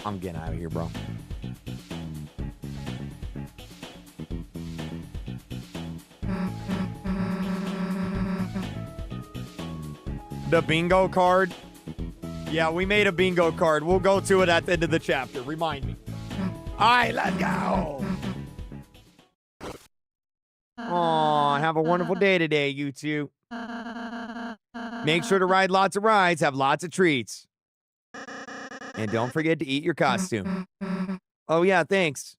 I'm getting out of here, bro. The bingo card? Yeah, we made a bingo card. We'll go to it at the end of the chapter. Remind me. All right, let's go. Aw, have a wonderful day today, you two. Make sure to ride lots of rides, have lots of treats. And don't forget to eat your costume. Oh, yeah, thanks.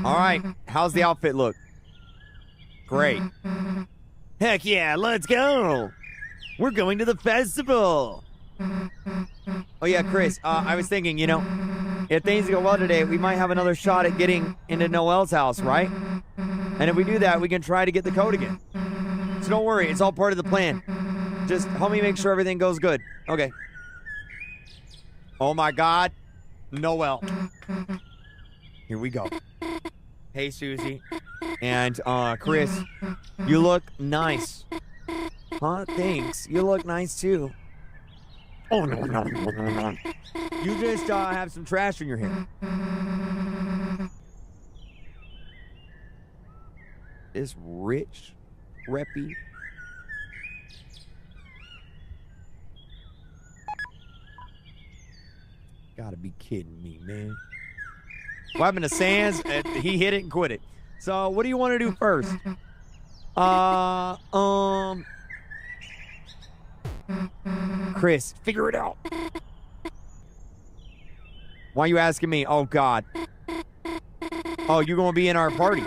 All right, how's the outfit look? Great. Heck yeah, let's go. We're going to the festival. Oh, yeah, Chris, I was thinking, if things go well today, we might have another shot at getting into Noel's house, right? And if we do that, we can try to get the code again. So don't worry, it's all part of the plan. Just help me make sure everything goes good. Okay. Oh, my God. Noel. Here we go. Hey, Susie. And, Chris, you look nice. Huh? Thanks. You look nice, too. Oh, no. You just, have some trash in your hair. This rich, preppy. Gotta be kidding me, man. What happened to Sans? He hit it and quit it. So, what do you want to do first? Chris, figure it out. Why are you asking me? Oh, God. Oh, you're going to be in our party.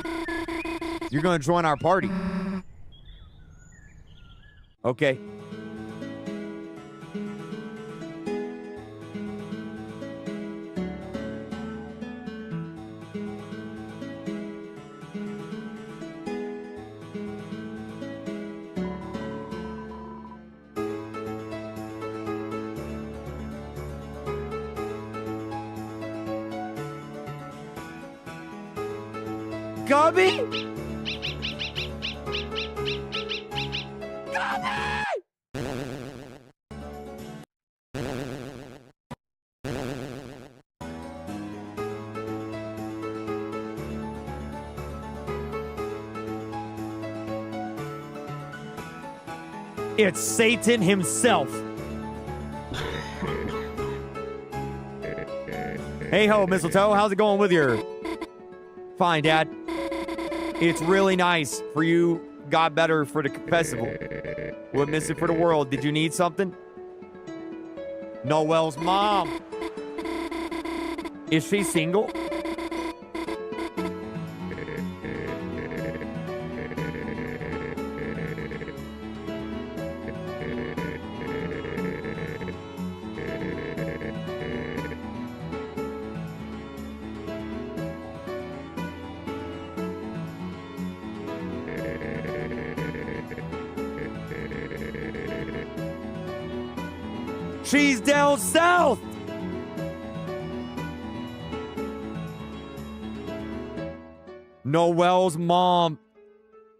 You're going to join our party. Okay. Gubby? Gubby! It's Satan himself. Hey ho, Mistletoe, how's it going with your... Fine, Dad. It's really nice for you got better for the festival. Would miss it for the world. Did you need something? Noel's mom. Is she single? She's down south. Noel's mom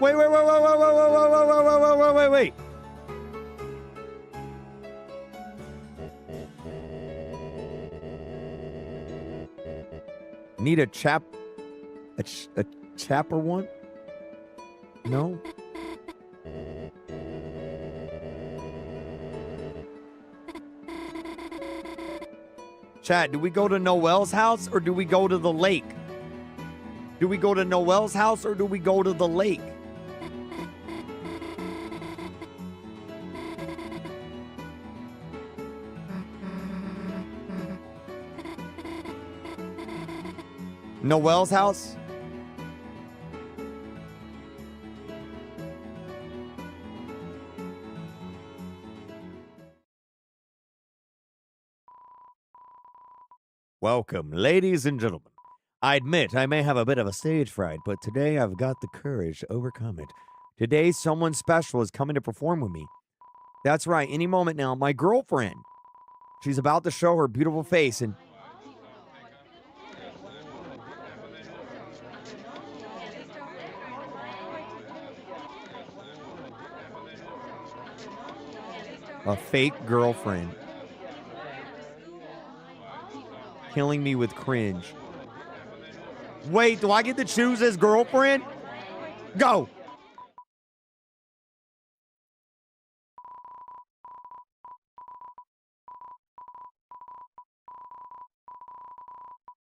Wait. Need a chapper one? No? Chat, do we go to Noel's house or do we go to the lake? Do we go to Noel's house or do we go to the lake? Noel's house? Welcome, ladies and gentlemen. I admit I may have a bit of a stage fright, but today I've got the courage to overcome it. Today, someone special is coming to perform with me. That's right, any moment now, my girlfriend. She's about to show her beautiful face and... a fake girlfriend. Killing me with cringe. Wait, do I get to choose his girlfriend? Go.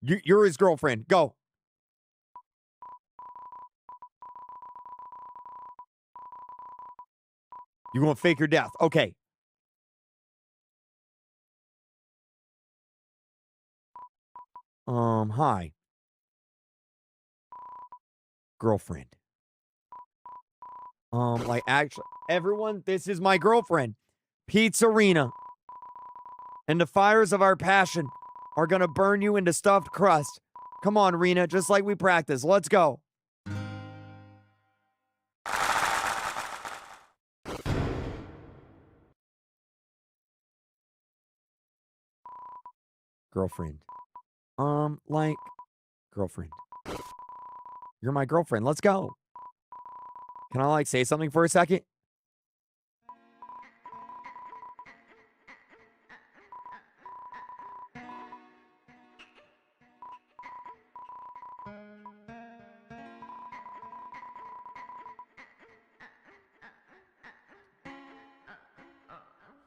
You're his girlfriend. Go. You're going to fake your death. Okay. Hi. Girlfriend. Like, actually, everyone, this is my girlfriend. Pizzarina. And the fires of our passion are gonna burn you into stuffed crust. Come on, Rena, just like we practiced. Let's go. Girlfriend. Like, girlfriend. You're my girlfriend. Let's go. Can I, like, say something for a second?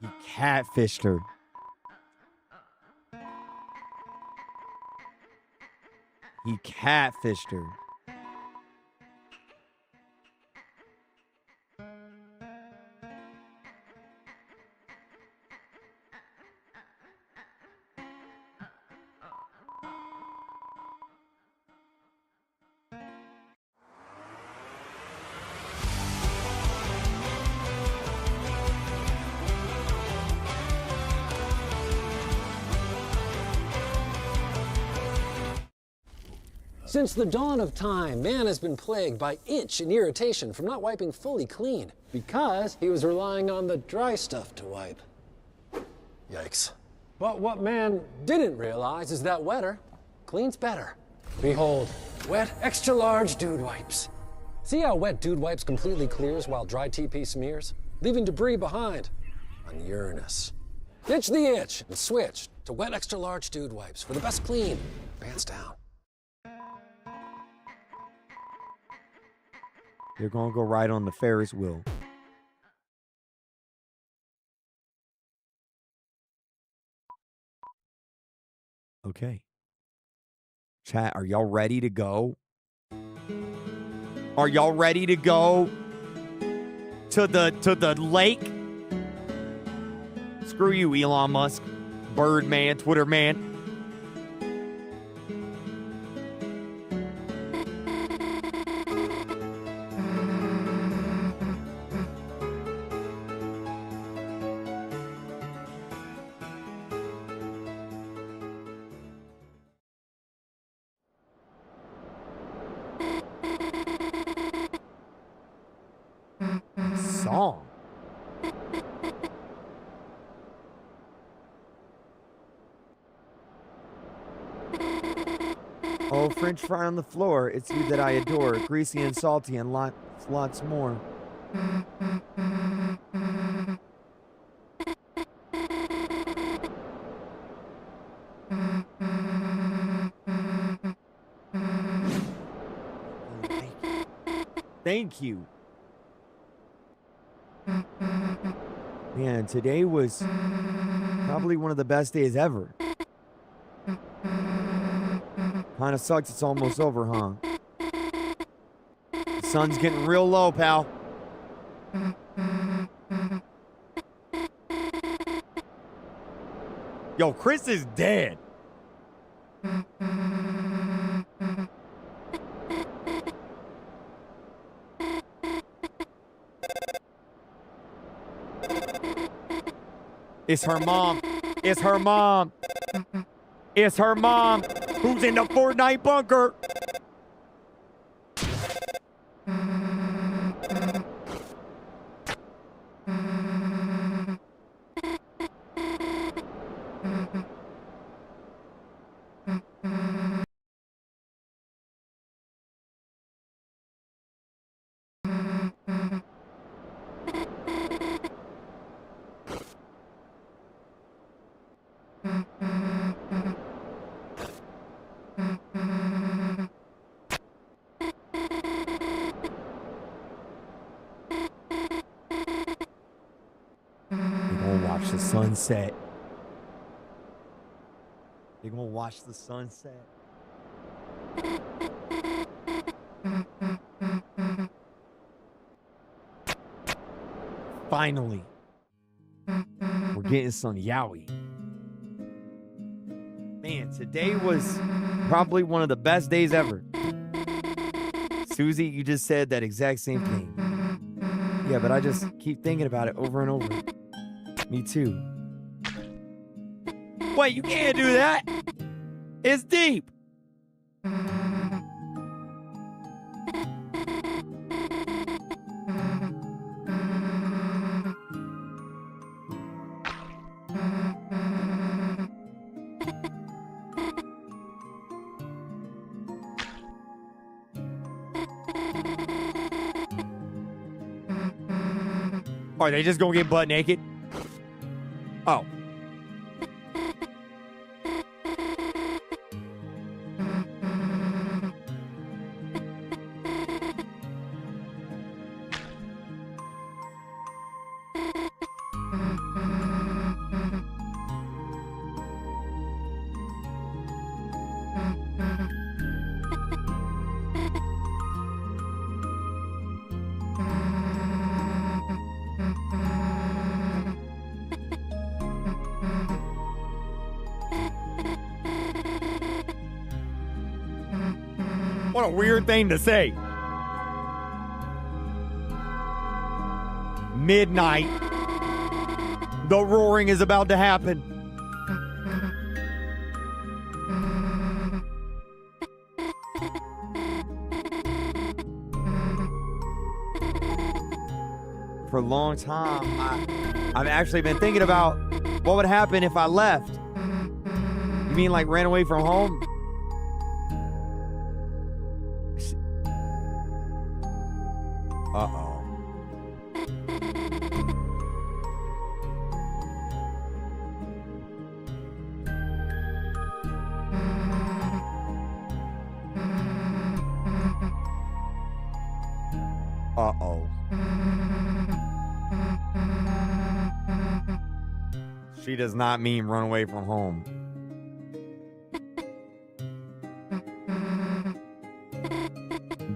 He catfished her. He catfished her. Since the dawn of time, man has been plagued by itch and irritation from not wiping fully clean because he was relying on the dry stuff to wipe. Yikes. But what man didn't realize is that wetter cleans better. Behold, wet extra large dude wipes. See how wet dude wipes completely clears while dry TP smears, leaving debris behind on Uranus. Ditch the itch and switch to wet extra large dude wipes for the best clean, pants down. You're going to go right on the Ferris wheel. Okay. Chat, are y'all ready to go? Are y'all ready to go to the lake? Screw you, Elon Musk, Birdman, Twitter man. Song. Oh, French fry on the floor. It's you that I adore. Greasy and salty and lots Lots more. Thank you. Man, today was probably one of the best days ever. Kinda sucks it's almost over, huh? The sun's getting real low, pal. Yo, Chris is dead. It's her mom. It's her mom. It's her mom who's in the Fortnite bunker. Watch the sunset. They're gonna watch the sunset. Finally, we're getting some yaoi. Man, today was probably one of the best days ever. Susie, you just said that exact same thing. Yeah, but I just keep thinking about it over and over. Me too. Wait, you can't do that. It's deep. Are they just gonna get butt naked? Oh. What a weird thing to say. Midnight. The roaring is about to happen. For a long time, I've actually been thinking about what would happen if I left. You mean like ran away from home? Uh-oh. Uh-oh. She does not mean run away from home.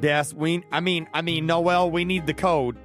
Yes, I mean, Noel, we need the code.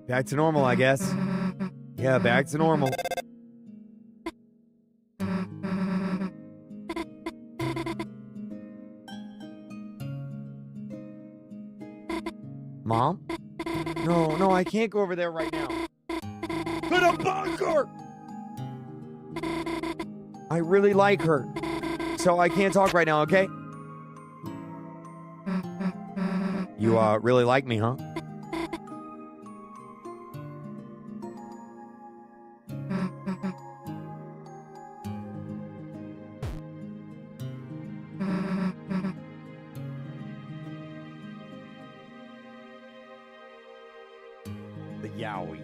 Back to normal, I guess. Yeah, back to normal. Mom? No, I can't go over there right now. To the bunker! I really like her, so I can't talk right now, okay? You, really like me, huh? The Yowie.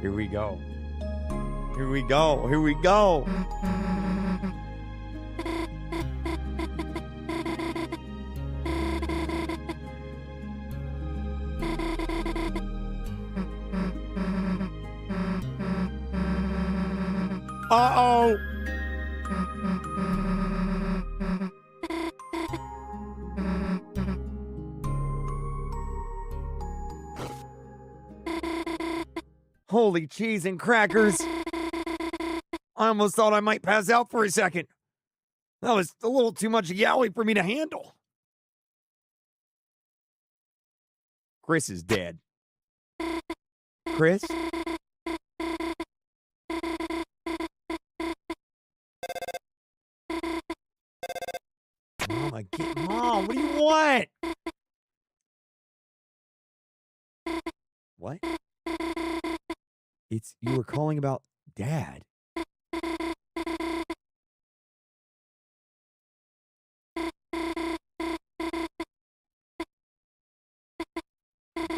Here we go. Here we go. Here we go. Uh-oh. Holy cheese and crackers. I almost thought I might pass out for a second. That was a little too much Yowie for me to handle. Chris is dead. Chris? Mom, what do you want? What? You were calling about Dad.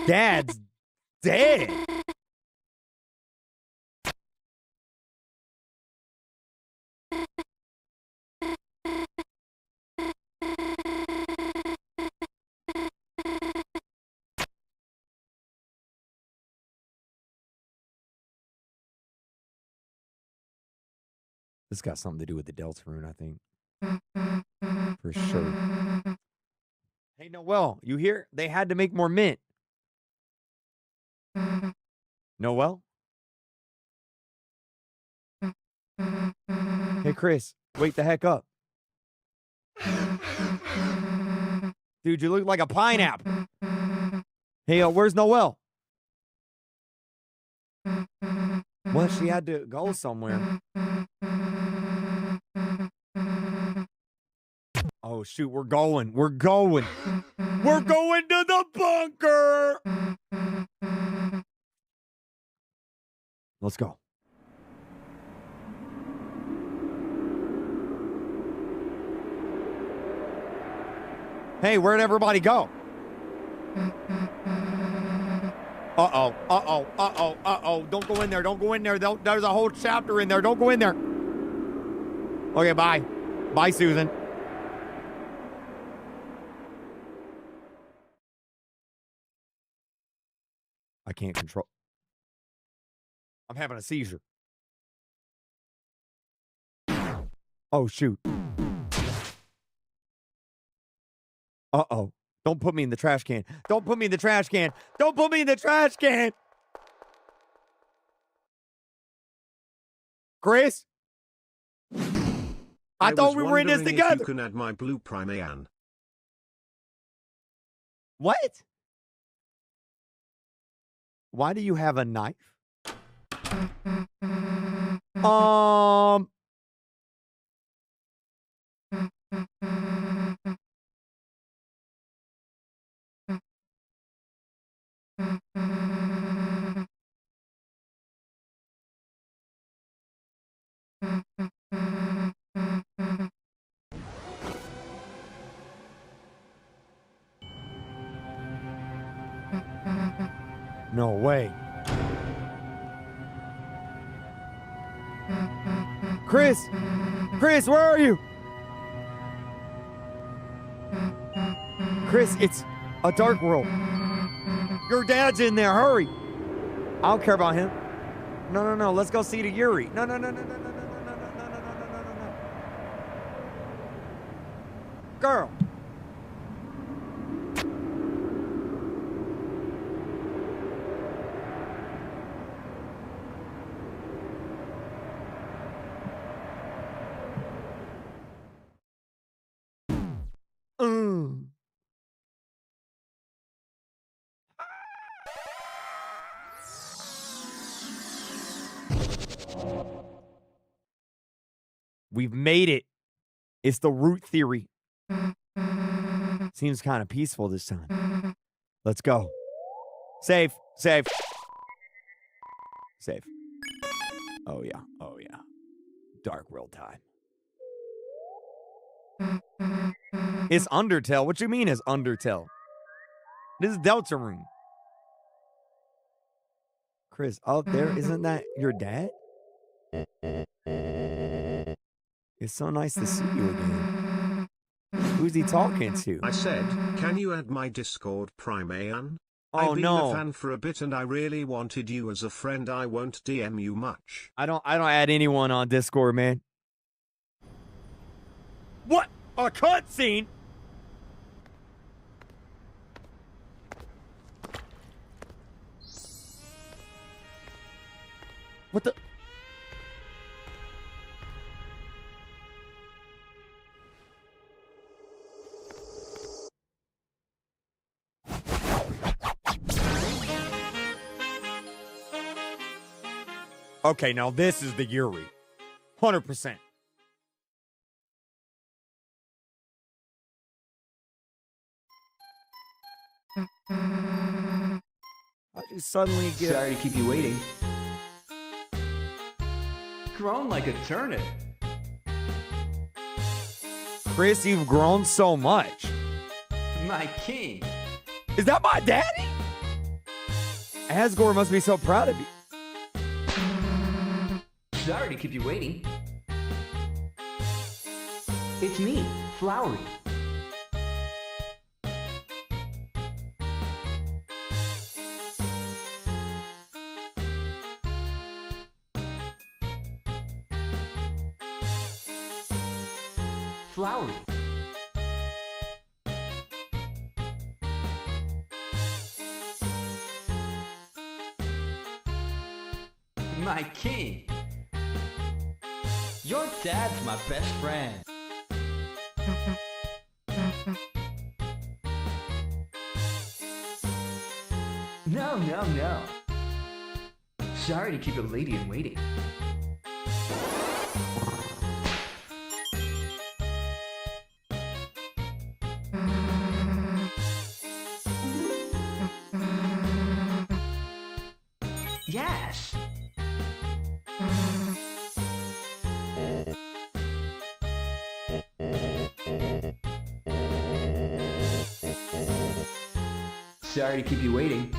Dad's dead. This got something to do with the Deltarune, I think. For sure. Hey, Noelle, you hear? They had to make more mint. Noelle? Hey, Chris, wake the heck up. Dude, you look like a pineapple. Hey, where's Noelle? Well, she had to go somewhere. Oh, shoot, we're going. We're going. We're going to the bunker. Let's go. Hey, where'd everybody go? Uh-oh, uh-oh, uh-oh, uh-oh. Don't go in there. Don't go in there. There's a whole chapter in there. Don't go in there. Okay, bye. Bye, Susan. I can't control. I'm having a seizure. Oh, shoot. Uh-oh. Don't put me in the trash can. Don't put me in the trash can. Don't put me in the trash can. Chris? I thought we were in this together. You can add my blue Primean. What? Why do you have a knife? No way. Chris! Chris, where are you? Chris, it's a dark world. Your dad's in there. Hurry. I don't care about him. No. Let's go see the Yuri. No. We've made it. It's the root theory. Seems kind of peaceful this time. Let's go. Save. Save. Save. Oh, yeah. Oh, yeah. Dark world time. It's Undertale. What you mean is Undertale? This is Deltarune. Chris, up there, isn't that your dad? It's so nice to see you again. Who's he talking to? I said, can you add my Discord Primean? Oh, I've been no. a fan for a bit and I really wanted you as a friend. I won't DM you much. I don't add anyone on Discord, man. What? A cutscene? What the? Okay, now this is the Yuri. 100%. How'd you suddenly get... Sorry to keep you waiting. Grown like a turnip. Chris, you've grown so much. My king. Is that my daddy? Asgore must be so proud of you. Sorry to keep you waiting. It's me, Flowery. Flowery. My king. Your dad's my best friend. No, no, no. Sorry to keep a lady in waiting. Yes. Sorry to keep you waiting.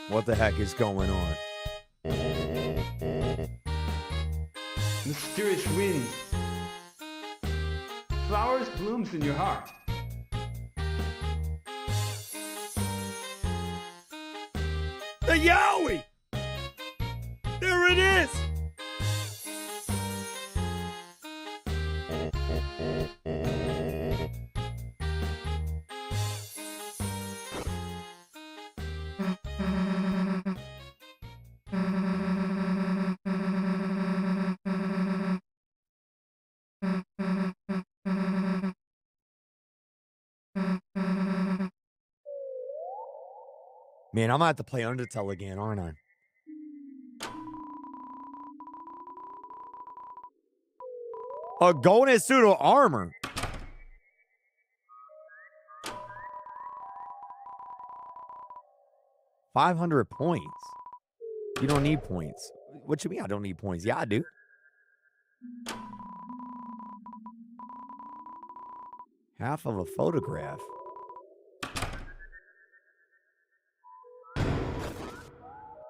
What the heck is going on? Mysterious wind. Flowers blooms in your heart. The Yowie! There it is! Man, I'm gonna have to play Undertale again, aren't I? A golden suit of armor. $500 points. You don't need points. What you mean I don't need points? Yeah, I do. Half of a photograph.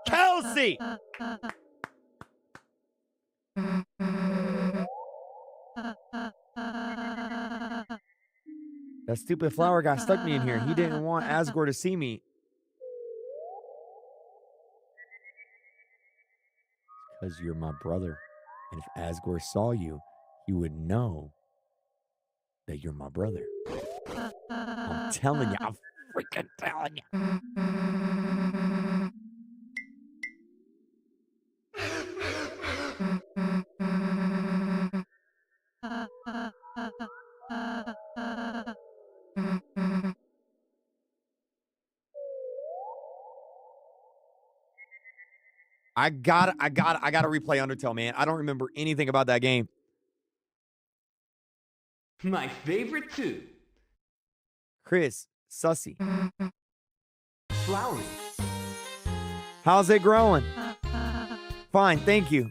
Kelsey! That stupid flower guy stuck me in here. He didn't want Asgore to see me. Because you're my brother. And if Asgore saw you, he would know that you're my brother. I'm telling you. I'm freaking telling you. I gotta replay Undertale, man. I don't remember anything about that game. My favorite too. Chris, sussy. Flowery. How's it growing? Fine, thank you.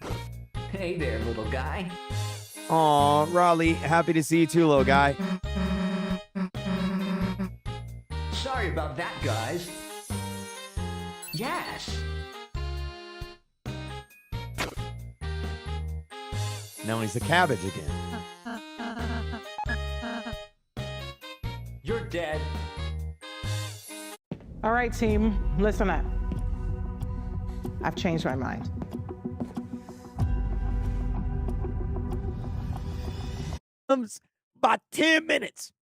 Hey there, little guy. Aw, Raleigh, happy to see you too, little guy. Sorry about that, guys. Yes. Now he's a cabbage again. You're dead. All right, team, listen up. I've changed my mind. About 10 minutes.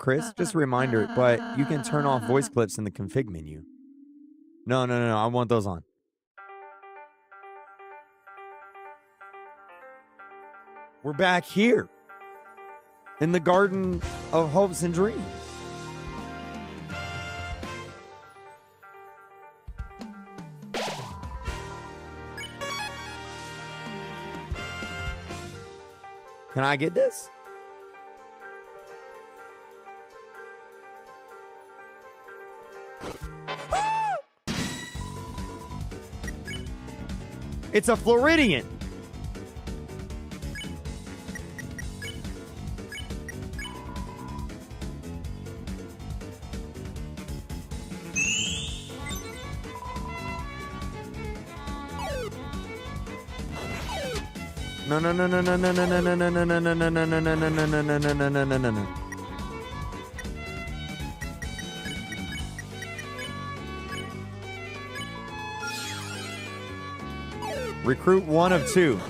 Chris, just a reminder, but you can turn off voice clips in the config menu. No, I want those on. We're back here in the Garden of Hopes and Dreams. Can I get this? It's a Floridian. No. Recruit 1 of 2.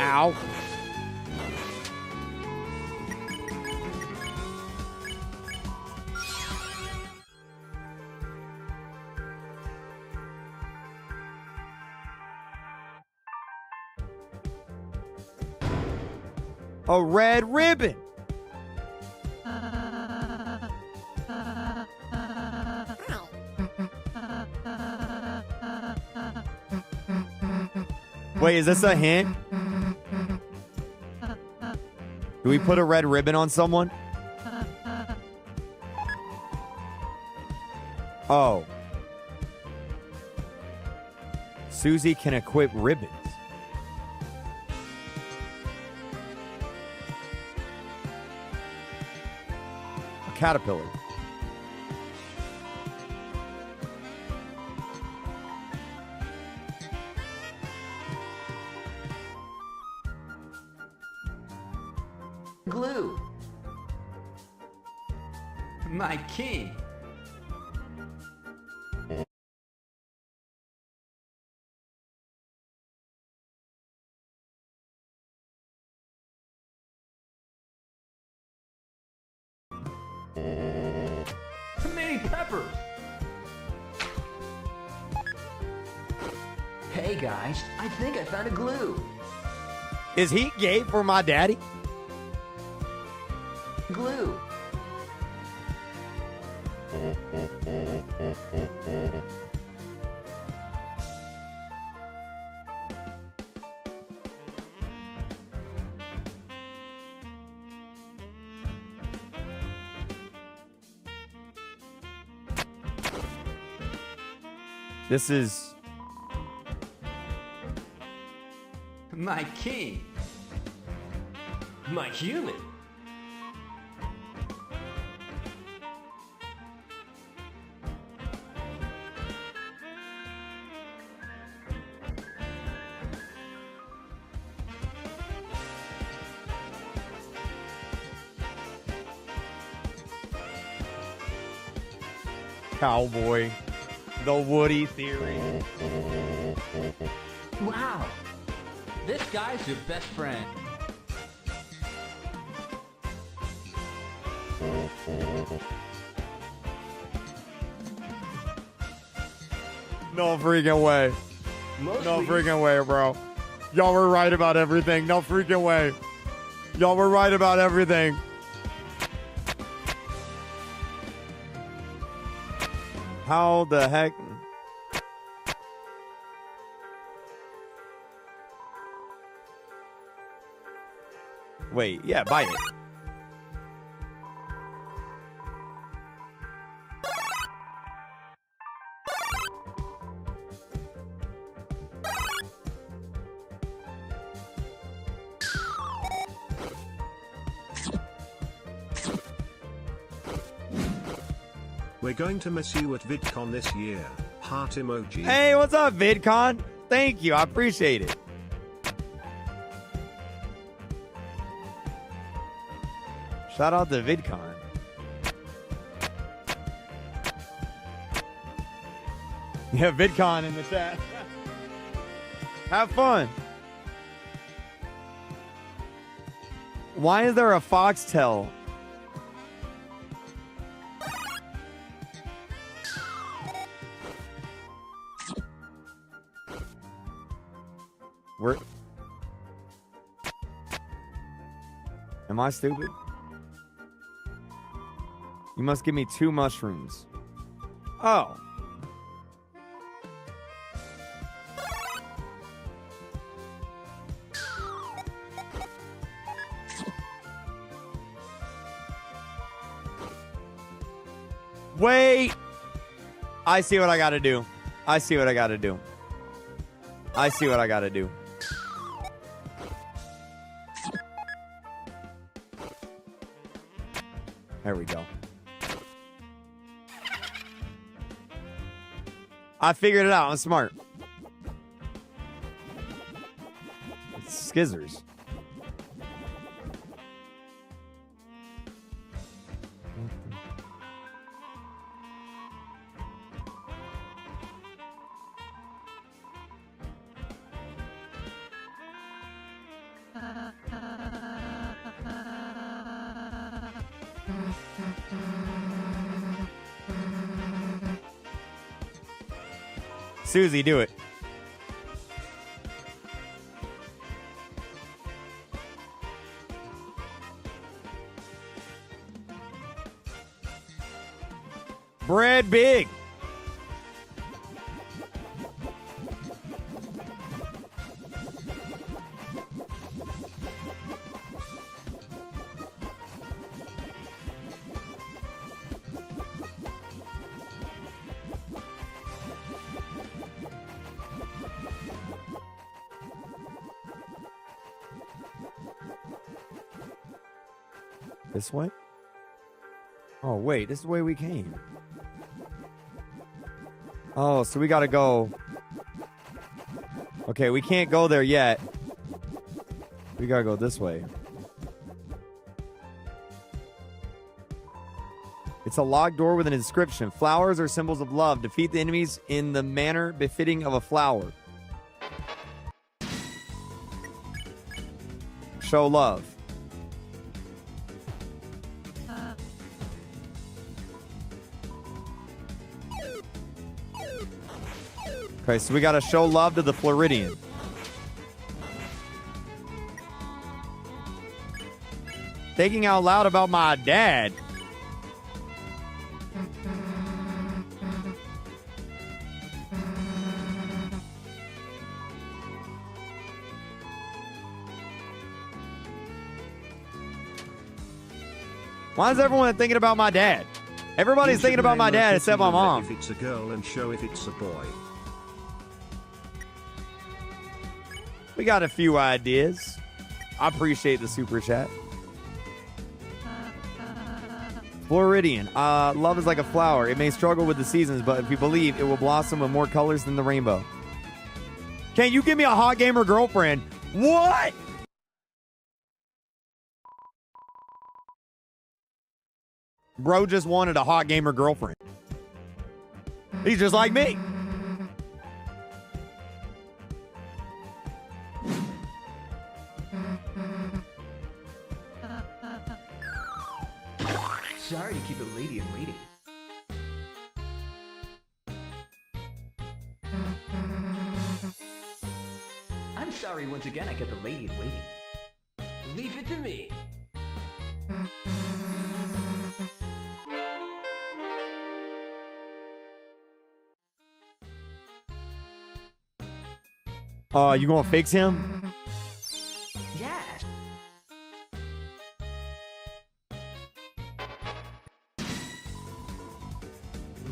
Ow. A red ribbon. Wait, is this a hint? Do we put a red ribbon on someone? Oh. Susie can equip ribbons. A caterpillar. Glue. My king. Tomato peppers. Hey guys, I think I found a glue. Is he gay for my daddy? Glue. This is my king. My human. cowboy. The Woody theory. Wow. This guy's your best friend. No freaking way. No freaking way, bro. Y'all were right about everything. No freaking way. Y'all were right about everything. How the heck? Wait, yeah, bite it. We're going to miss you at VidCon this year. Heart emoji. Hey, what's up, VidCon? Thank you. I appreciate it. Shout out to VidCon. Yeah, VidCon in the chat. Have fun. Why is there a foxtail? Am I stupid? You must give me 2 mushrooms. Oh. Wait. I see what I gotta do. I see what I gotta do. I see what I gotta do. There we go. I figured it out. I'm smart. It's skizzers. Susie, do it. Bread big. This way? Oh, wait. This is the way we came. Oh, so we gotta go. Okay, we can't go there yet. We gotta go this way. It's a locked door with an inscription. Flowers are symbols of love. Defeat the enemies in the manner befitting of a flower. Show love. Okay, so we gotta show love to the Floridian. Thinking out loud about my dad. Why is everyone thinking about my dad? Everybody's thinking about my dad except my mom. If it's a girl and show if it's a boy. We got a few ideas. I appreciate the super chat. Floridian. Love is like a flower. It may struggle with the seasons, but if you believe, it will blossom with more colors than the rainbow. Can you give me a hot gamer girlfriend? What? Bro just wanted a hot gamer girlfriend. He's just like me. Sorry to keep a lady in waiting. Sorry, once again, I kept the lady in waiting. Leave it to me. You gonna fix him? Yeah.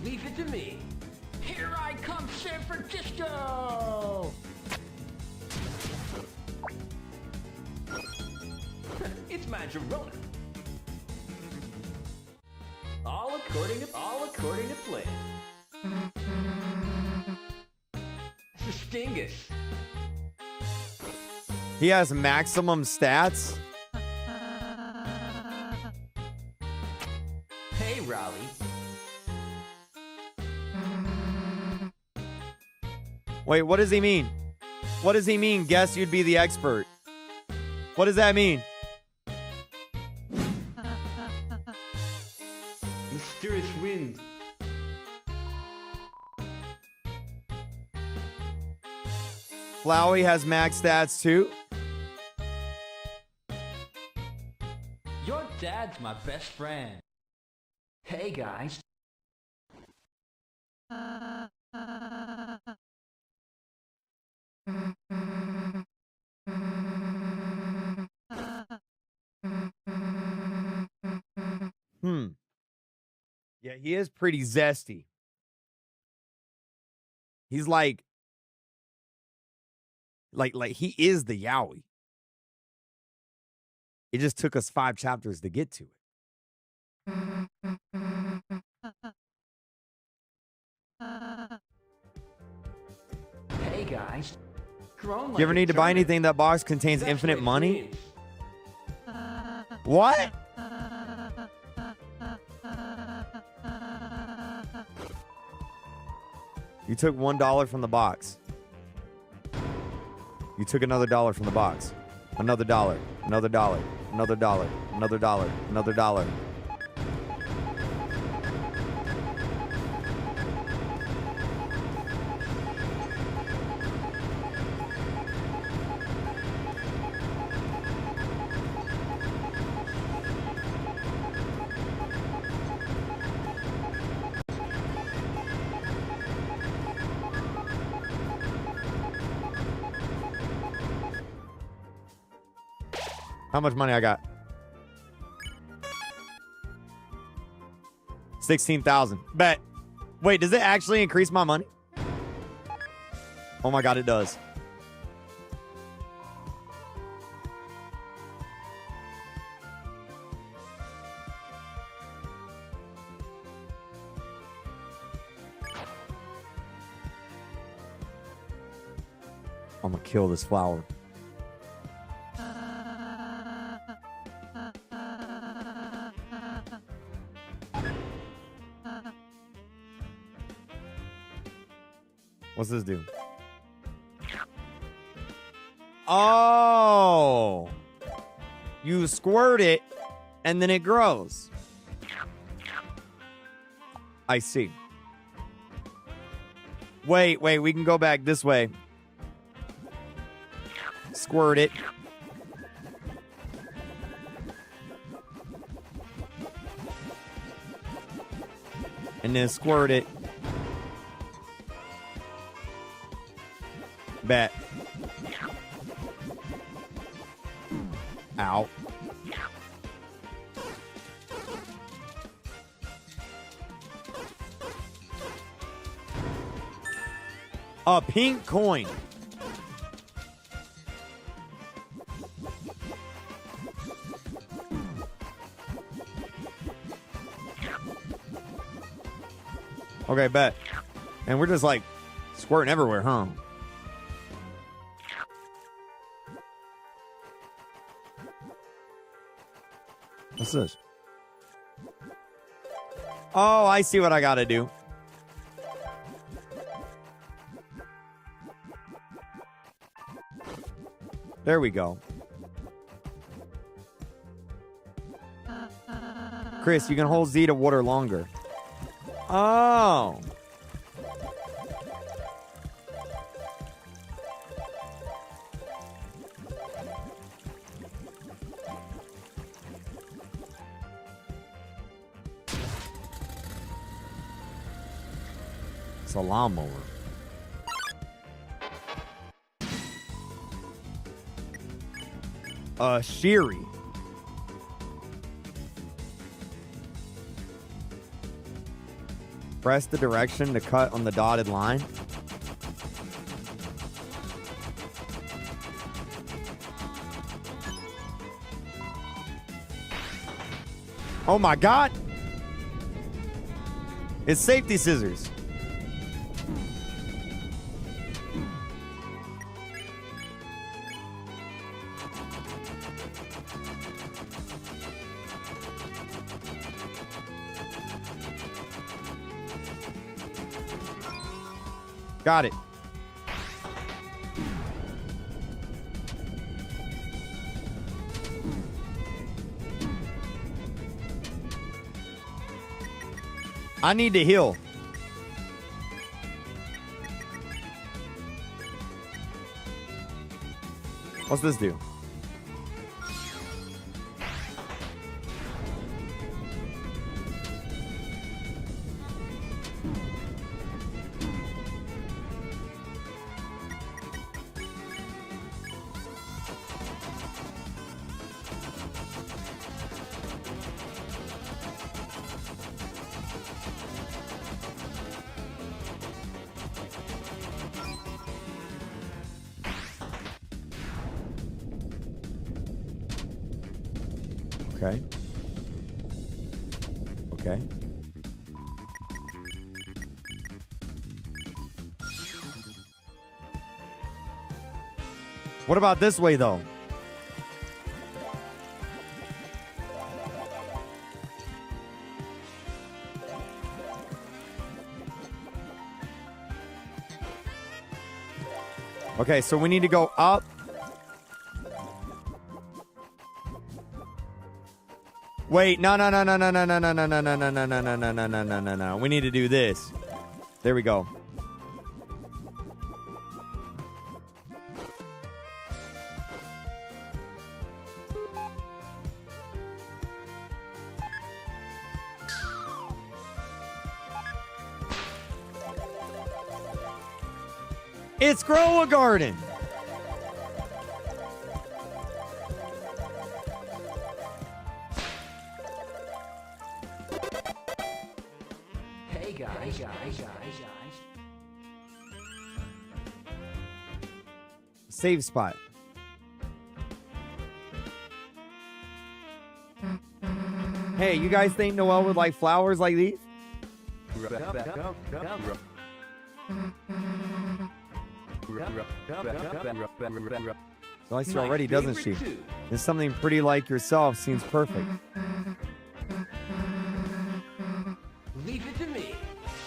Leave it to me. Here I come, San Francisco! It's my Girona. All according to plan. Stingus. He has maximum stats. Hey, Raleigh. Wait, what does he mean? What does he mean? Guess you'd be the expert. What does that mean? Mysterious wind. Flowey has max stats too. Your dad's my best friend. Hey, guys. Yeah, he is pretty zesty. He's like he is the Yowie. It just took us 5 chapters to get to it. Hey, guys. Do you ever need to buy anything that box contains infinite money? What? You took $1 from the box. You took another $1 from the box. Another $1. Another $1. Another $1. Another $1. Another $1. How much money I got? 16,000. Bet. Wait, does it actually increase my money? Oh my God, it does. I'm gonna kill this flower. What's this do? Oh! You squirt it, and then it grows. I see. Wait, we can go back this way. Squirt it. And then squirt it. Bet. Ow. A pink coin. Okay, bet. And we're just like squirting everywhere, huh? What's this? Oh, I see what I gotta do. There we go. Chris, you can hold Z to water longer. Oh. It's a lawnmower. Shiri. Press the direction to cut on the dotted line. Oh my God. It's safety scissors. Got it. I need to heal. What's this do? Okay. Okay. What about this way, though? Okay, so we need to go up. Wait, no. We need to do this. There we go. It's Grow a Garden. Hey guys. Save spot. Hey, you guys think Noelle would like flowers like these? She likes you already, doesn't she? And something pretty like yourself seems perfect. Leave it to me,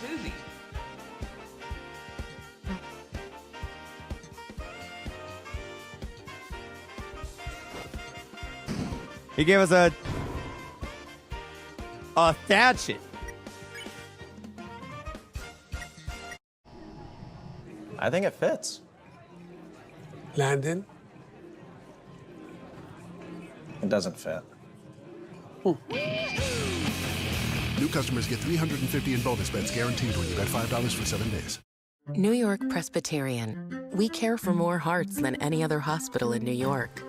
Susie. He gave us a thatchet. I think it fits. Landon? It doesn't fit. New customers get $350 in bonus bets guaranteed when you bet $5 for 7 days. New York Presbyterian. We care for more hearts than any other hospital in New York.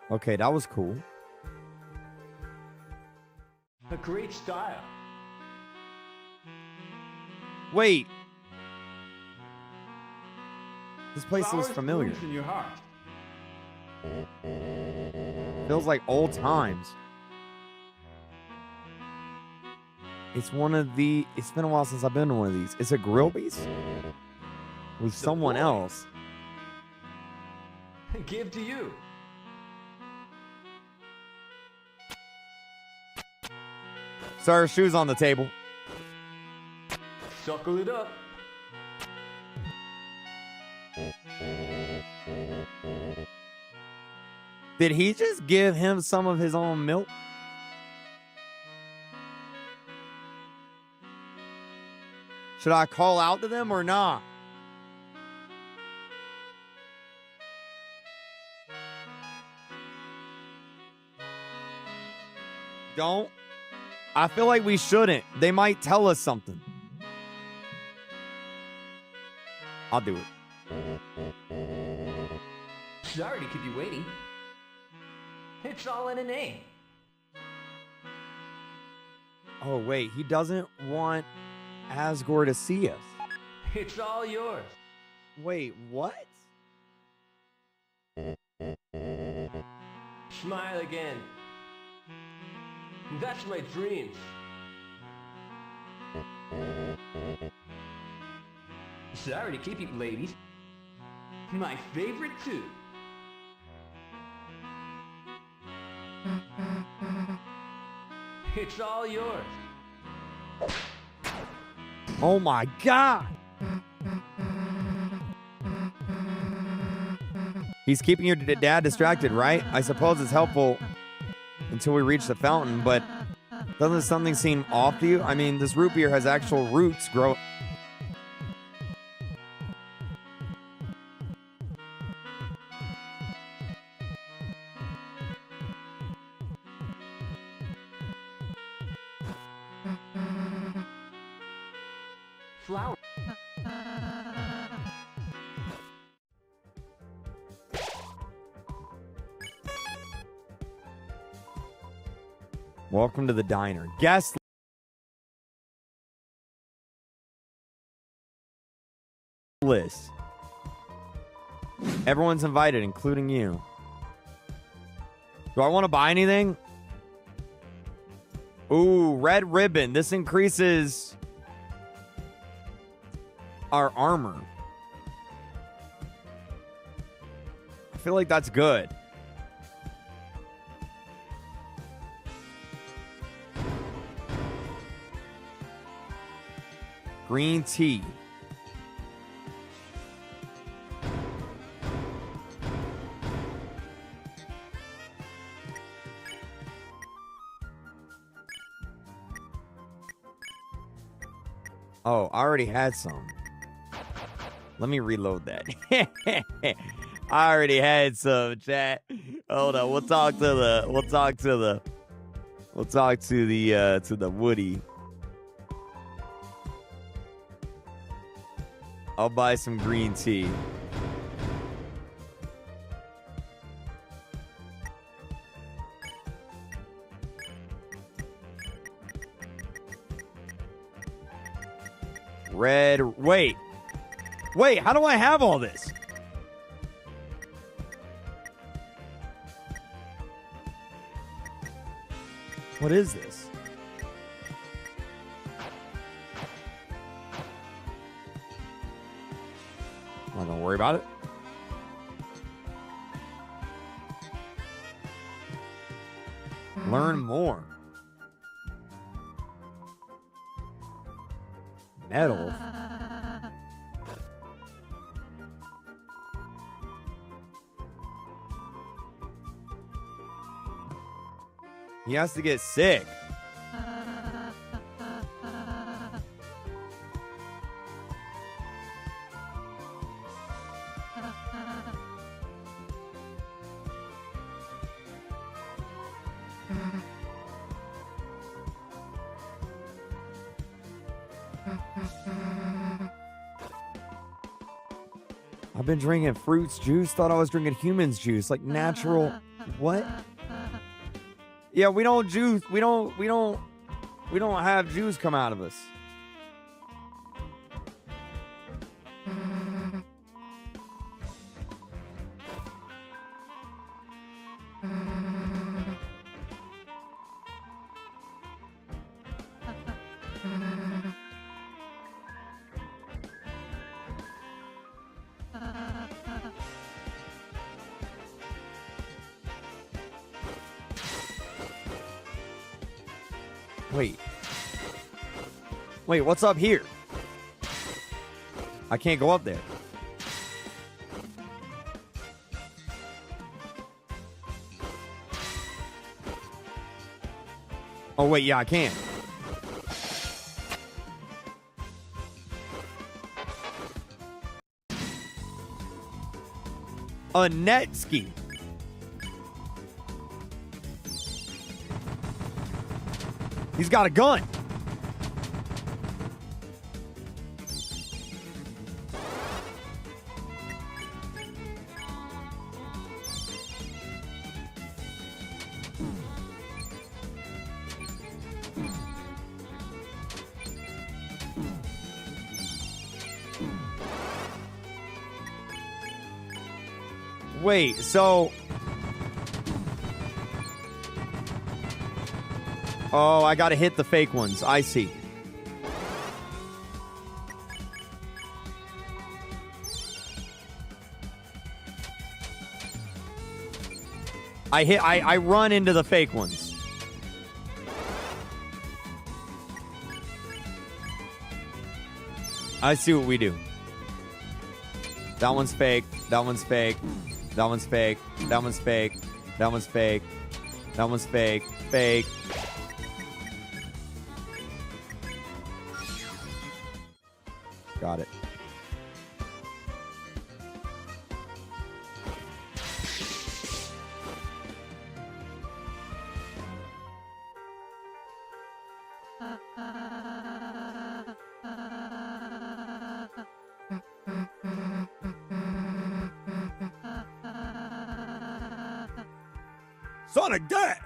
Okay, that was cool. A great style. Wait. This place looks familiar. In your heart. Feels like old times. It's one of the... It's been a while since I've been to one of these. It's a grill base? With someone else. Give to you. Sir, shoes on the table. Suckle it up. Did he just give him some of his own milk? Should I call out to them or not? Don't. I feel like we shouldn't. They might tell us something. I'll do it. Sorry to keep you waiting. It's all in a name. Oh, wait. He doesn't want Asgore to see us. It's all yours. Wait, what? Smile again. That's my dreams. Sorry to keep you, ladies. My favorite too. It's all yours. Oh my God. He's keeping your dad distracted, right? I suppose it's helpful until we reach the fountain, but doesn't something seem off to you? I mean, this root beer has actual roots grow. Flower. Welcome to the diner. Guest list. Everyone's invited, including you. Do I want to buy anything? Ooh, red ribbon. This increases our armor. I feel like that's good. Green tea. Oh, I already had some. Let me reload that. I already had some, chat. Hold on. We'll talk to the Woody. I'll buy some green tea. Red. Wait, how do I have all this? What is this? I'm not gonna worry about it. Learn more. Metal. He has to get sick. I've been drinking fruits juice. Thought I was drinking humans juice, like natural. What? Yeah, we don't juice. We don't have juice come out of us. Wait, what's up here? I can't go up there. Oh, wait, yeah, I can. A net ski. He's got a gun. Wait, so... Oh, I gotta hit the fake ones. I see. I run into the fake ones. I see what we do. That one's fake. That one's fake. That one's fake. That one's fake. That one's fake. That one's fake. Fake. Got it. Sonic Dash!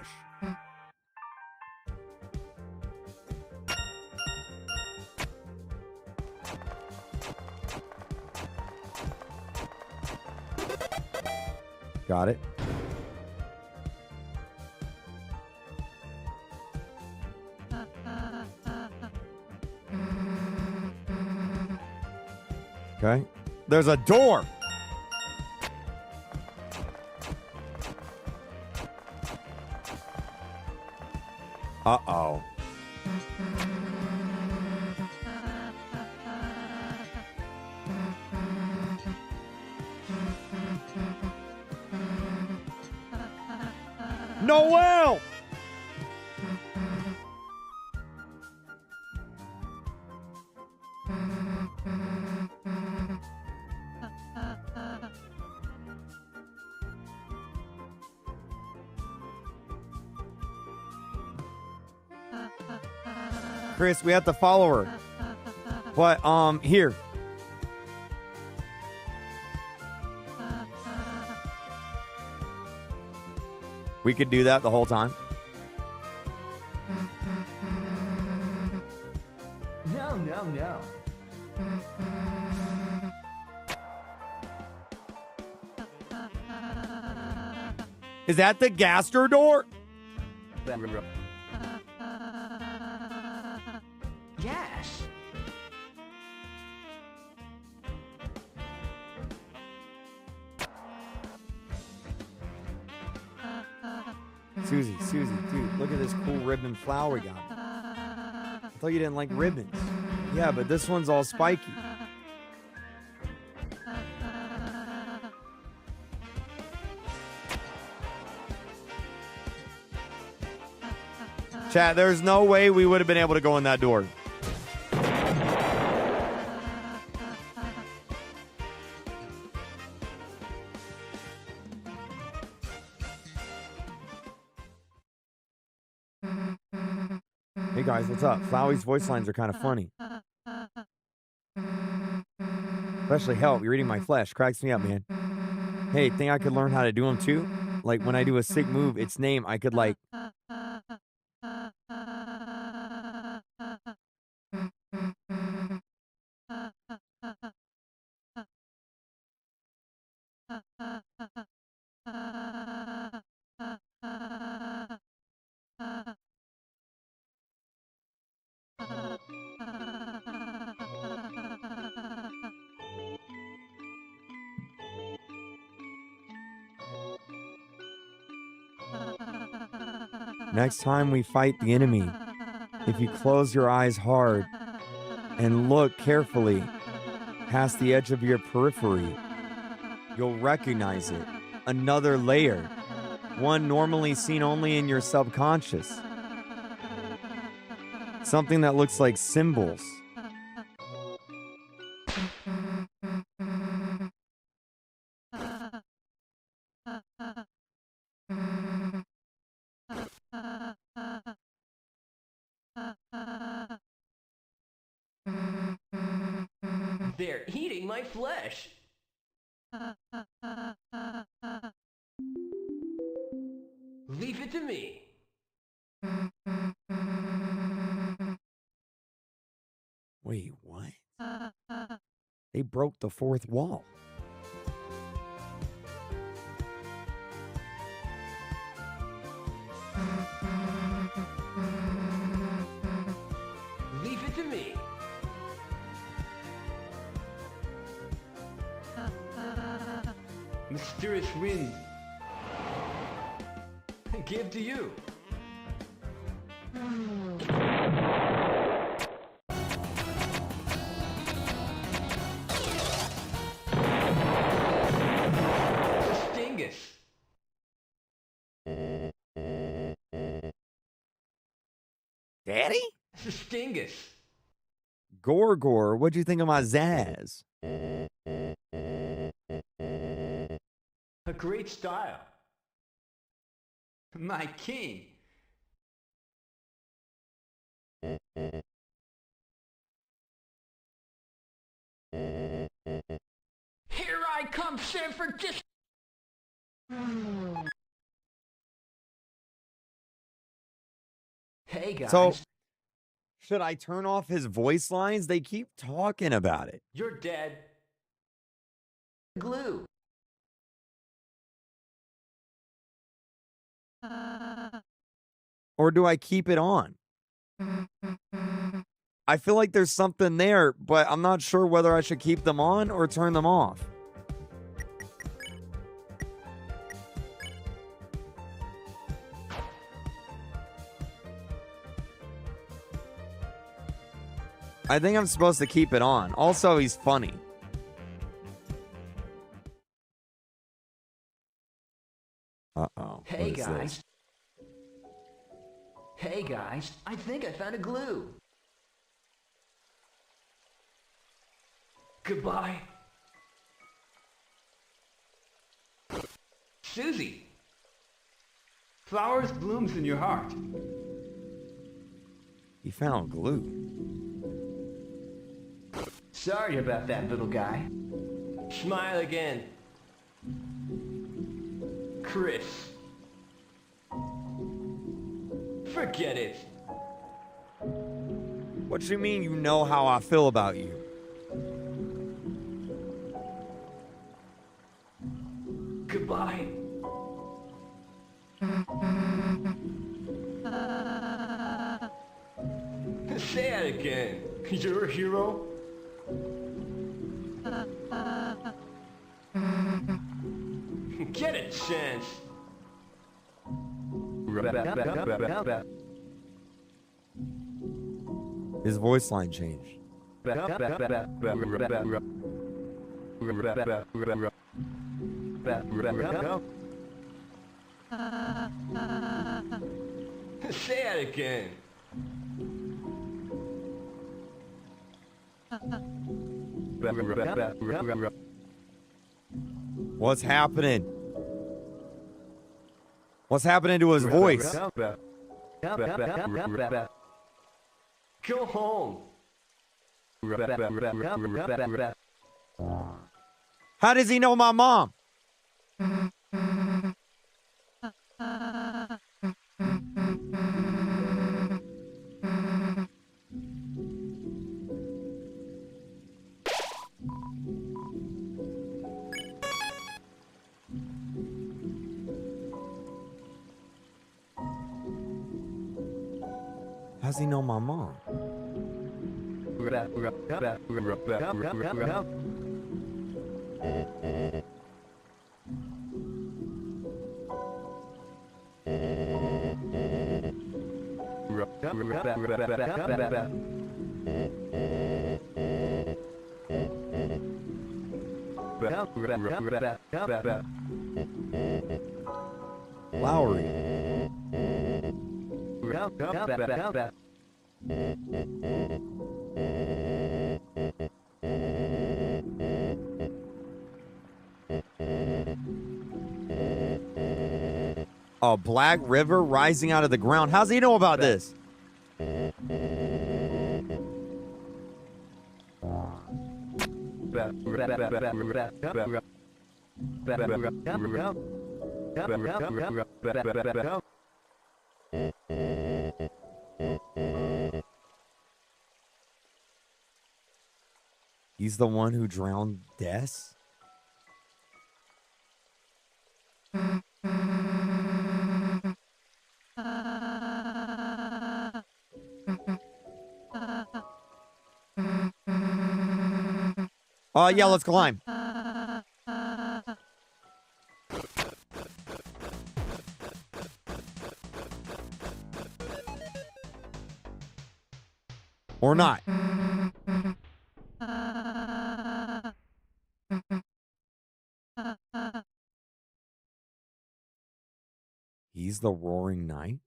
Got it. Okay. There's a door. Uh-oh. Noel! Chris, we have to follow her. But, here. We could do that the whole time. No, no, no. Is that the Gaster door? Yes. Susie, dude, look at this cool ribbon flower we got. I thought you didn't like ribbons. Yeah, but this one's all spiky. Chat, there's no way we would have been able to go in that door. Hey guys, what's up? Flowey's voice lines are kind of funny. Especially help. You're eating my flesh. Cracks me up, man. Hey, think I could learn how to do them too? Like when I do a sick move, its name, I could like... Next time we fight the enemy, if you close your eyes hard and look carefully past the edge of your periphery, you'll recognize it. Another layer, one normally seen only in your subconscious. Something that looks like symbols. They're eating my flesh. Leave it to me. Wait, what? They broke the fourth wall. Mysterious wind. Give to you. Stingus. Daddy? Stingus. Gorgor, what'd you think of my Zaz? A great style. My king. Here I come, San Francisco. Hey guys. So, should I turn off his voice lines? They keep talking about it. You're dead. Glue. Or do I keep it on? I feel like there's something there, but I'm not sure whether I should keep them on or turn them off. I think I'm supposed to keep it on. Also, he's funny. Uh-oh. Hey guys. Hey guys, I think I found a glue. Goodbye. Susie. Flowers blooms in your heart. He found glue. Sorry about that, little guy. Smile again. Chris. Forget it. What you mean you know how I feel about you? Goodbye. Say it again. You're a hero. Get a chance. His voice line changed. Say it again. What's happening? What's happening to his voice? Go home. How does he know my mom? How's he know my mom? Lowry. A black river rising out of the ground. How's he know about this? He's the one who drowned Des? Yeah, let's climb. Or not. He's the Roaring Knight?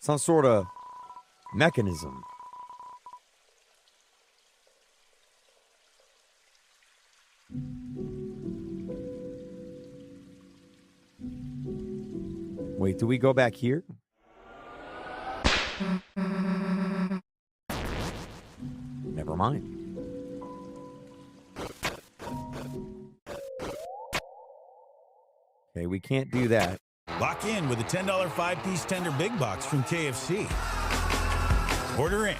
Some sort of mechanism. Wait, do we go back here? Never mind. Okay, we can't do that. Lock in with a $10 5-piece tender big box from KFC. Order in.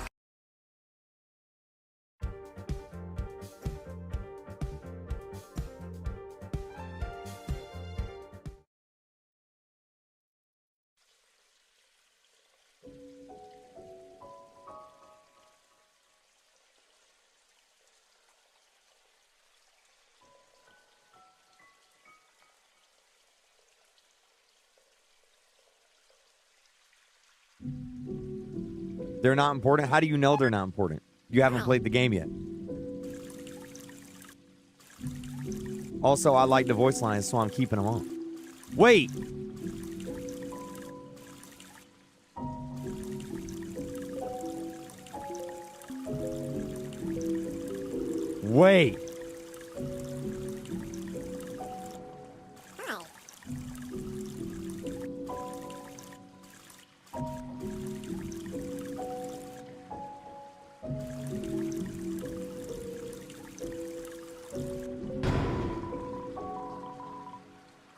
They're not important? How do you know they're not important? You haven't played the game yet. Also, I like the voice lines, so I'm keeping them on. Wait! Wait!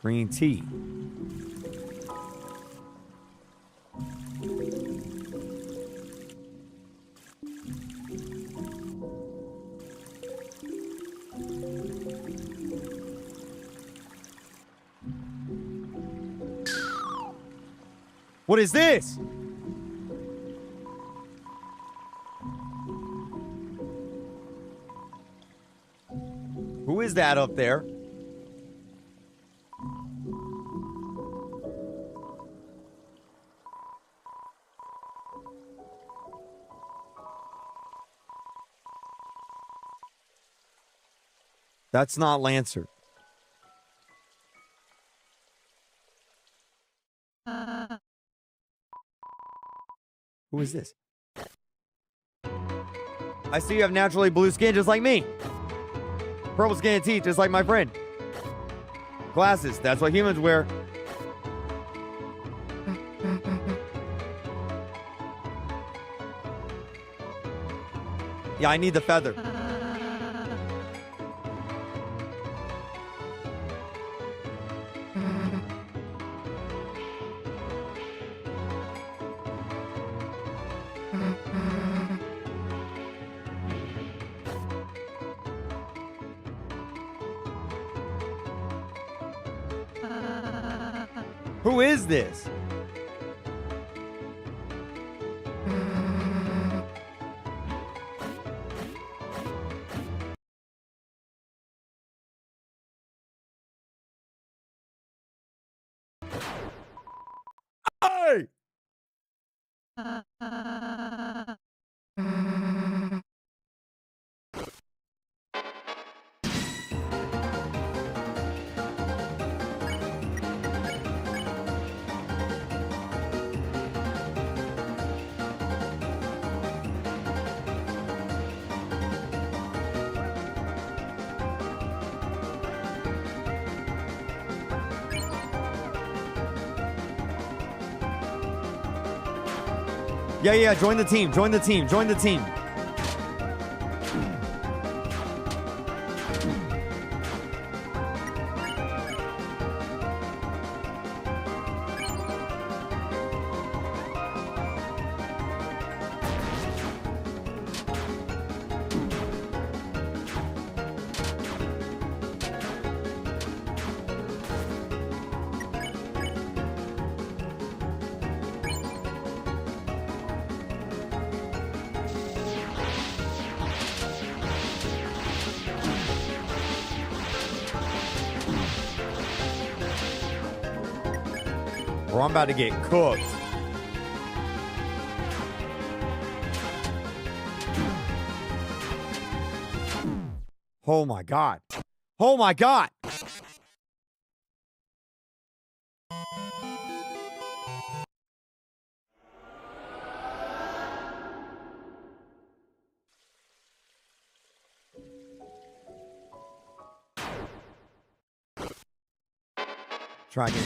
Green tea. What is this? Who is that up there? That's not Lancer. Who is this? I see you have naturally blue skin just like me. Purple skin and teeth just like my friend. Glasses, that's what humans wear. Yeah, I need the feather. Who is this? Hey! Yeah, join the team, join the team, join the team. Bro, I'm about to get cooked. Oh my God. Oh my God. Try again.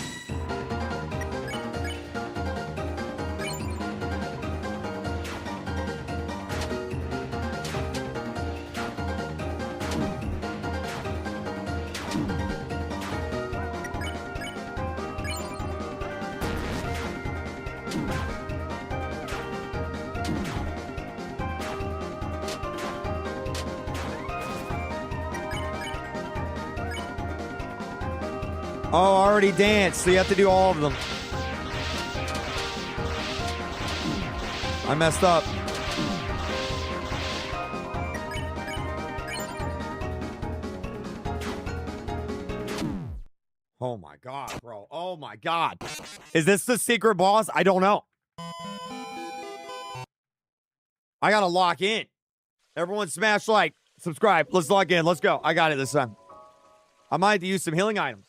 Oh, I already danced, so you have to do all of them. I messed up. Oh my God, bro. Oh my God. Is this the secret boss? I don't know. I gotta lock in. Everyone smash like, subscribe. Let's log in. Let's go. I got it this time. I might have to use some healing items.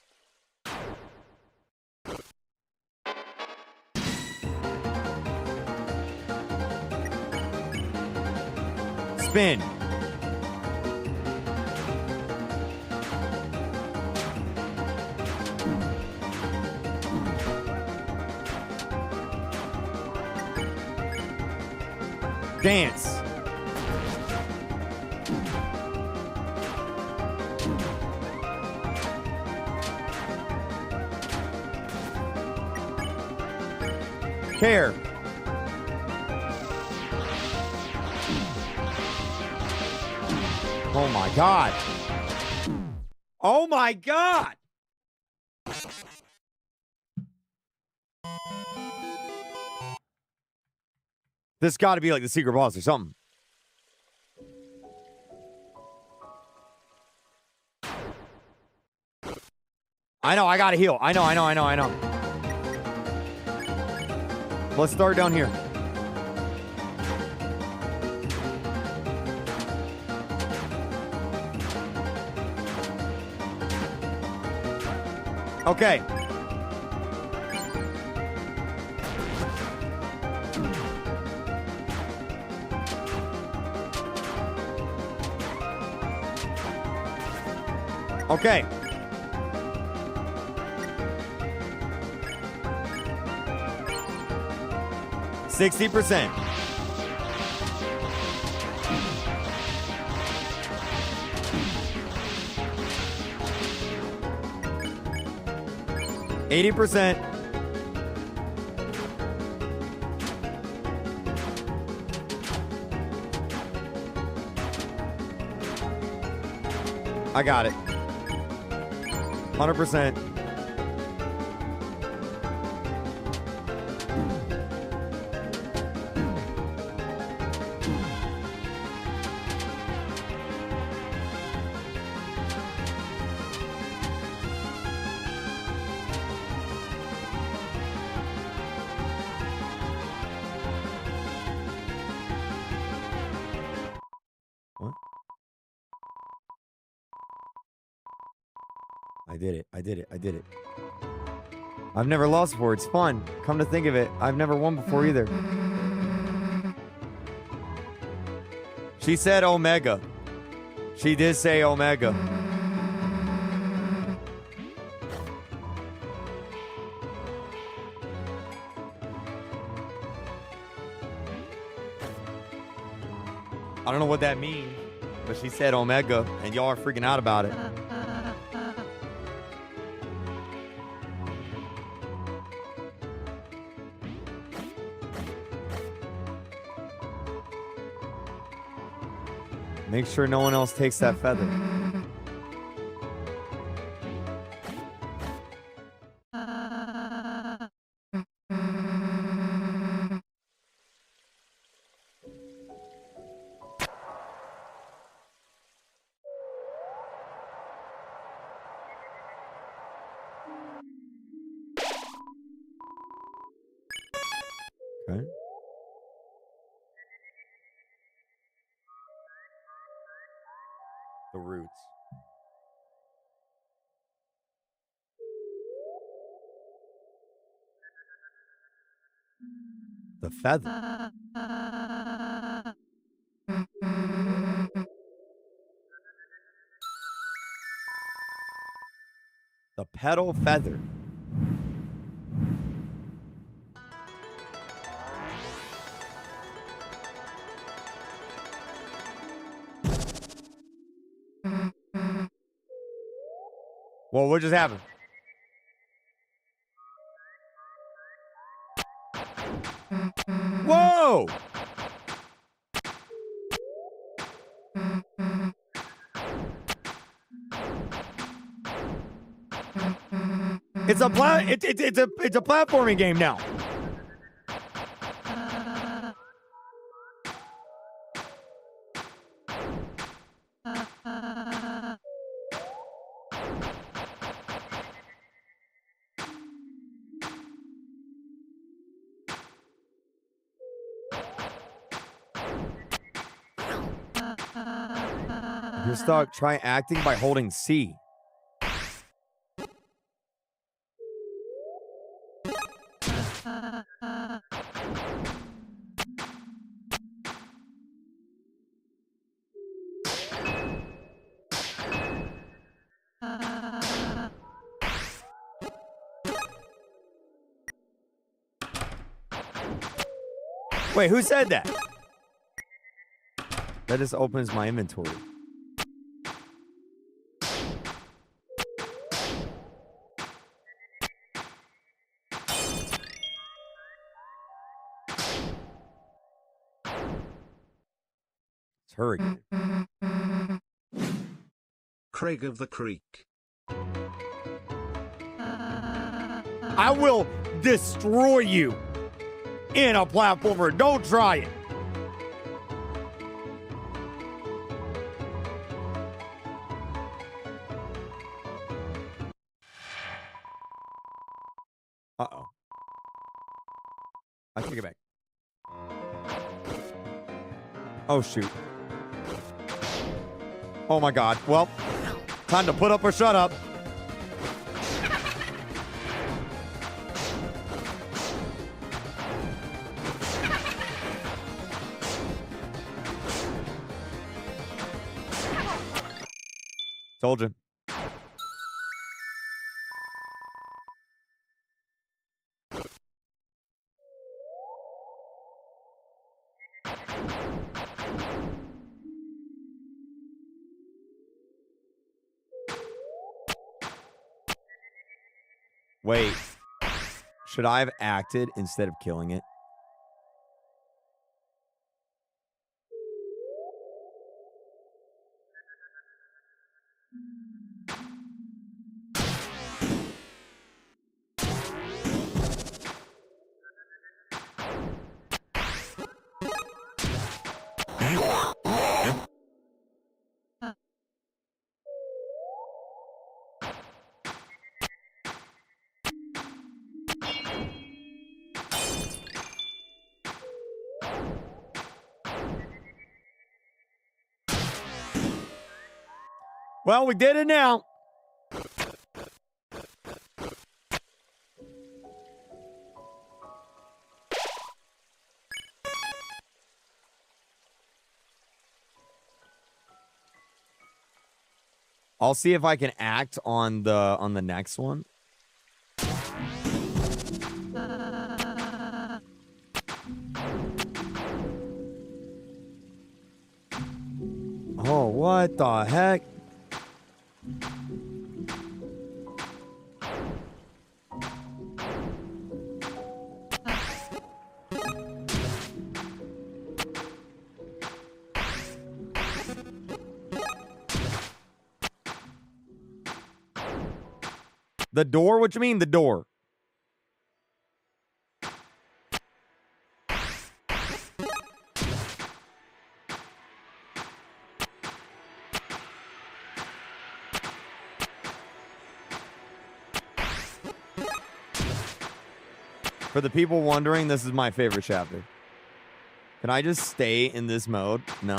Spin. Dance. Care. Oh my God. Oh my God. This got to be like the secret boss or something. I know, I gotta heal. I know. Let's start down here. Okay. Okay. %60. %80. I got it. 100%. I did it. I've never lost before. It's fun. Come to think of it, I've never won before either. She said Omega. She did say Omega. I don't know what that means, but she said Omega, and y'all are freaking out about it. Make sure no one else takes that feather. Okay. The roots. The feather. The petal feather. Well, what just happened? Whoa! It's a it's a platforming game now. If you're stuck, try acting by holding C. Wait, who said that? That just opens my inventory. It's hurricane. Craig of the Creek. I will destroy you in a platformer. Don't try it. Uh-oh. I take it back. Oh, shoot. Oh, my God. Well, time to put up or shut up. Told you. Wait. Should I have acted instead of killing it? Well, we did it now. I'll see if I can act on the next one. Oh, what the heck? The door? What you mean, the door? For the people wondering, this is my favorite chapter. Can I just stay in this mode? No.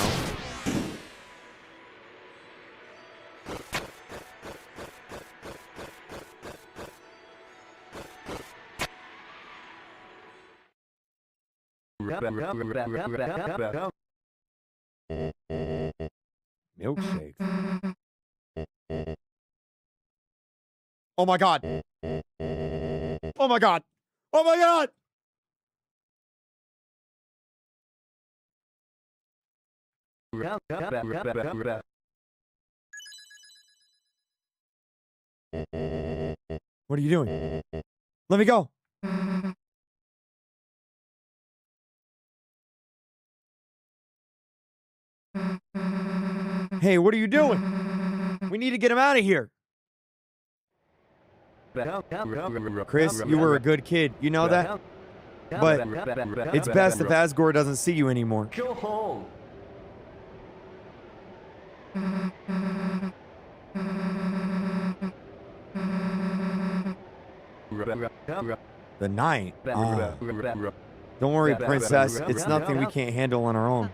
Milkshakes. Oh my god. Oh my god. Oh my god. What are you doing? Let me go. Hey, what are you doing? We need to get him out of here. Chris, you were a good kid. You know that? But it's best if Asgore doesn't see you anymore. Go home. The night. Don't worry, princess. It's nothing we can't handle on our own.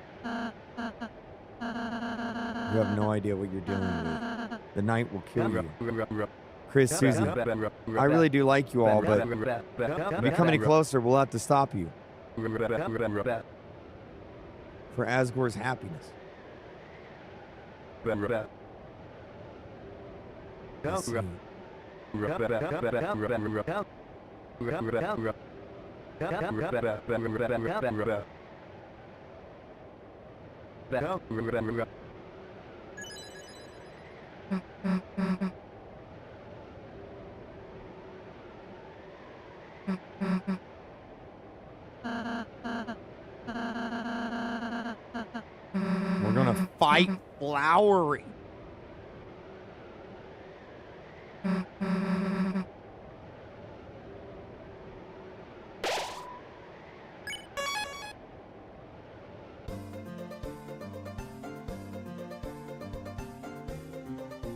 You have no idea what you're dealing with. The night will kill you. Chris, Susie, I really do like you all, but if you come any closer, we'll have to stop you. For Asgore's happiness. I see. We're gonna fight Flowery.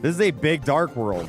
This is a big dark world.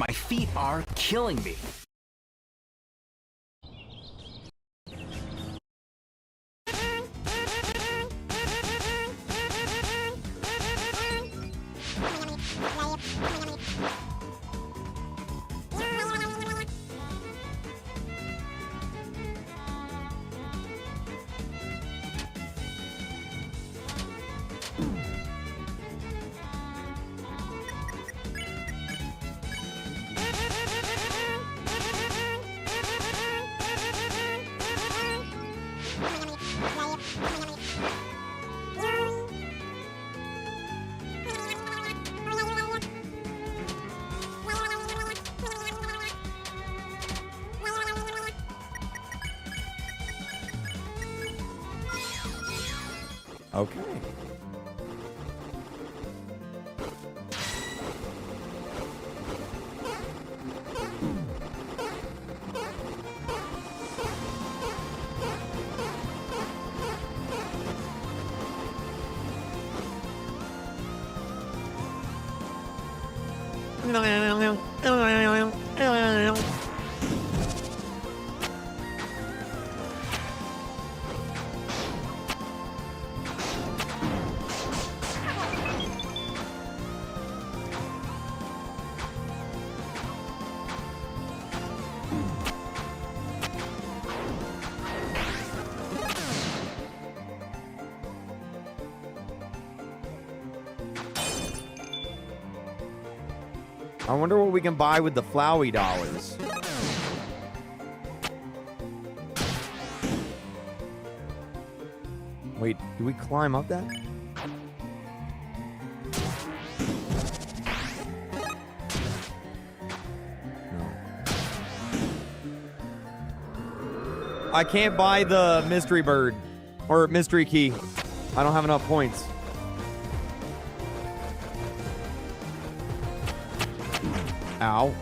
My feet are killing me. Okay. I wonder what we can buy with the Flowey dollars. Wait, do we climb up that? No. I can't buy the mystery bird or mystery key. I don't have enough points. Ow.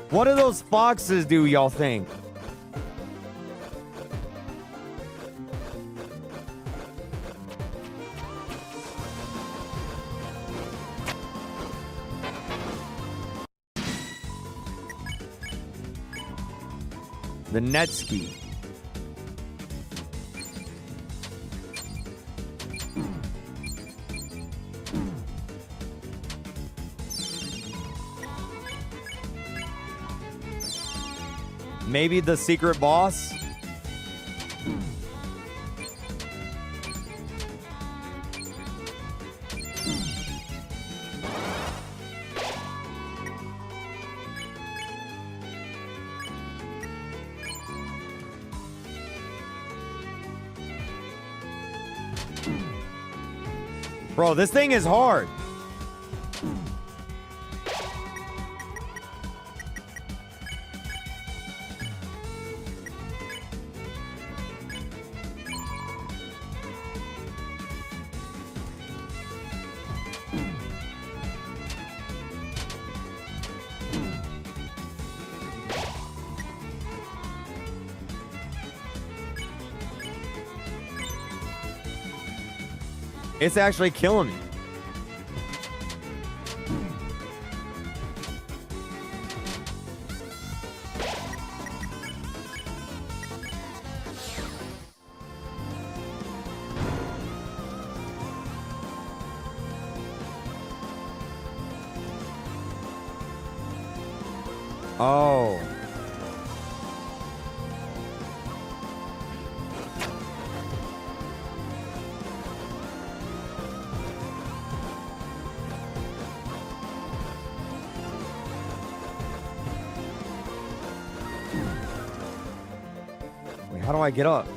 What do those foxes do, y'all think? The Netski. Maybe the secret boss? Bro, this thing is hard. It's actually killing me. Oh. Wait, how do I get up?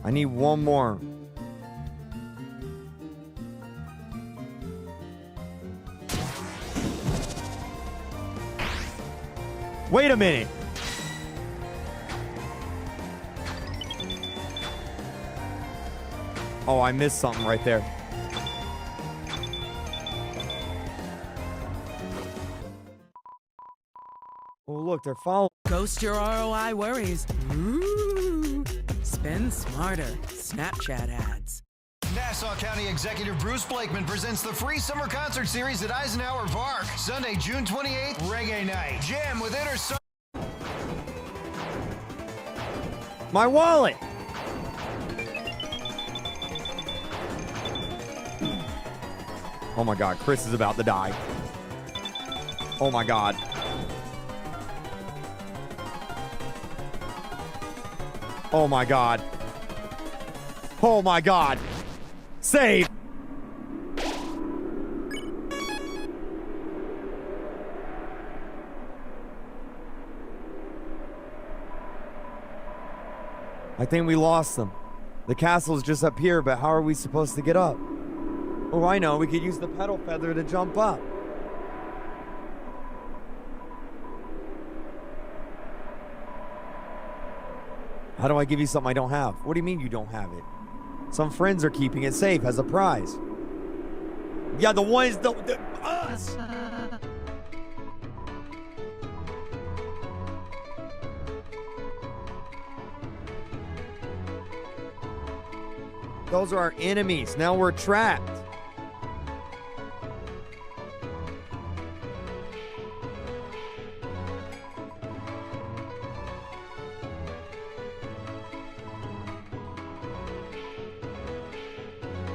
I need one more. Wait a minute. Oh, I missed something right there. Oh, look, they're following. Ghost your ROI worries. Ooh. Spend smarter. Snapchat ads. Nassau County Executive Bruce Blakeman presents the free summer concert series at Eisenhower Park. Sunday, June 28th, Reggae Night. Jam with Inner Circle. My wallet. Oh my God, Chris is about to die. Oh my God. Oh my God. Oh my God. Save. I think we lost them. The castle's just up here, but how are we supposed to get up? Oh, I know. We could use the pedal feather to jump up. How do I give you something I don't have? What do you mean you don't have it? Some friends are keeping it safe as a prize. Yeah, the ones, us. Those are our enemies. Now we're trapped.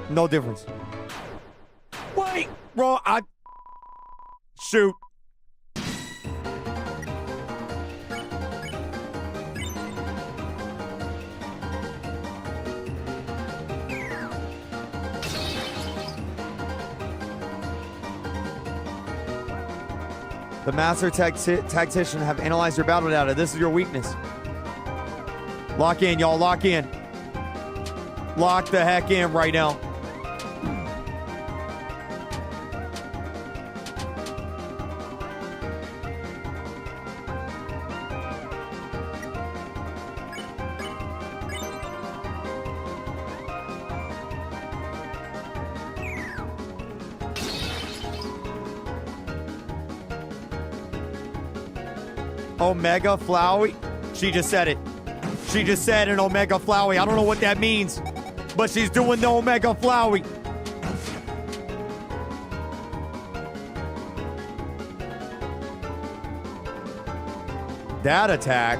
No difference. Wait, bro, shoot. The master tactician have analyzed your battle data. This is your weakness. Lock in, y'all. Lock in. Lock the heck in right now. Omega Flowey? She just said it. She just said an Omega Flowey. I don't know what that means, but she's doing the Omega Flowey. That attack.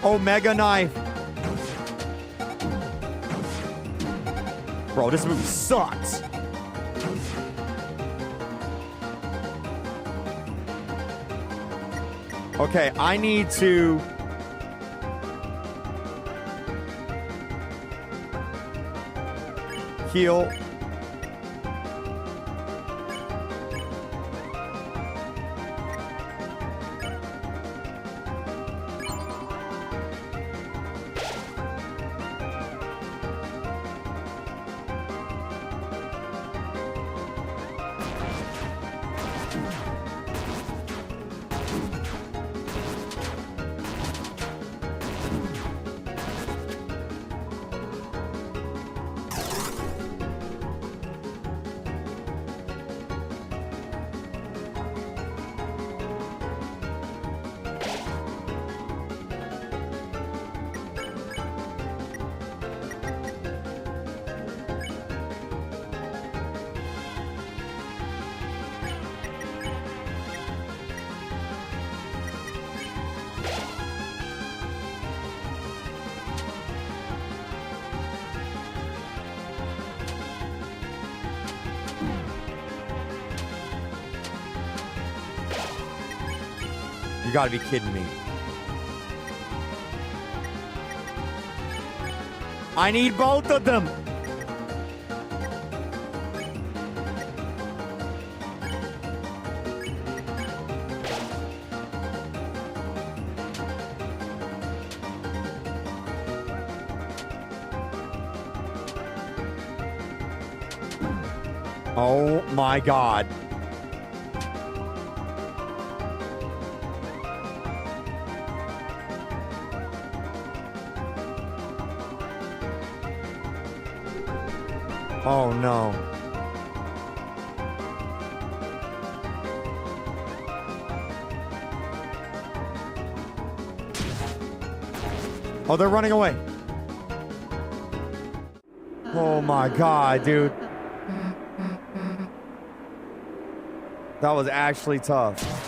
Omega Knife. Bro, this movie sucks. Okay, I need to... heal. You gotta be kidding me. I need both of them. Oh my God. Oh no. Oh, they're running away. Oh my God, dude. That was actually tough.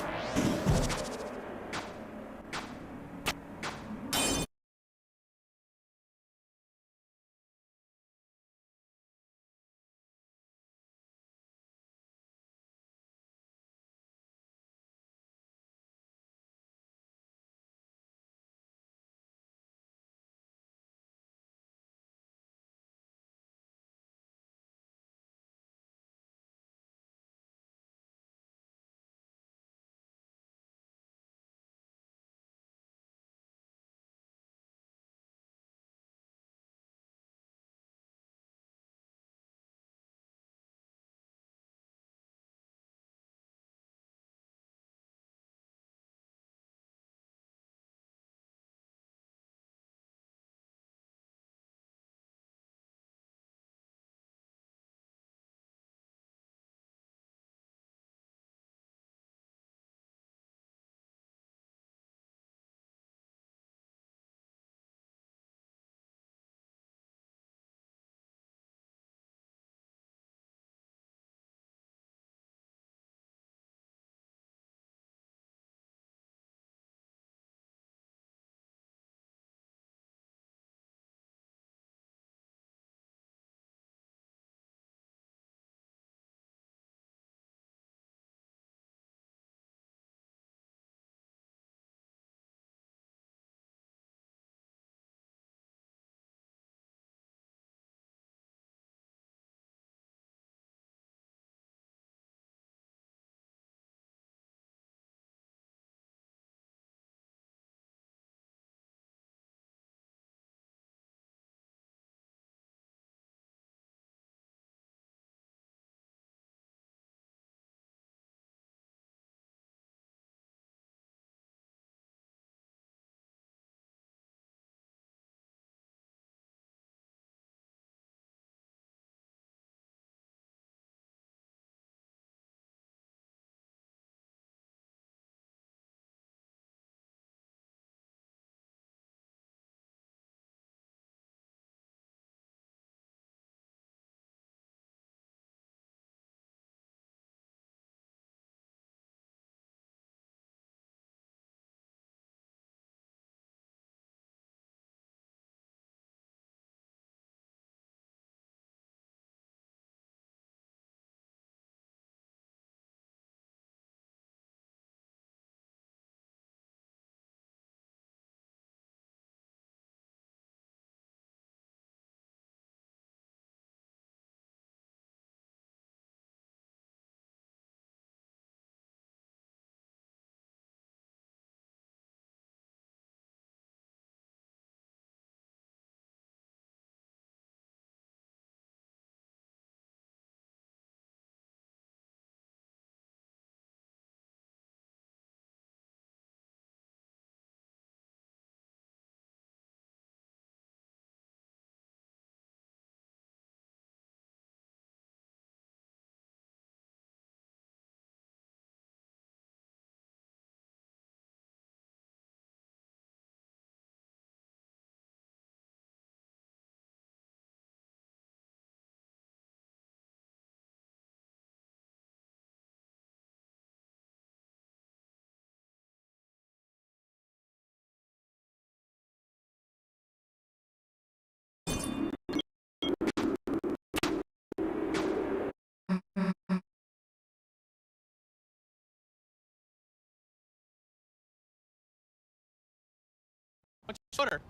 Shorter.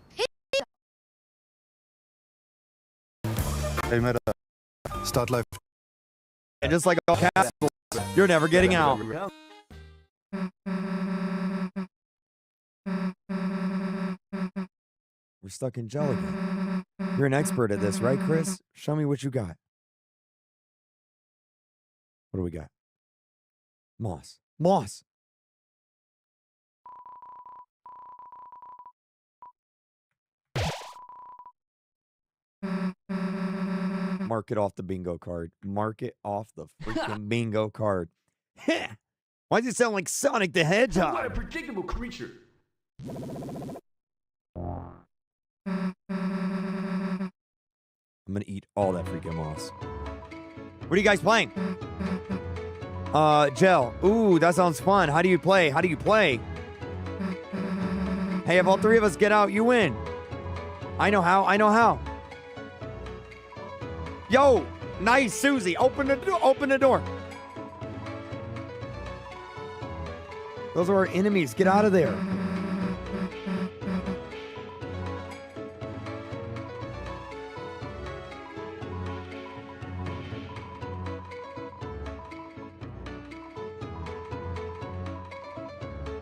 Hey, Meta. Start life. And just like all castles, you're never getting out. We're stuck in gel again. You're an expert at this, right, Chris? Show me what you got. What do we got? Moss. Moss. Mark it off the bingo card. Mark it off the freaking bingo card. Why does it sound like Sonic the Hedgehog? What a predictable creature. I'm gonna eat all that freaking moss. What are you guys playing? Gel. Ooh, that sounds fun. How do you play? How do you play? Hey, if all three of us get out, you win. I know how. I know how. Yo, nice, Susie. Open the door. Open the door. Those are our enemies. Get out of there.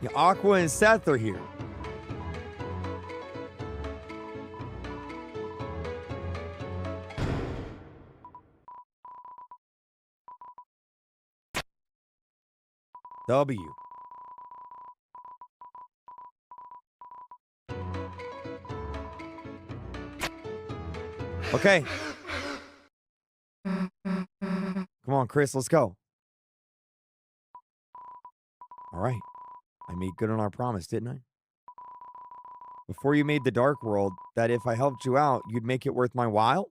Yeah, Aqua and Seth are here. W. Okay. Come on, Chris, let's go. All right. I made good on our promise, didn't I? Before you made the Dark World, that if I helped you out, you'd make it worth my while?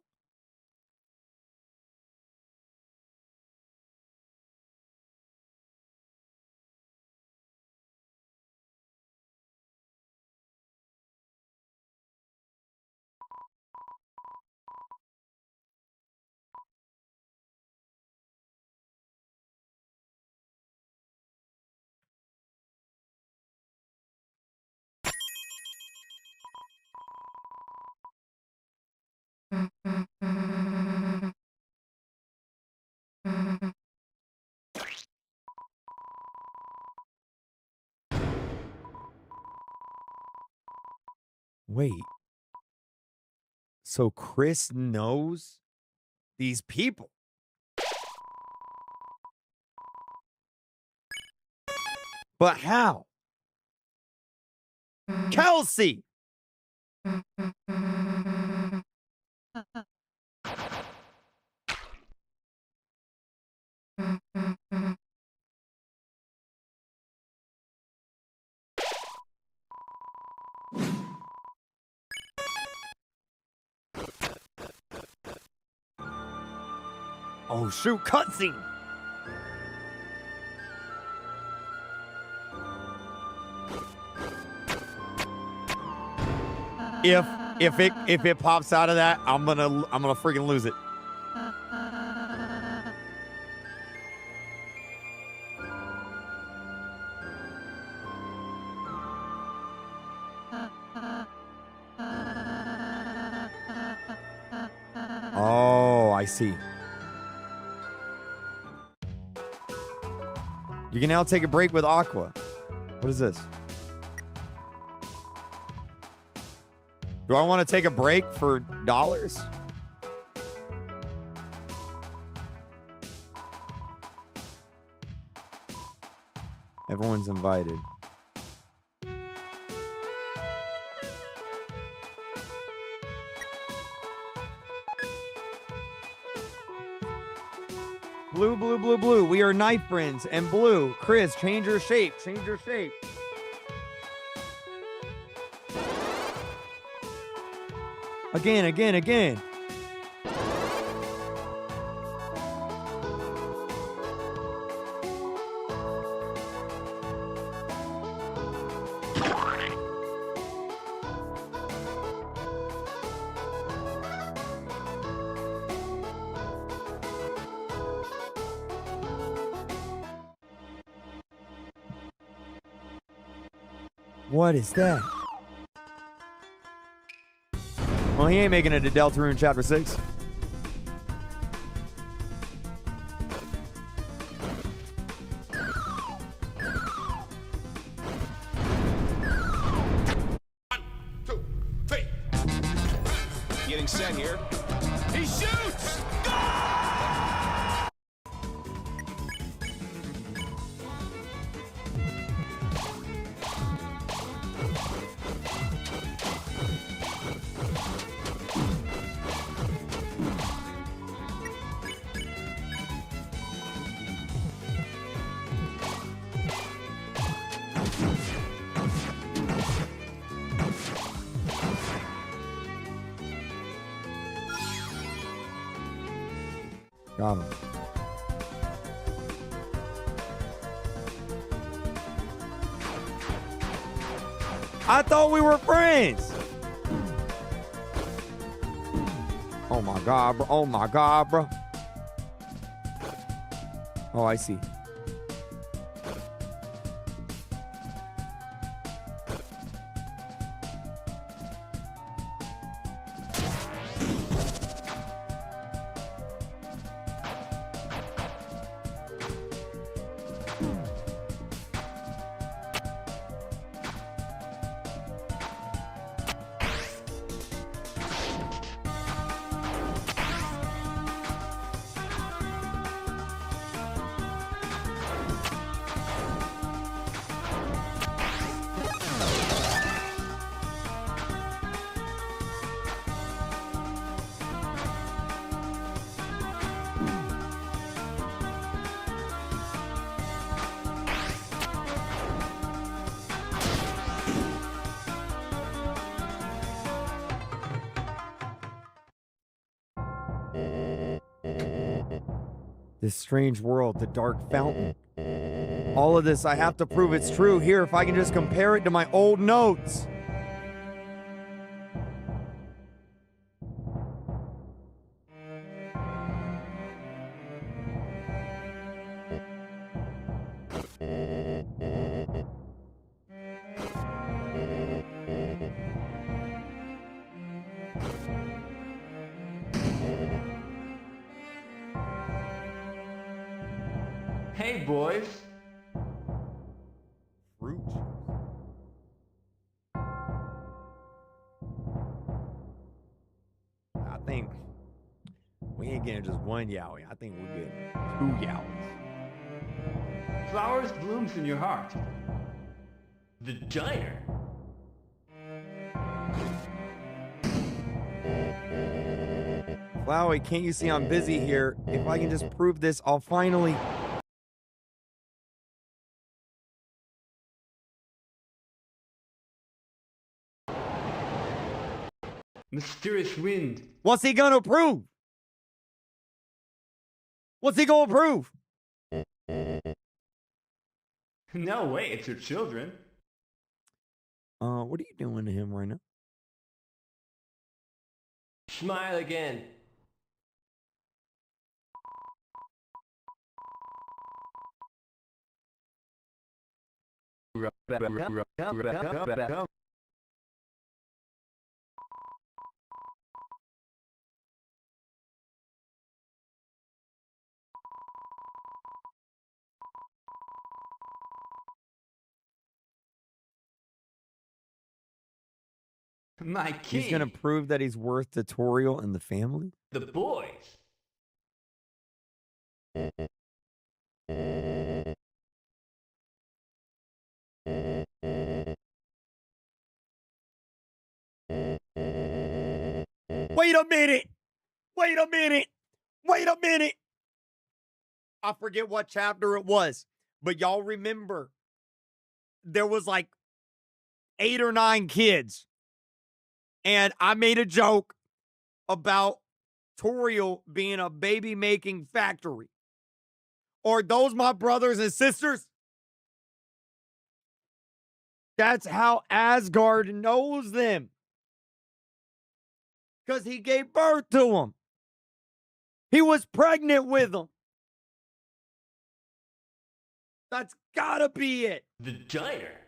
Wait. So Chris knows these people? But how? Kelsey! Oh, shoot, cutscene! If it pops out of that, I'm gonna freaking lose it. Oh, I see. You can now take a break with Aqua. What is this? Do I want to take a break for dollars? Everyone's invited. Blue, blue, blue, blue. We are knife friends. And blue. Chris, change your shape. Change your shape. Again, again, again. What is that? he ain't making it to Deltarune Chapter 6. Getting set here. He shoots! Got him. I thought we were friends. Oh my God, bro. Oh my God, bro. Oh, I see. This strange world, the dark fountain. All of this, I have to prove it's true. Here, if I can just compare it to my old notes. Hey, boys. Fruit. I think we ain't getting just one Yowie. I think we're getting 2 Yowies. Flowers blooms in your heart. The diner. Flowey, can't you see I'm busy here? If I can just prove this, I'll finally... Mysterious wind. What's he gonna prove? What's he gonna prove? No way, it's your children. What are you doing to him right now? Smile again. My king. He's gonna prove that he's worth tutorial in the family? The boys. Wait a minute! Wait a minute! Wait a minute! I forget what chapter it was, but y'all remember there was like 8 or 9 kids. And I made a joke about Toriel being a baby-making factory. Are those my brothers and sisters? That's how Asgard knows them. Because he gave birth to them. He was pregnant with them. That's gotta be it. The diner.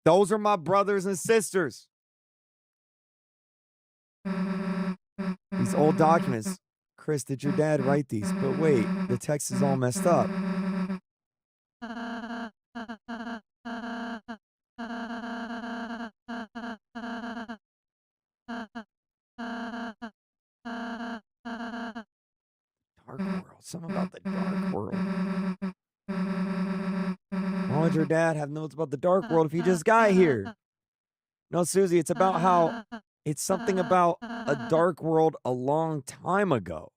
Those are my brothers and sisters. These old documents. Chris, did your dad write these? But wait, the text is all messed up. Dark world. Something about the dark world. Why would your dad have notes about the dark world if he just got here? No, Susie, it's about how it's something about a dark world a long time ago.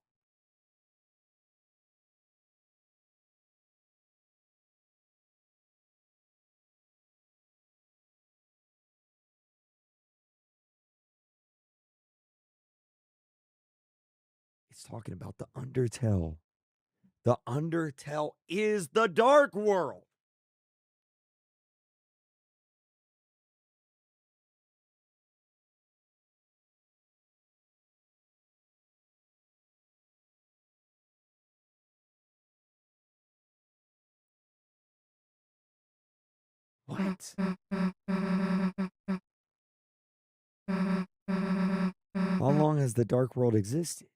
It's talking about the Undertale. The Undertale is the dark world. What? How long has the dark world existed?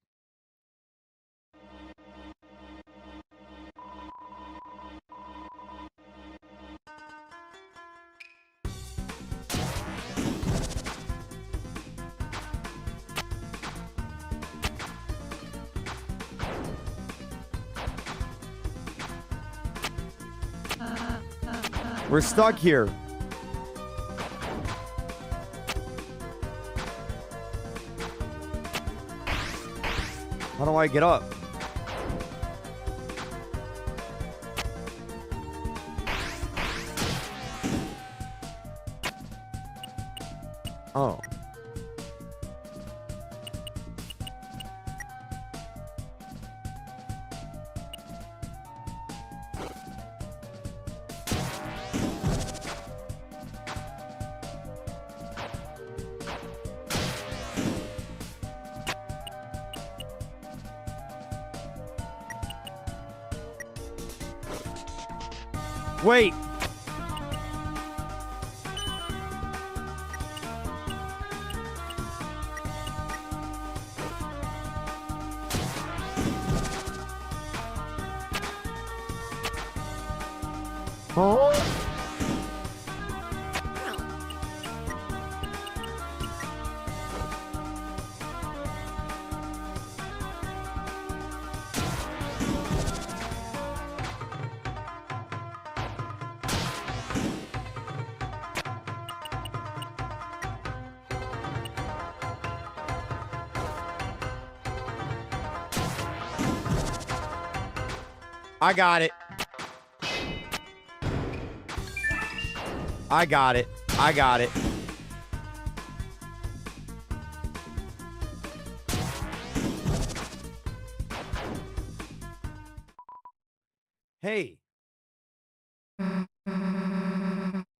We're stuck here. How do I get up? Oh. Wait. Huh? I got it. I got it. I got it. Hey.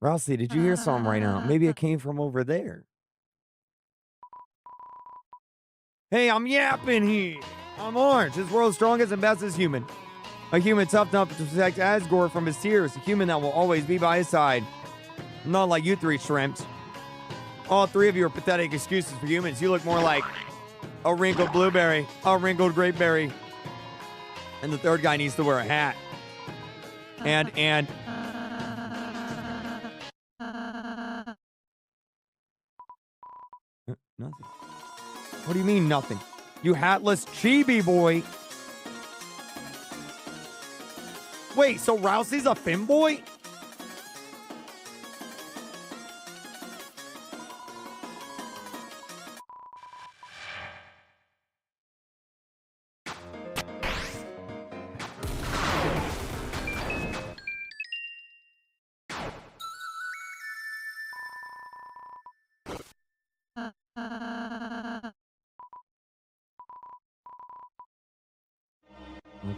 Ralsei, did you hear something right now? Maybe it came from over there. Hey, I'm yapping here. I'm Orange, this world's strongest and bestest human. A human tough enough to protect Asgore from his tears. A human that will always be by his side. Not like you three shrimps. All three of you are pathetic excuses for humans. You look more like a wrinkled blueberry, a wrinkled grapeberry. And the third guy needs to wear a hat. And nothing. What do you mean nothing? You hatless chibi boy. Wait, so Rousey's a femboy?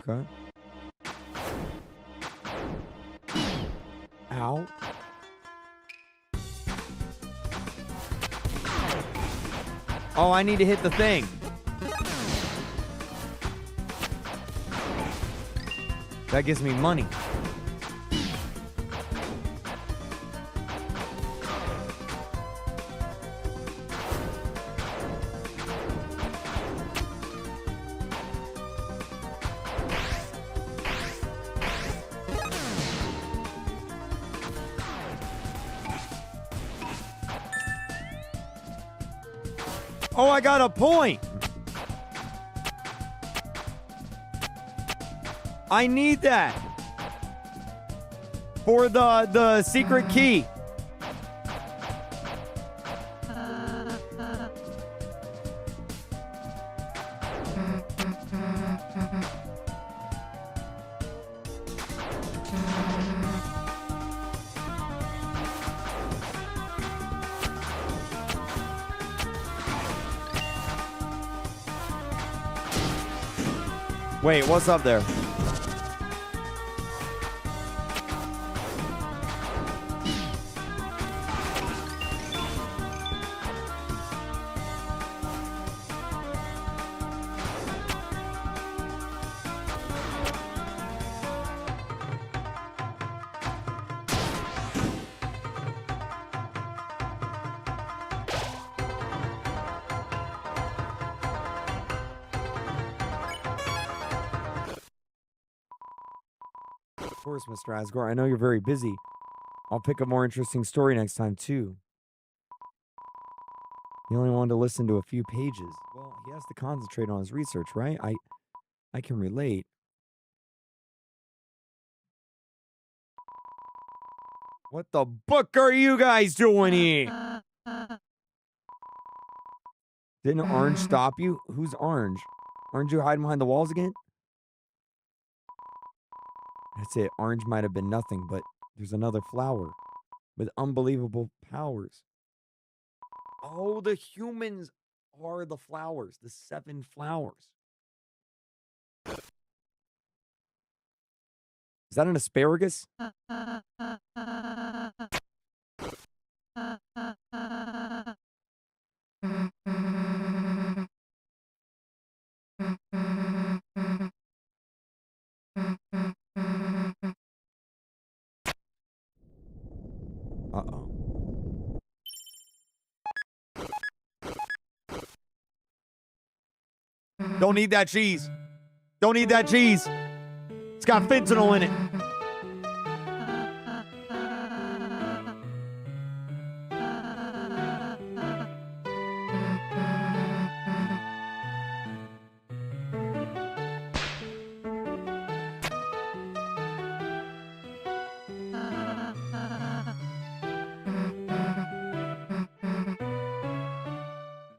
Okay. Ow. Oh, I need to hit the thing. That gives me money. Oh, I got a point. I need that for the secret key. Wait, what's up there? Of course, Mr. Asgore. I know you're very busy. I'll pick a more interesting story next time, too. He only wanted to listen to a few pages. Well, he has to concentrate on his research, right? I can relate. What the book are you guys doing here? Didn't Orange stop you? Who's Orange? Aren't you hiding behind the walls again? That's it. Orange might have been nothing, but there's another flower with unbelievable powers. Oh, the humans are the flowers, the 7 flowers. Is that an asparagus? Uh-oh. Don't eat that cheese. Don't eat that cheese. It's got fentanyl in it.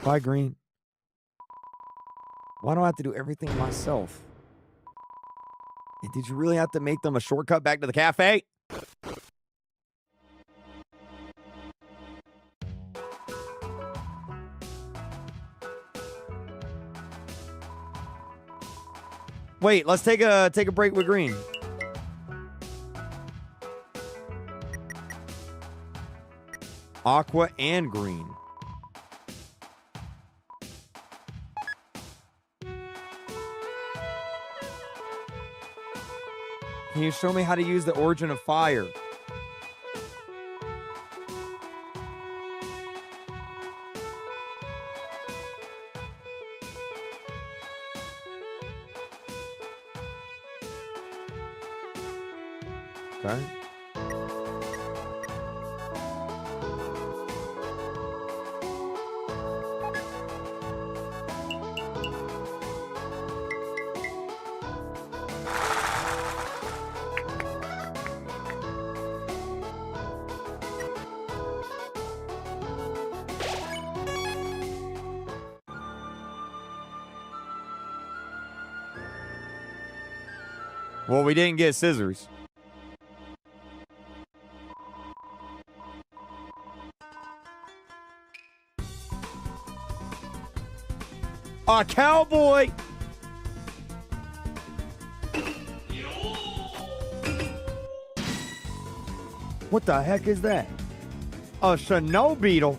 Bye, Green. Why do I have to do everything myself? And did you really have to make them a shortcut back to the cafe? Wait, let's take a break with Green. Aqua and Green. Can you show me how to use the origin of fire? Okay. Well, we didn't get scissors. A cowboy! What the heck is that? A snow beetle?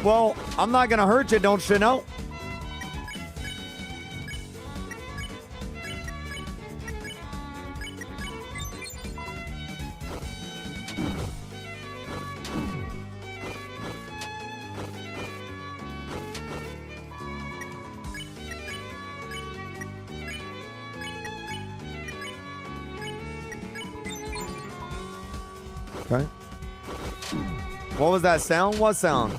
Well, I'm not gonna hurt you, don't you know? Okay. What was that sound? What sound?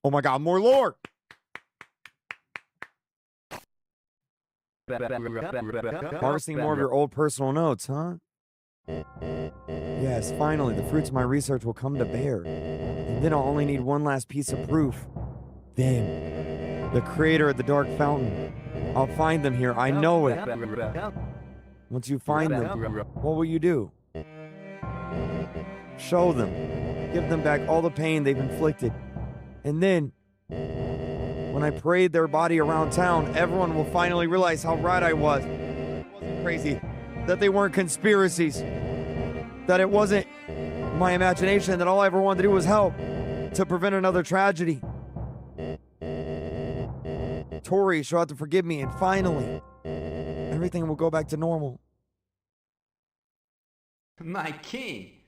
Oh my God, more lore. Harvesting more of your old personal notes, huh? Yes, finally, the fruits of my research will come to bear. And then I'll only need one last piece of proof. Them. The creator of the Dark Fountain. I'll find them here, I know it. Once you find them, what will you do? Show them. Give them back all the pain they've inflicted. And then, when I parade their body around town, everyone will finally realize how right I was. It wasn't crazy. That they weren't conspiracies. That it wasn't my imagination. That all I ever wanted to do was help. To prevent another tragedy. Tori, she'll have to forgive me. And finally, everything will go back to normal. My king,